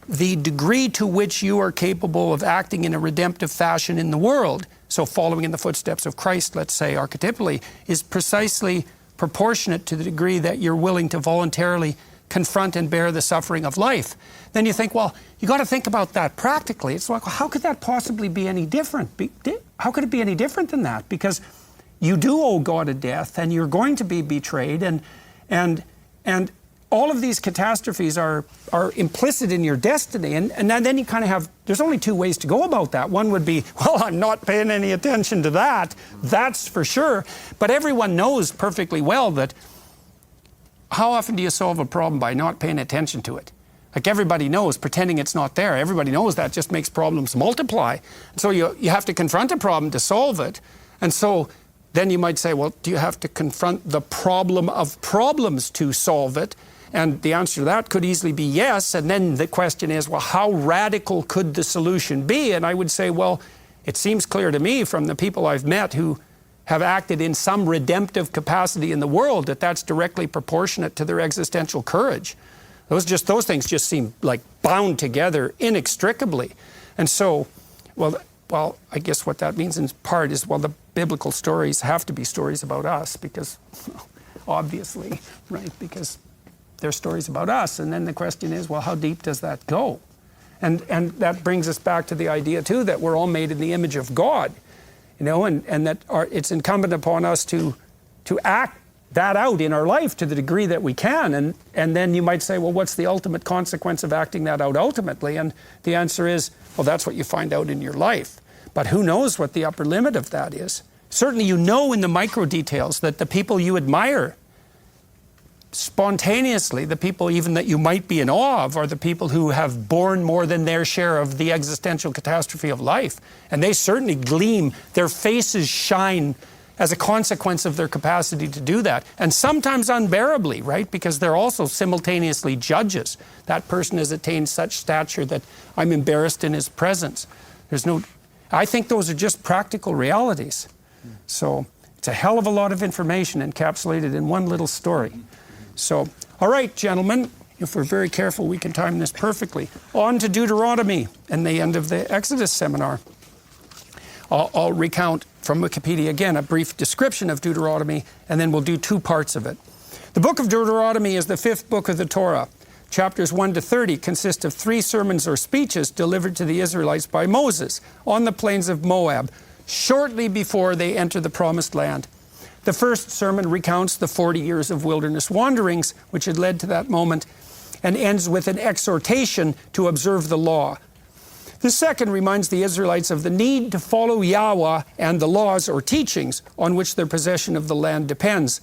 the degree to which you are capable of acting in a redemptive fashion in the world, so following in the footsteps of Christ, let's say archetypally, is precisely proportionate to the degree that you're willing to voluntarily confront and bear the suffering of life. Then you think, well, you got to think about that practically. It's like, well, how could that possibly be any different? How could it be any different than that? Because you do owe God a death, and you're going to be betrayed, and all of these catastrophes are implicit in your destiny. And then you kind of have, there's only two ways to go about that. One would be, well, I'm not paying any attention to that. That's for sure. But everyone knows perfectly well that how often do you solve a problem by not paying attention to it? Like everybody knows, pretending it's not there. Everybody knows that just makes problems multiply. So you have to confront a problem to solve it. And so then you might say, well, do you have to confront the problem of problems to solve it? And the answer to that could easily be yes. And then the question is, well, how radical could the solution be? And I would say, well, it seems clear to me from the people I've met who have acted in some redemptive capacity in the world that that's directly proportionate to their existential courage. Those things just seem like bound together inextricably. And so, well, I guess what that means in part is, well, the biblical stories have to be stories about us because, obviously, right, because they're stories about us. And then the question is, well, how deep does that go? And that brings us back to the idea, too, that we're all made in the image of God. and that it's incumbent upon us to act that out in our life to the degree that we can. And then you might say, well, what's the ultimate consequence of acting that out ultimately? And the answer is, well, that's what you find out in your life. But who knows what the upper limit of that is? Certainly you know in the micro details that the people you admire spontaneously, the people even that you might be in awe of, are the people who have borne more than their share of the existential catastrophe of life. And they certainly gleam, their faces shine as a consequence of their capacity to do that. And sometimes unbearably, right? Because they're also simultaneously judges. That person has attained such stature that I'm embarrassed in his presence. I think those are just practical realities. So it's a hell of a lot of information encapsulated in one little story. So, all right, gentlemen, if we're very careful, we can time this perfectly. On to Deuteronomy and the end of the Exodus seminar. I'll recount from Wikipedia again a brief description of Deuteronomy, and then we'll do 2 parts of it. The book of Deuteronomy is the 5th book of the Torah. Chapters 1 to 30 consist of 3 sermons or speeches delivered to the Israelites by Moses on the plains of Moab, shortly before they enter the Promised Land. The first sermon recounts the 40 years of wilderness wanderings which had led to that moment, and ends with an exhortation to observe the law. The second reminds the Israelites of the need to follow Yahweh and the laws or teachings on which their possession of the land depends.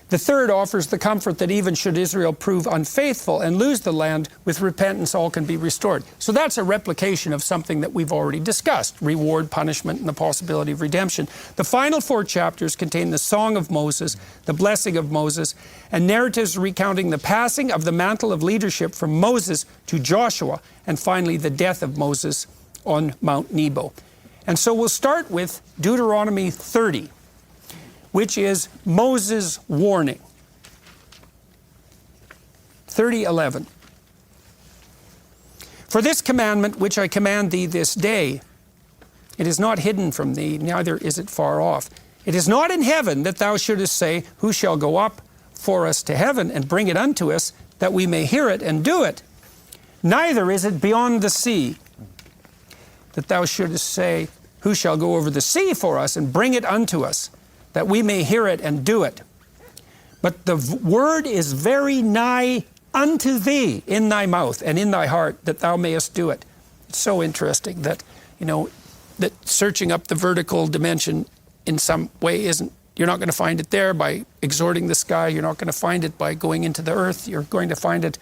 The third offers the comfort that even should Israel prove unfaithful and lose the land, with repentance all can be restored. So that's a replication of something that we've already discussed: reward, punishment, and the possibility of redemption. The final 4 chapters contain the Song of Moses, the Blessing of Moses, and narratives recounting the passing of the mantle of leadership from Moses to Joshua, and finally the death of Moses on Mount Nebo. And so we'll start with Deuteronomy 30. Which is Moses' warning. 30:11. For this commandment which I command thee this day, it is not hidden from thee, neither is it far off. It is not in heaven, that thou shouldest say, who shall go up for us to heaven and bring it unto us, that we may hear it and do it. Neither is it beyond the sea, that thou shouldest say, who shall go over the sea for us and bring it unto us, that we may hear it and do it. But the word is very nigh unto thee, in thy mouth and in thy heart, that thou mayest do it. It's so interesting that, that searching up the vertical dimension in some way isn't, you're not going to find it there by exhorting the sky. You're not going to find it by going into the earth. You're going to find it,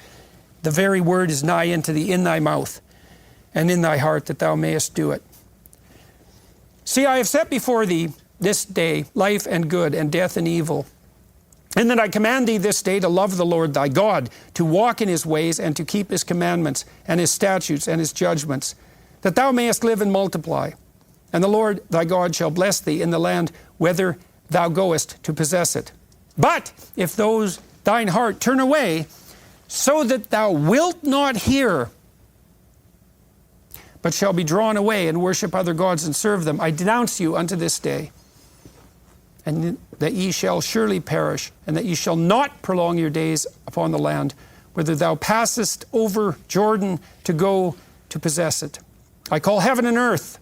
the very word is nigh unto thee, in thy mouth and in thy heart, that thou mayest do it. See, I have set before thee this day life and good, and death and evil. And that I command thee this day to love the Lord thy God, to walk in his ways, and to keep his commandments, and his statutes, and his judgments, that thou mayest live and multiply. And the Lord thy God shall bless thee in the land whither thou goest to possess it. But if thine heart turn away, so that thou wilt not hear, but shall be drawn away and worship other gods and serve them, I denounce you unto this day, and that ye shall surely perish, and that ye shall not prolong your days upon the land, whither thou passest over Jordan to go to possess it. I call heaven and earth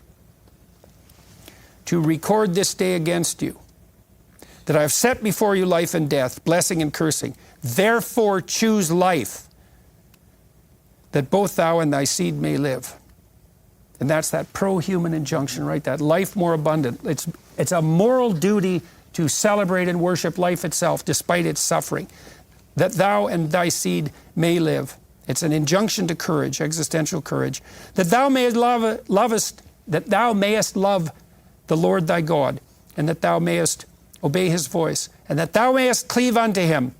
to record this day against you, that I have set before you life and death, blessing and cursing. Therefore choose life, that both thou and thy seed may live. And that's that pro-human injunction, right? That life more abundant. It's a moral duty to celebrate and worship life itself, despite its suffering, that thou and thy seed may live. It's an injunction to courage, existential courage, that thou mayest love the Lord thy God, and that thou mayest obey his voice, and that thou mayest cleave unto him,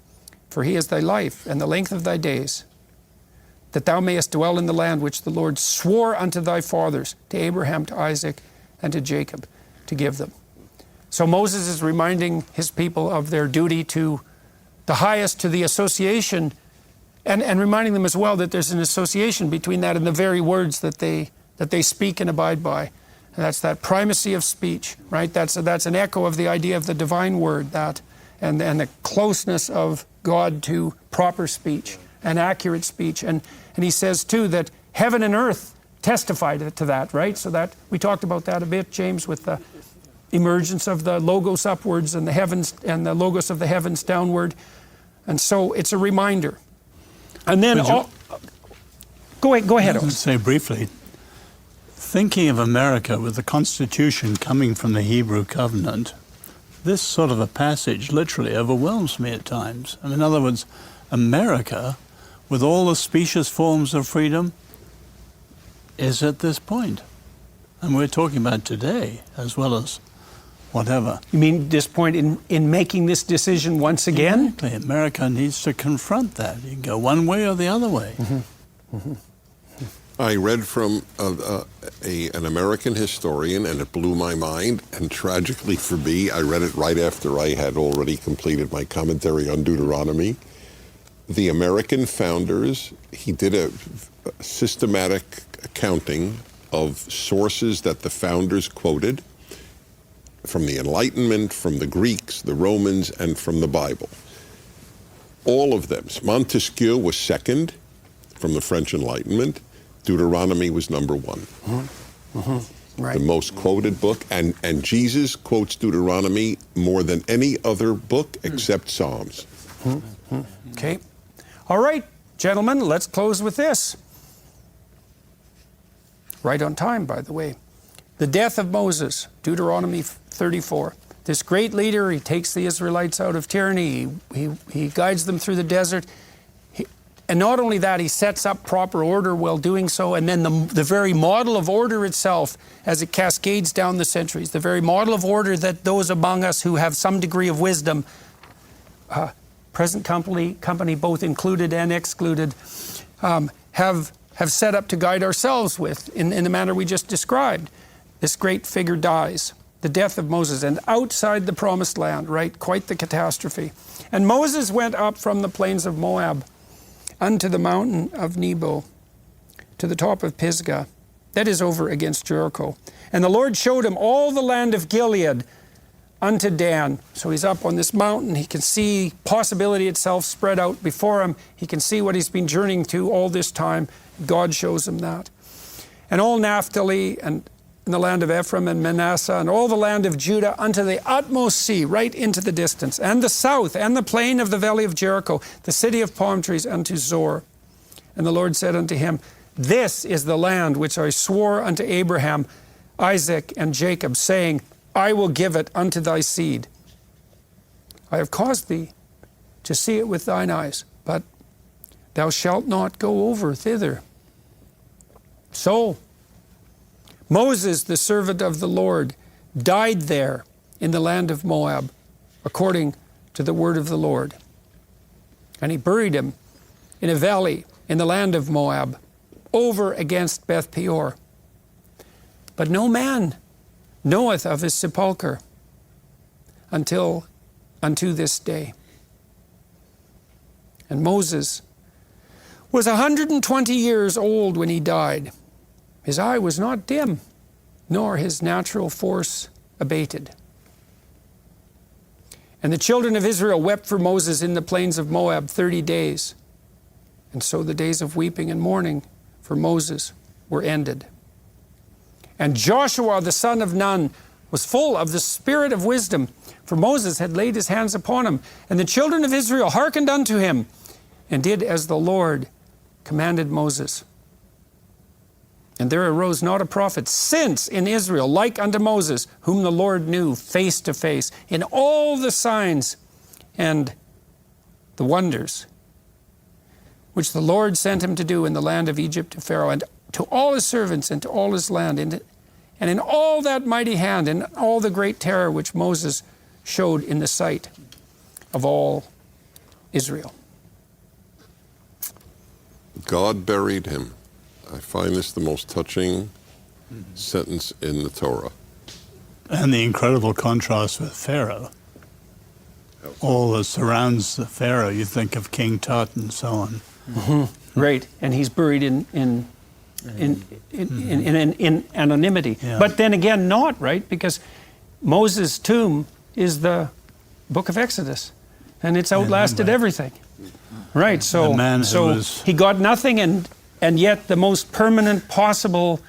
for he is thy life and the length of thy days, that thou mayest dwell in the land which the Lord swore unto thy fathers, to Abraham, to Isaac, and to Jacob, to give them. So Moses is reminding his people of their duty to the highest, to the association, and reminding them as well that there's an association between that and the very words that they speak and abide by. And that's that primacy of speech, right? That's an echo of the idea of the divine word, that and the closeness of God to proper speech and accurate speech. And he says too that heaven and earth testify to that, right? So that we talked about that a bit, James, with the emergence of the logos upwards and the heavens and the logos of the heavens downward. And so it's a reminder. And then go ahead. I would say briefly, thinking of America with the Constitution coming from the Hebrew covenant, this sort of a passage literally overwhelms me at times. In other words, America, with all the specious forms of freedom, is at this point. And we're talking about today as well as whatever. You mean this point in making this decision once again? Exactly. America needs to confront that. You can go one way or the other way. Mm-hmm. Mm-hmm. I read from an American historian, and it blew my mind. And tragically for me, I read it right after I had already completed my commentary on Deuteronomy. The American founders, he did a systematic accounting of sources that the founders quoted from the Enlightenment, from the Greeks, the Romans, and from the Bible. All of them. Montesquieu was second from the French Enlightenment. Deuteronomy was number one. Mm-hmm. Mm-hmm. Right. The most quoted book. And Jesus quotes Deuteronomy more than any other book except Psalms. Mm-hmm. Okay. All right, gentlemen, let's close with this. Right on time, by the way. The death of Moses, Deuteronomy 34. This great leader, he takes the Israelites out of tyranny. He guides them through the desert. And not only that, he sets up proper order while doing so. And then the very model of order itself, as it cascades down the centuries, the very model of order that those among us who have some degree of wisdom, present company both included and excluded, have set up to guide ourselves with in the manner we just described. This great figure dies, the death of Moses, and outside the promised land, right? Quite the catastrophe. And Moses went up from the plains of Moab unto the mountain of Nebo, to the top of Pisgah, that is over against Jericho. And the Lord showed him all the land of Gilead unto Dan. So he's up on this mountain. He can see possibility itself spread out before him. He can see what he's been journeying to all this time. God shows him that. And all Naphtali and the land of Ephraim and Manasseh and all the land of Judah unto the utmost sea, right into the distance, and the south and the plain of the valley of Jericho, the city of palm trees unto Zor. And the Lord said unto him, This is the land which I swore unto Abraham, Isaac, and Jacob, saying, I will give it unto thy seed. I have caused thee to see it with thine eyes, but thou shalt not go over thither. So Moses, the servant of the Lord, died there in the land of Moab, according to the word of the Lord. And he buried him in a valley in the land of Moab, over against Beth Peor. But no man knoweth of his sepulchre unto this day. And Moses was 120 years old when he died. His eye was not dim, nor his natural force abated. And the children of Israel wept for Moses in the plains of Moab 30 days. And so the days of weeping and mourning for Moses were ended. And Joshua the son of Nun was full of the spirit of wisdom, for Moses had laid his hands upon him. And the children of Israel hearkened unto him, and did as the Lord commanded Moses. And there arose not a prophet since in Israel like unto Moses, whom the Lord knew face to face, in all the signs and the wonders which the Lord sent him to do in the land of Egypt to Pharaoh, and to all his servants, and to all his land, and in all that mighty hand, and all the great terror which Moses showed in the sight of all Israel. God buried him. I find this the most touching sentence in the Torah. And the incredible contrast with Pharaoh. All that surrounds the Pharaoh, you think of King Tut and so on. Mm-hmm. Right, and he's buried in anonymity. Yeah. But then again, not, right? Because Moses' tomb is the book of Exodus, and it's outlasted everything. Right, so The man who so was- he got nothing, and yet the most permanent possible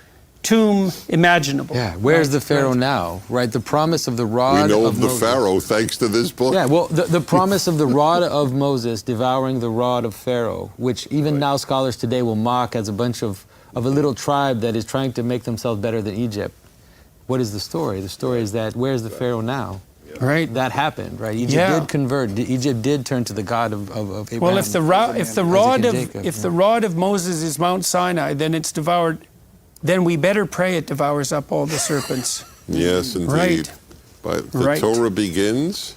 tomb imaginable. Yeah, where's Right, the Pharaoh right. now, right? The promise of the rod We know of of the Moses. Pharaoh thanks to this book. Yeah, well, the promise of the rod of Moses devouring the rod of Pharaoh, which even now scholars today will mock as a bunch of a little tribe that is trying to make themselves better than Egypt. What is the story? The story is that where's the Pharaoh now? Right. That happened, right? Egypt Yeah. did convert. Egypt did turn to the God of Abraham. Well, if the Jacob, rod of Moses is Mount Sinai, then it's devoured. Then we better pray it devours up all the serpents. Yes, indeed. Right. But the Right. Torah begins.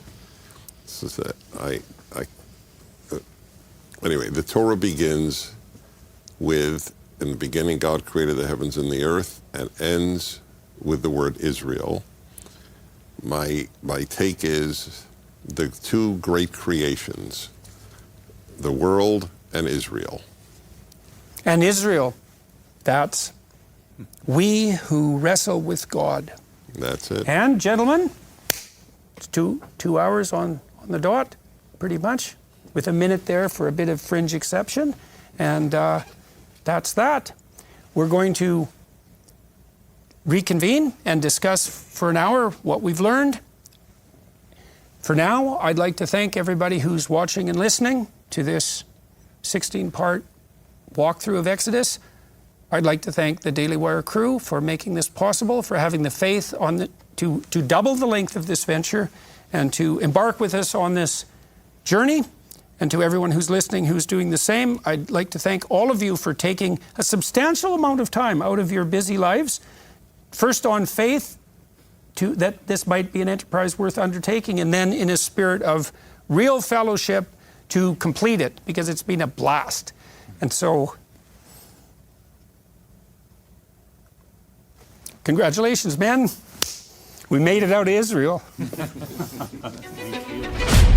This is it. Anyway, the Torah begins with, in the beginning, God created the heavens and the earth, and ends with the word Israel. My take is the two great creations, the world and Israel. And Israel, that's we who wrestle with God. That's it. And gentlemen, it's two hours on the dot, pretty much, with a minute there for a bit of fringe exception. And that's that. We're going to reconvene and discuss for an hour what we've learned. For now, I'd like to thank everybody who's watching and listening to this 16-part walkthrough of Exodus. I'd like to thank the Daily Wire crew for making this possible, for having the faith to double the length of this venture and to embark with us on this journey. And to everyone who's listening who's doing the same, I'd like to thank all of you for taking a substantial amount of time out of your busy lives, first on faith, that this might be an enterprise worth undertaking, and then in a spirit of real fellowship to complete it, because it's been a blast. And so, congratulations, men. We made it out of Israel. Thank you.